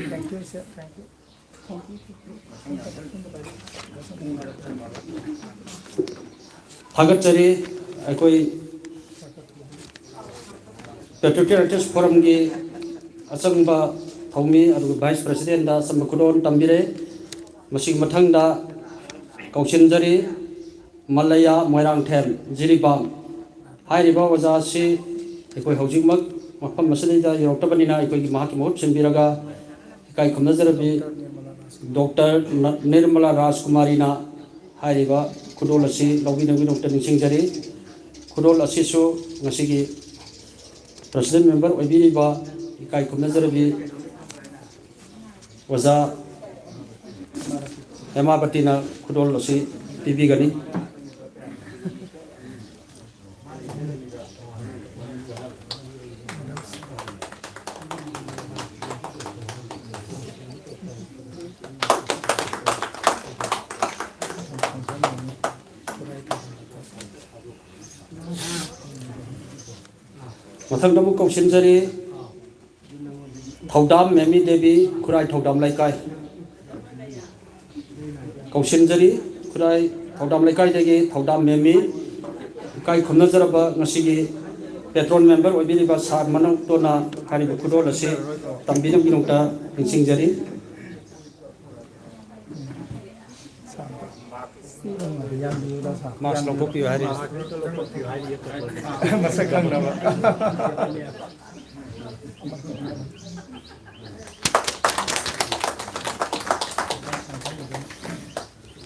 Thank you, sir. Thank you. थागतचरी अखोई पेट्रोटियर आर्टिस्ट फोरम की अचंब थौमी वाइस प्रेसिडेंट दा अचंब खुदोन तंबिरे मसिग मथंगदा कौशिनजरी मलया मोइरांगथेम जिरिबाम हाइरिबा वजासी अखोई हौजिकमक मफम मसलिदा योक्तबनिना अखोई महाकी महूत सिंबिरगा इकाई खुमनजरबी डॉक्टर निर्मला राजकुमारीना हाइरिबा खुदोल असी लौबिनगी डॉक्टर निसिंगजरी खुदोल असीसु ngasiगी प्रेसिडेंट मेंबर ओइबिरिबा इकाई खुमनजरबी वजा हेमावतीना खुदोल असी पिबिगनी मथंगदमु कौशिनजरी थौदाम मेमी देवी खुराई थौदाम लाइकाई कौशिनजरी खुराई थौदाम लाइकाई देगी थौदाम मेमी इकाई खुमनजरबा ngasiगी पेट्रोन मेंबर ओइबिरिबा सार मनंग तोना हारिबा खुदोल असे तंबिनम बिनोंता निसिंगजरी मास लौथोकपियो हारि मसक खंगनबा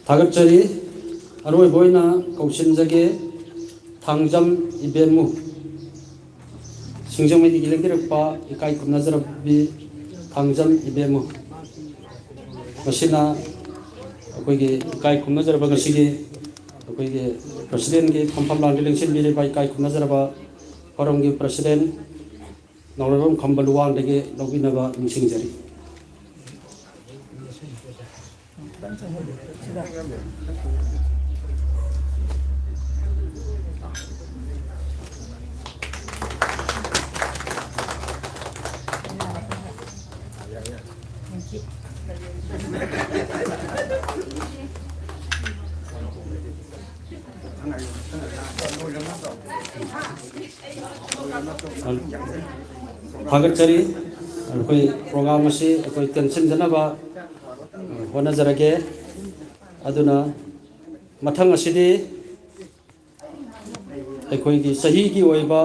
थागतचरी अरोय बोइना कौशिनजगे थांगजम इबेमु सिंजमैदि गिलेंगिरपा इकाई खुमनजरबी थांगजम इबेमु मसिना अखोइगे इकाई खुमनजरबा गसिगे अखोइगे प्रेसिडेंट के फमफम लांगे लेंसिन बिरिबा इकाई खुमनजरबा फोरम के प्रेसिडेंट नौरबम खंबलुवांग देगे लौबिनबा निसिंगजरी थागतचरी अखोई प्रोग्राम असी अखोई टेंशन जनबा होनजरगे अदुना मथंग असिदी अखोई सही की ओइबा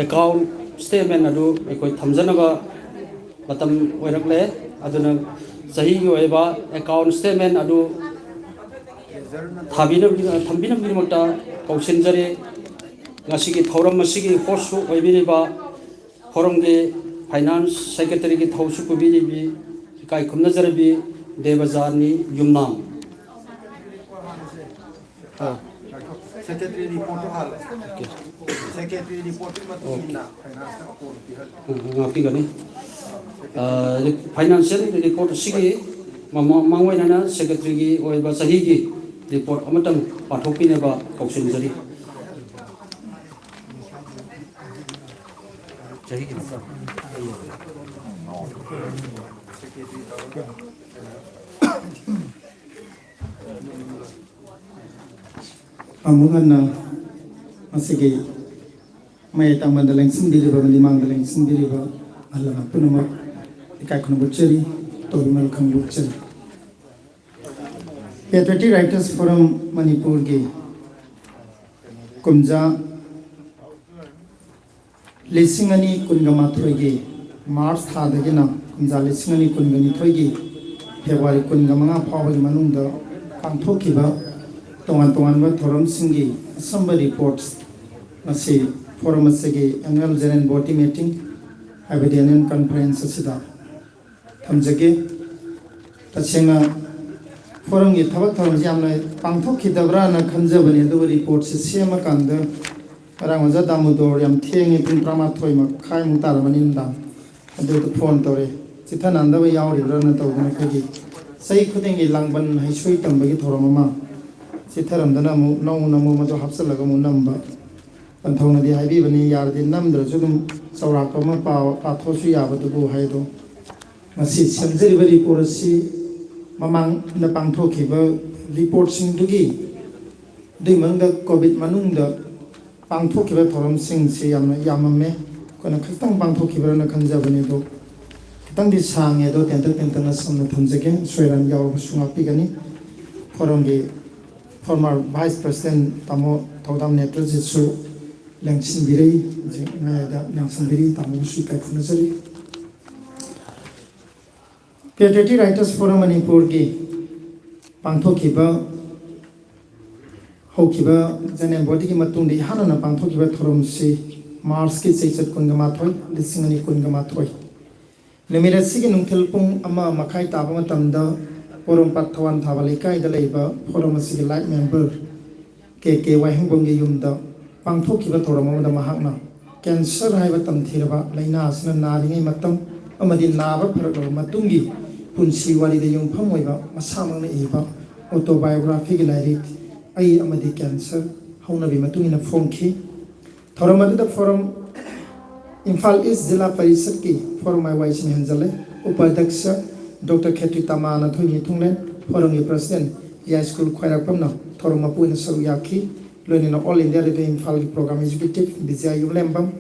अकाउंट स्टेटमेंट अदु अखोई थमजनबा मतम ओइरकले अदुना सही की ओइबा अकाउंट स्टेटमेंट अदु थम्बिनमगिमक्ता कौशिनजरी ngasiगी थौरम मसिगी होस्टु ओइबिरिबा फोरमगे फाइनांस सेक्रेटरी की थौसु पुबिरिबी इकाई खुमनजरबी देवजानी युमनाम सेक्रेटरी रिपोर्ट हाल सेक्रेटरी रिपोर्ट मतुना finance account ngapigani financial report सिगी मांगवाइना सेक्रेटरी की ओइबा सही की रिपोर्ट अमतंग पाथोपिनेबा कौशिनजरी सही की Amugana asigi may tamang dalang sindiriba malimang dalang sindiriba alam po naman ikay ko na butcheri to malakang butcheri. Patriotic Writers Forum Manipur ge kumja lisingani kungama thoigi March thadagi na kumja lisingani kungani thoigi February kungama phawagi manungda pangthokiba tongan ba thoram singi assembly reports nasi forum asigi annual general body meeting abedian conference sida thamjage tasenga forum gi thabak thoram jamna pangthok khidabra na khanjabani do report se sema kanda rangwaja damudor yam thengi pin prama thoima khai mu tarabani nda adu phone tore chithananda ba yawri rana tawna khagi sai khudingi langban haisoi tambagi thoram ma Sitharamdana mu namu madu hapsalaga mu namba panthongna di haibi bani yardi namdra judum sawrak ma pa pathosu yabadu bu haido masi samjari bari porasi mamang na pangthoki ba report sing dugi dimangda covid manungda pangthoki ba thoram sing se yamame kona khastang pangthoki ba na khanja bani do kitang di sange do tenta na samna thamjage soiran yaw sunga pigani forum ge former Vice President Tamo Todam Netrajitsu Langsin Biri Ngayada Langsin Biri Tamo Shikai Funazari Patriotic Writers Forum Manipur gi Pangthokiba Hokiba General Body ki matungdi hanana Pangthokiba Thorum si Mars ki Seichat Kungama Thoi Lisingani Kungama Thoi Lemira Sigi Nungthilpung Ama Makai Tabama Tamda Forum Pathawan Thabalika Idalaiba Forum Asigi Light Member KK Wahingbongi Yumda Pangthokiba Thoramamada Mahakna Cancer Haiba Tamthiraba Laina Asna Naringai Matam Amadi Naba Paragava Matungi Punsi Walida Yung Pamoiba Masamana Eva Autobiography Gilairik Ai Amadi Cancer Haunabi Matungina Fonki Thoramada Forum Imphal East Zilla Parisaki Forum My Wise Hanzale Upadaksa Dr. Ketri Tamana Thoi Tunglen, Forum President, High School Khairapamna, Thoromapu in Saruyaki, learning All India Radio Infal Program Executive, Bizia Yulembam,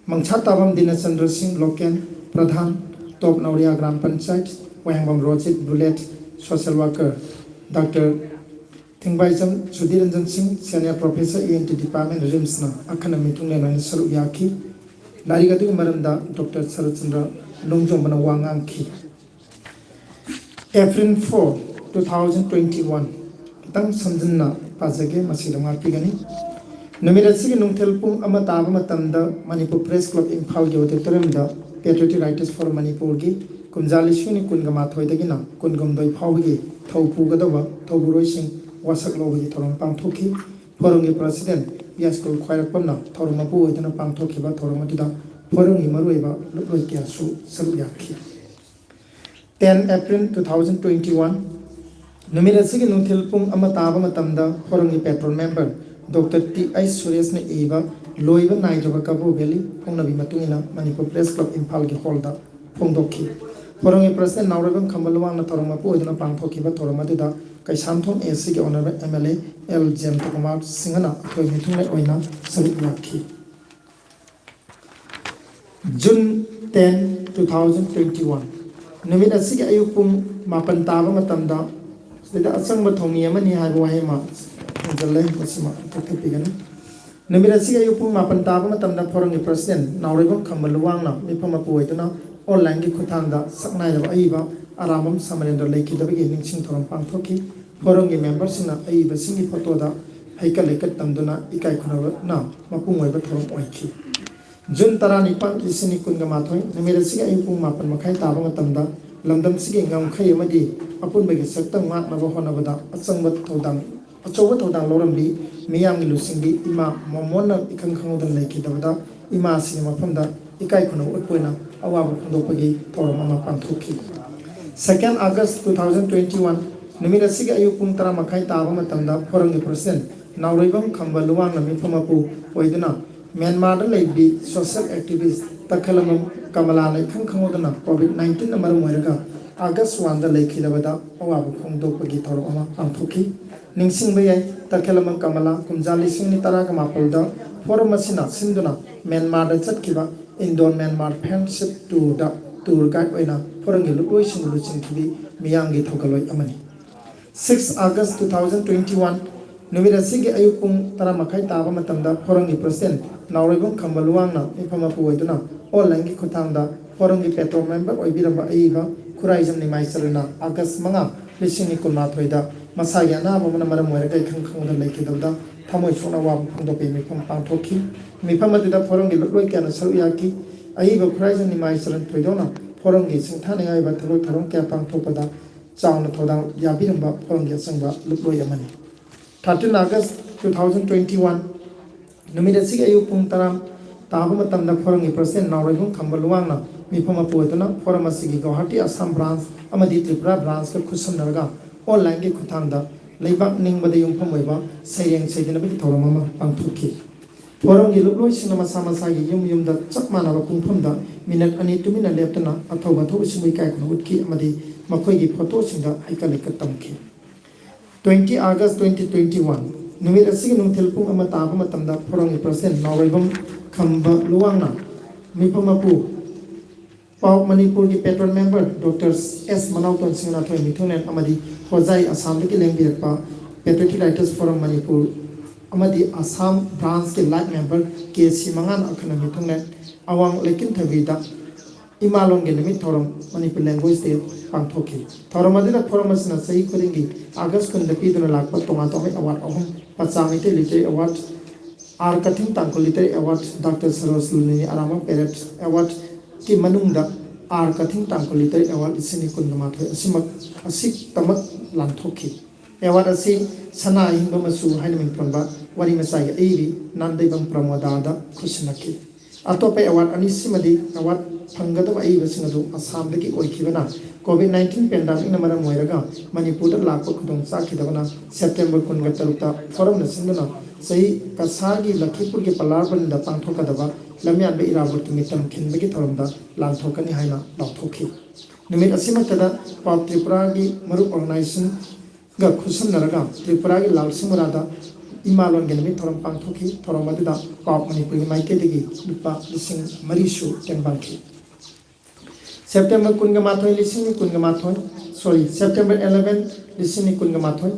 Mangchatabam Dina Chandra Singh Loken, Pradhan, Top Nauria Gram Panchayat, Wahambam Rojit Bullet, Social Worker, Dr. Thingbaijam Sudhiranjan Singh, Senior Professor ENT Department, Rimsna, Akana Tunglen and Saruyaki, Larigatu Maranda, Dr. Sarachandra, Longjambana Wanganki. April 4, 2021, Kitang Sanjana Pazage Masidanga Pigani. Numirasi Nungtelpung Amatava Matanda, Manipur Press Club in Pau Yoteramda, Patriotic Writers for Manipurgi, Kunjali Shuni Kungamatoi Dagina, Kungumdoi Paugi, Taupu Gadova, Tauburoising, Wasak Logi Toram Pangtoki, Porungi President, Yasko Kwairapana, Torumapu, and a Pangtoki, Toramatida, Porungi Marueva, Lokiasu, Saluyaki. 10 April 2021, Numirasigi Nuntilpung Amatava Matamda, Horangi Petrol Member, Dr. T. I. Suresne Eva, Loiva Naijava Kabu Valley, Honabi Matuna, Manipur Press Club in Palgi Holda, Pongdoki. Horangi President Nauravan Kamaluana Toramapu, and a Pangtoki, Toramadida, Kaisanton, a Sigi Honorable MLA, L. Jem Tokumar, Singana, Toymituna Oina, Salutaki. June 10, 2021. Numit asigi ayupung mapan taba matanda sida asang bathongi amani haibo haima jalle masima tukapigana numit asigi ayupung mapan taba matanda forangi president nauribam khambaluwangna mifama puwaituna online gi khuthangda saknai da aiba aramam samarendra lekidabagi ningsing thoram pangthoki forangi members na aiba singi photo da haikal lekat tamduna ikai khunaba na mapung oiba thoram oiki June Taranipan Isini Kungamathoi, Namirasi Ayupung Mapan Makai Tabang Tanda, London Sigi Ngam Kayamadi, Apun Bagi Sector Mat Navahonavada, Atsangat Todang, Achowatodang Lorambi, Miyam Lusingi, Ima, Momona Ikankangodan Lake Davada, Ima Cinema Panda, Ikai Kuno Utpuina, Awa Kundopagi, Toromama Pantuki. 2nd August 2021, Namirasi Ayupung Taramakai Tabang Tanda, Forangi President, Nauribam Kambaluan Mifamapu, Waidana. Myanmar lady social activist Takalamam Kamala Kang Kamodana COVID-19 Marumaraga August 1 the Lake Hilabada Owabu Kongdo Pagitorama Ampuki Ningsing Bay Takalamam Kamala Kumzali Singni Tarakamapolda Forumasina Sinduna Myanmar Chatkiva Indon Myanmar Friendship to the tour guide Wena Forangilu Ocean Luchin Kibi Miyangi Tokaloi Amani 6 August 2021 Numirasigi Ayukung Taramakai Taba Matanda Forangi President Nauribum Kambaluana Ipamapuiduna all Langi Kutanda Forangi Petro member Oibiraba Eva Kuraizam Nimaisalina August Manga Lishini Kunatoida Masayana Mamana Maramuerga Kankanga Lake Dada Tamoy Sona Wab Kundopi Mipam Pantoki Mipamadida Forangi Lokan Saluyaki Aiva Kuraizam Nimaisalan Toidona Forangi Sintani Iva Taro Taronka Pantopada Sound Toda Yabiramba Forangi Sanga Lukoyamani 13 August 2021 Numidasi Ayu Puntaram Tabama Tanda Forangi President Nauragum Kambaluana Mipama Poetana Foramasigi Guwahati Assam branch Amadi Tripura branch Kusam Narga all Langi Kutanda Laybak Ning Badayum Pamweba Sayang Saydinabi Toramama Pantuki Forangi Luklo Sinama Samasagi Yum the Chakmana Kumpunda Minat Ani to Mina Leptana Atoba Toshimikai Kunutki Amadi Makogi Potoshinda Haikalikatamki 20 August 2021 Numit asig nung telpung amatapa matamda Forangi President Nauribam Kamba Luangna Mipamapu Pau Manipur ki patron member Dr. S. Manauton Singathoy Mithunen Amadi Hozai Assam ki Lengbirakpa Patriotic Writers Forum Manipur Amadi Assam branch ki light member K. Simangan Akhana Mithunen Awang Lekin Thavida Imalong Genemi Thorum Manipur Language Day Pangthoki Thoramadina Forumasna Sahi Kuringi August Kundapi Duna Lakpa Tongatoi Award Ahum Patsamite Literary Award R. Kathing Tangko Literary Award Dr. Saros Luni Arama Peret Award Ki Manungda R. Kathing Tangko Literary Award Isini Kundamato Asimak Asik Tamak Lanthoki Award Asi Sana Himbamasu Hainamin Pramba Wari Masai Evi Nandebang Pramodada Kusinaki Atope Award Anisimadi Award Pangadava Eva Singadu Assam Deki Oikivana COVID-19 pandemic Namara Moiraga Manipur Lakok Dong Sakidavana September Kungataruta Forum Nasindana Say Kasagi Lakipur ke Palarban da Pantokadava Lamian Be Irabut Mitam Kinbegi Torunda Lantokani Haina Lautoki Numit Asimatada Pop Tripuragi Marup Organization Ga Kusan Naraga Tripuragi Lalsimurada Imalon Genemi Toram Pantoki Toramadida Pop Manipur Maiketigi Lupa Lissing Marishu Tenbanki September Kungamathoy Lissing Kungamathoy September 11 Lissing Kungamathoy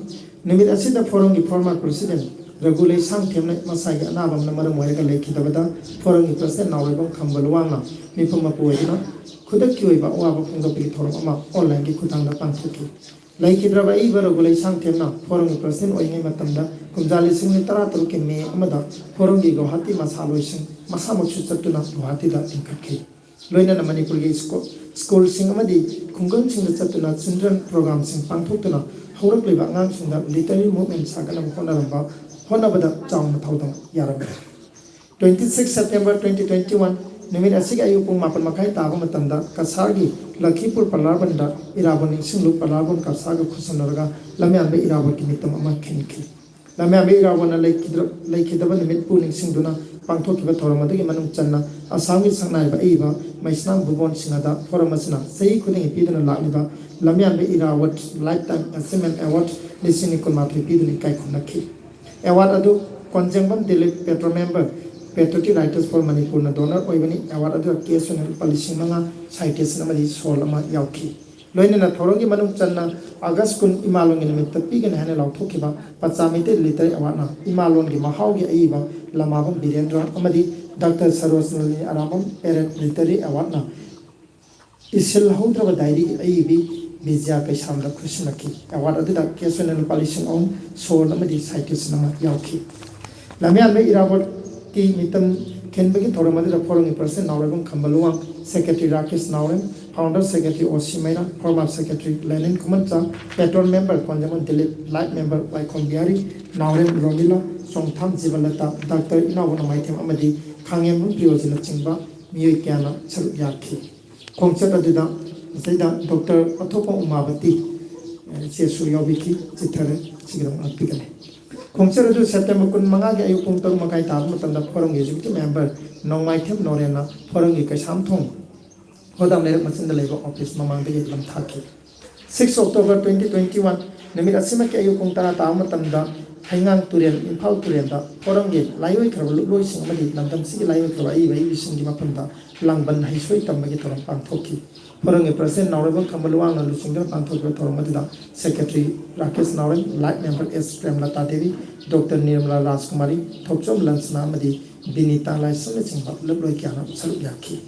Numit Asida Forum former president Regulate Sang Temne Masaya Nabam Namara Moega Lake Davada Forum President Nauribam Kambaluana Mipama Poedina Kudakiwa Waba Pungapi Torama online Kutanga Pantuki Lake Drava Eva Regulate Sang Temna Forum President Oing Matanda Kumzali Sing Taratuki Me Amada Forum Gohati Masaloishin Masamuchu Satuna Gohati da Inkaki Loina Manipur School Singamadi Kungan Sing Satuna Children Program Sing Pantutuna Horak Libangang Sunda Literary Movement Saganam Honaramba Honabada Cham Taudam Yarab 26 September 2021 Numit Asig Ayupung Mapan Makai Taba Matanda Kasagi Lakipur Palarbanda Irabon Singlu Palabon Kasaga Kusanaraga Lamian Be Irabon Kimitam Amakinki Lamian Be Irabon Lake Kidaba Limit Pooling Singduna Pangtoki Toramadi Manum Chana Asami Sanai Eva Maisnam Bubon Singada Foramasina Say Kuding Pidana Laliba Lamian Be Irawat Lifetime Achievement Award Listening Kunmatri Pidani Kaikunaki Award Adu Konjangban Dilip Petro member Patriotic Writers for Manipur na donor Oivani Award Adu Kesunal Palisimanga Citation Namadi Solama Yauki Loina na Thorongi Manum Chana August Kun Imalong in the Pigan Hanel Tokiba Patsamite Literary Award na Imalongi Mahaugi Aiva Lamabam Birendra Amadi Dr. Saros Aramam Peret Literary Award na Isil Hodrava Diary Aivi Bizia Kaishamda Krishnaki Award Adu Kesunal Palising on Sol Namadi Citation Nama Yauki Lamian Be Irabot Ki Mitam Kenbegi Toramadi Forum President Naurabam Kambaluang Secretary Rakesh Nauren Founder Secretary Osimena Former Secretary Lenin Kumancha Patron Member Konjaman Dilip Light Member Vaikon Biari Nauren Romila Songtham Jivalata Dr. Inawana Maitem Amadi Kangem Priozina Chingba Miyu Kiana Charu Yaki Kongchat Adida Zeda Dr. Atopa Umabati Che Suryobiki Chitare Chigram Apikane khongser adu September kun manga ge ayu pung tor makai ta ma tanda forum executive member nongmai them norena forum ge kasam thong hodam le machin da lebo office mamang de lam thaki 6 October 2021 namit asima ke ayu pung tara ta ma tanda haingang turian imphal turian da forum ge laioi khar loi sing ma di namdam si laioi khar ai bai sing di ma panda langban hai soi tam ma ge toram pang thoki forum ge president naurabang khambalwang na lusing da pang thok toram ma da secretary Rakesh Nauren light member S Premlata Devi Dr. Nirmala Rajkumari Thokchom Lansna Madi Binita Lai Sumaching Loi Kiana Salu Yaki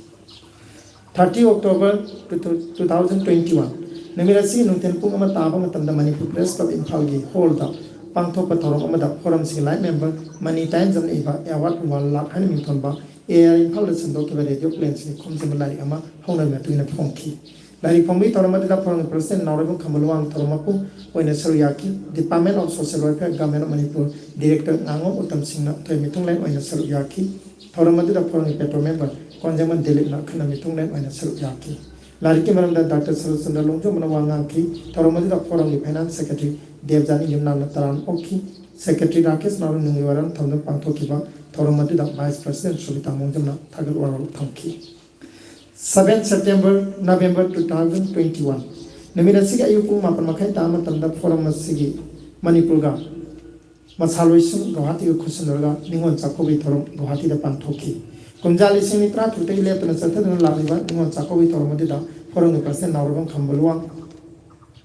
30 October 2021 Namirasi Nunten Pungama Taba Matanda Manipur Press Club in Palgi Holda Pangthopa Torom Amada Forum Sing Light Member Many Times and Eva Award 1 lakh Hanimington Ba Air in Paldas and Doki Radio Planes Kumsimali Ama Hona Matuina Ponki Dari Pombi Toramada Forum President Naurabang Kamaluang Toromapu Oina Saruyaki Department of Social Welfare Government of Manipur Director Nango Utam Singna Toimitungland Oina Saruyaki Toramada Forum Petro Member Konjaman Delit Nakana Mitungland Oina Saruyaki Lariki Maramda Dr. Sarusunda Longjo Manawanganki Toramada Forum Finance Secretary Devjani Yumna Taran Oki Secretary Rakesh Naran Nungiwaran Thamdam Pangtokiba Toramada Vice President Subita Mongjamna Tagal Waral Thamki 7 September November 2021 Namirasi Ayupung Mapan Makai Tama Tanda Forum Masigi Manipurga Masalwisum Guwahati Kusanurga Ningon Chakobi Torom Guwahati the Panthoki Kumjali Sinitra to take left and Satan Laviva Ningon Chakobi Toromodida Forum the President Naurabang Kambaluang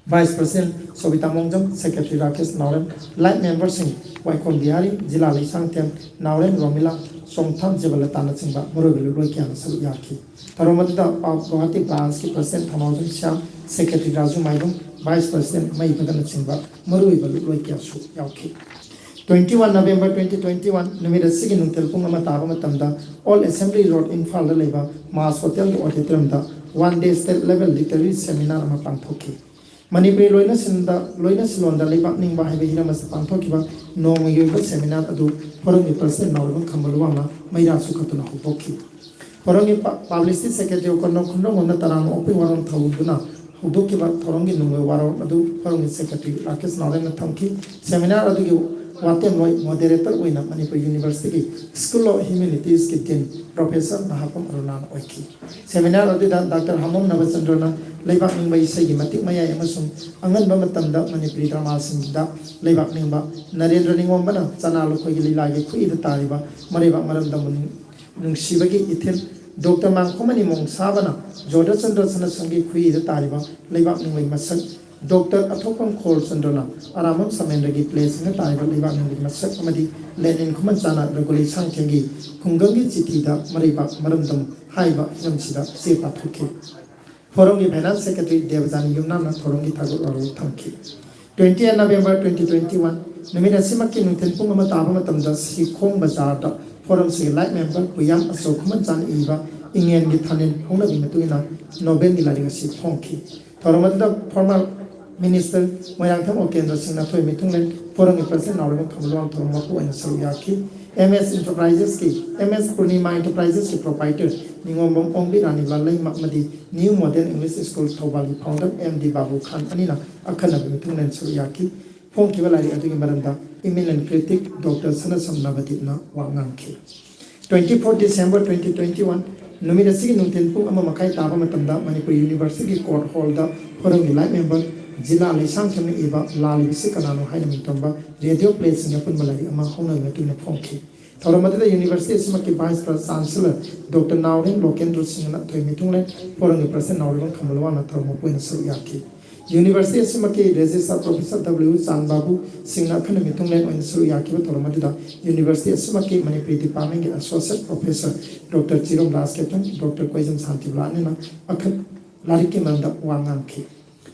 Vice President Sobita Mongjam Secretary Rakesh Nauren Light Member Singh Waikon Bihari Jila Lisang Tem Nauren Romila Somtham Jabalatana Simba Murugulu Rokiana Saluyaki Taromadida Guwahati Plans ki President Thamaujan Syam Secretary Raju Maidum Vice President Mai Badana Simba Muruibalu Rokia Su Yauki 21 November 2021 Namira Sigi Nuntel Pungama Taba Tamda All Assembly Road in Falda Leba Mass Hotel Auditorium da 1 day state level literary seminar ma pangthoki Manipuri Loina Silonda Lebak Ningba Hibira Mas Panthokiba no Mayuba seminar adu Forum President Naurabang Kamaluanga Maira Sukatuna Hoboki Forongi Publicity Secretary Kono Kuno Mona Tarano Open Waron Tawuna Hudokiba Torongi Numu Waro Adu Forongi Secretary Rakesh Nauren Thamki Seminar Adu Watem Loi Moderator Wina Manipur University School of Humanities ki Dean Professor Mahapam Arunan Oiki Seminar Adu Dr. Hamom Navasandrana Lebak Ningba Isagi Matik Maya Emasum Angan Bamatamda Manipuri Drama Singda Lebak Ningba Narendra Ningwambana Chanalu Khoi Lilagi Kui the Taliba Mariba Maram Damun Nungsibagi Ithil Dr. Mangkomani Mong Sabana Jordan Chandra Sanasangi Kui the Taliba Lebak Ningba Masak Dr. Athopam Khol Sandrana Aramam Samendagi Place in the Taliba Lebak Ningba Masak Amadi Lenin Kumansana Reguli Sankengi Kungangi Chitida Mariba Marandam Haiba Yamsida Sepa Thuki Forongi Finance Secretary Devjani Yumnana Forongi Tagul Aru Thamki 20 November 2021 Namira Simaki Nunten Pungama Tabama Tamda Sikhong Bazarda Forum Sig Light Member Puyam Asokman Chan Iva Ingen Githanin Hona Bimatuina Nobel Nilaringa Sikhongki Toramada former Minister Mayangtham Okendra Singna Thoi Mitunglen Forum President Naurabang Kamaluang Thoromapu and Saruyaki MS Enterprises ki MS Purnima Enterprises ki proprietor Ningombong Ongbi Rani Lalai Makmadi New Modern English School Thobali founder MD Babu Khan Anina Akhana Mitunglen Saruyaki Phong Kivalari Adu Maranda eminent critic Dr. Sanasam Navadipna Wangangki 24 December 2021 Numida Sigi Nunten Pung Ama Makai Taba Matanda Manipur University Court Holder Forum Light Member Jila Lisang Kemi Eva Lali Sikanano Hainamitamba Radio Place Singapore Malari Ama Hona Matuna Ponki Toramada University Smaki Vice Chancellor Dr. Naurin Lokendra Singh Toimitunglen Forum President Naurin Kamalwana Thermopuina Saruyaki University Smaki Registrar Professor W. San Babu Singh Akanamitunglen on Saruyaki Toramada University Smaki Manipur Department Associate Professor Dr. Chirom Rasketan Dr. Kwajam Santiblanina Akan Lariki Manda Wanganki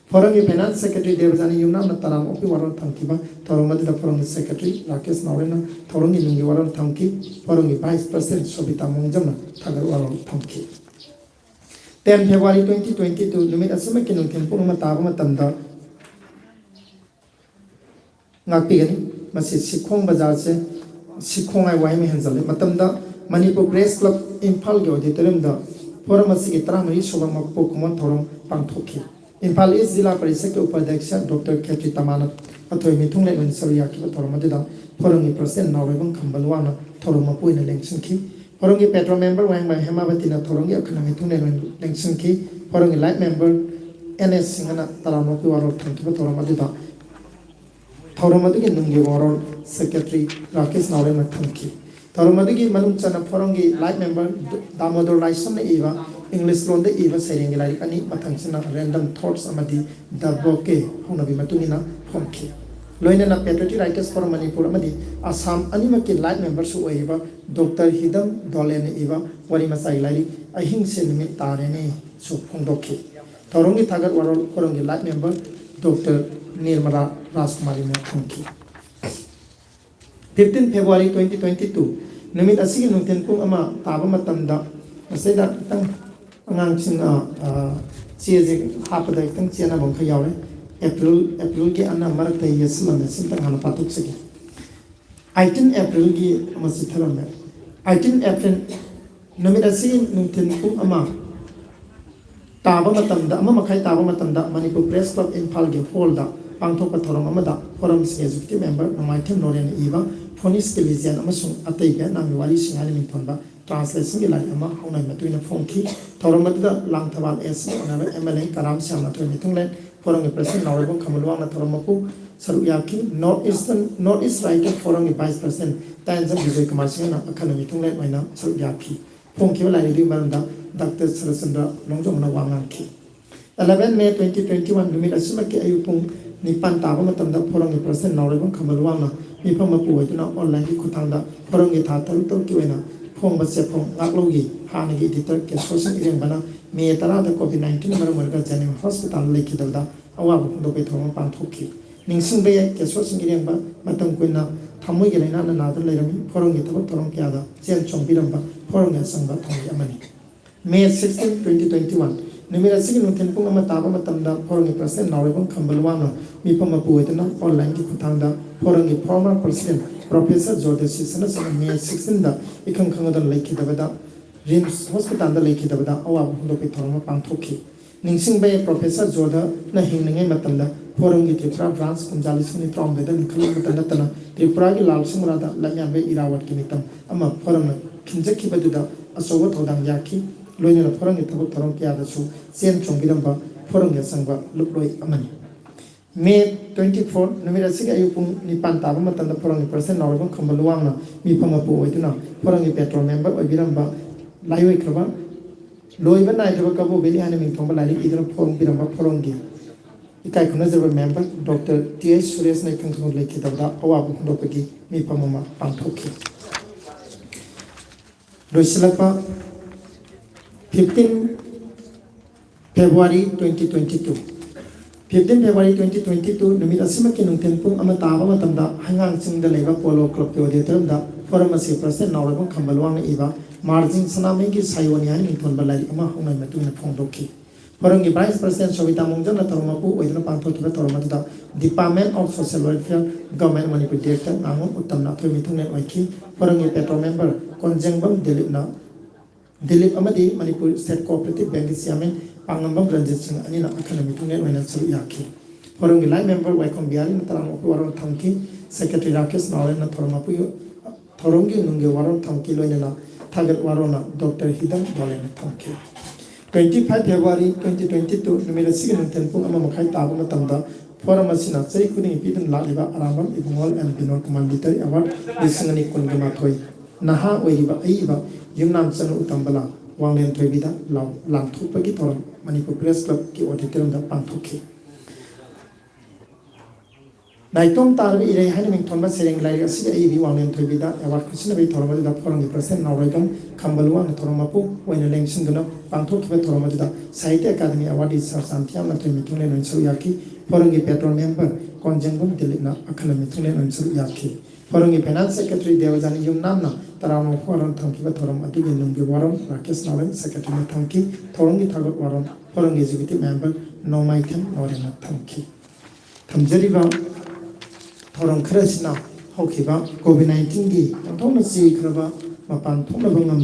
Forum Finance Secretary Devjani Yumna Taram Opi Waran Thamkiba Toramada Forum Secretary Rakesh Nauren Thorongi Nungi Waran Thamki Forum Vice President Sobita Mongjamna Tagar Waran Thamki 10 February 2022 Numit Asama Kinunkin Puruma Tabama Tanda Ngakpigani Masi Sikhong Bazar se Sikhong Ai Waimi Hanzale Matamda Manipur Press Club Impal Ge Auditorium da Forum Asigi Tramari Sobama Pokumon Thorom Pangthoki Impal East Zilla Parisek Upadhyaksh Dr. Ketri Tamana अथोय मिथुंग ले वन सरिया की थोरम मदुदा फोरंगी परसेंट नौरेबं खंबलवाना थोरम मपुइना लेंसिंखि फोरंगी पेट्रो मेंबर वांग बाय हेमावती ना थोरंगी अखना मिथुंग ले वन लेंसिंखि फोरंगी लाइट मेंबर एनएस सिंगना तरानो की वारो थंकी थोरम मदुदा थोरम मदुगी नुंगी वारो सेक्रेटरी राकेश नौरेन थंकी थोरम मदुगी मनुम चना फोरंगी लाइट मेंबर दामोदर राइसम इवा इंग्लिश लोन दे इवा सेरेंगी लाइक अनि मथंगसिना रैंडम थॉट्स अमदी द बोके होनबी मतुंगिना फमखि लोइना पेट्रोटिक राइटर्स फॉर मणिपुर अमदी आसाम अनिमकी लाइट मेंबर सु ओइबा डॉक्टर हिदम दोलेन इवा वरी मसाई लाइक अहिंग से निमित तारेने सु फोंदोखि थोरंगी थागत वरोल फोरंगी life member doctor Nirmala Rajkumari ने फमखि 15 February 2022 numit asigi nungten pung ama taba matamda maseda tang angang sing chieze hapada tang chiana bang khayawle April gi anna marak tay yeslam sim tang hana patuk sigi 18 April gi masithalame 18 April numit asigi nungten pung ama taba matamda ama makai taba matamda Manipur Press Club Imphal gi holda pangthokpa thorong amada forum executive member nomaitem noren iba Phonis television amasung atay be nang wali singani min thonba translation gi lari ama honai matuina phongki thoromada lang thawal es na MLA karam syam na thoi mitung len forum gi president nawrebo khamulwa na thoromapu saruyaki north east right forum gi vice president tanjam vijay kumar singh na akhana mitung len waina saruyaki phongki lari ri marunda Dr. Sarasandra longjong na wangangki 11 May 2021 numit asumaki ayupung nipan taba matamda forum gi president nawrebo khamulwa na mi phama pu waituna online ki khutangda forum gi tha taru taru ki waina phong ba se phong ngaklogi hana gi editor ke social ireng bana me tara da covid-19 maram marga janim hospital lekhi dalda awa bu do pe thoma pan thokki ningsing be ke social ireng ba matam kuina thamoi gi laina na da leirami forum gi thok thorom kya da chen chong biram ba forum gi sangba thong amani May 16 2021 numira sigi nungten pung ama taba matamda forum gi president nawrebang khambalwana mi phama pu waituna online ki khutangda forum gi former president Professor Jordan Sisana May 16 da ikang khangadan lekhi dabada Rims Hospital da lekhi dabada awa bu pe thorma pangthokhi ningsing bay Professor Jordan na hingningai matamda forum gi Tripura branch kumjali sini trom beda nikhalu matana tana Tripura gi lal singra da lamya be irawat ki mitam ama forum na khinjakhi baduda asowa thodang yakhi loina forum gi thabak thorom kya da su sen chongbiramba forum gi sangba luploi amani May 24 numira siga ayupung nipan taba matanda forum gi president nawrabang khambaluwang na mi phama pu oiduna forum gi petrol member oibiramba laioi kraba loiba nai jaba kabu beli hane mi thomba lari idra forum biramba forum gi ikai khuna jaba member Dr. T.S. Suresh na ikang khun lekhi dabda awa bu ndopagi mi phama ma pangthokhi Roisilapa 15 February 2022 15 February 2022 numit asima ki nungten pung ama taba matamda hangang chingda leba polo club ke auditorium da forum asi president nawrabang khambalwang iba margin saname ki saiwani ani thon balai ama hongai matuna phongdokhi forum ki vice president Sovita Mongjang na thormapu oidna pangthokhi ba thormatu da Department of Social Welfare Government Manipur Director ngam uttamna thomi thungne oikhi forum ki petrol member konjengbam Dilip amadi Manipur State Cooperative Bank chairman Pangambam Ranjit Singh anina akhana mitung len waina chalu yakhi forum gi line member Waikom Biari na tarang opu waron thamki secretary Rakesh Nawren na thormapu forum gi nungge waron thamki loina na thagat warona Dr. Hidam Dolen na thamki 25 February 2022 numira sigin tenpung ama makhai tabu matamda forum asina chei kuding pidun laliba arambam ibungol and binor commanditary award disingani kungama thoi naha oiriba aiba yumnam chanu utambala wanglen thoibida lang thupagi thoram Manipur Press Club ki auditorium da pangthokhi naitom tar irei hani ming thonba sereng lai asi ai bi wanglen thoibida award kusina be thoram da forum gi president nawragam khambalwa na thoramapu waina lengsin duna pangthokhi be thoram da Sahitya Academy award is santiam na thomi thune non so yaki forum gi petrol member konjengbam dilina akhana mithune non so yaki forum gi finance secretary Devajani Yumnamna tarano forum thamki ba thoram adu gi nungge waram Rakesh Nawren secretary thamki forum gi thagot waram forum gi executive member Nomaitem Nawren thamki thamjariba forum kharasina hokiba covid-19 gi thongna si khraba mapan thongna bangam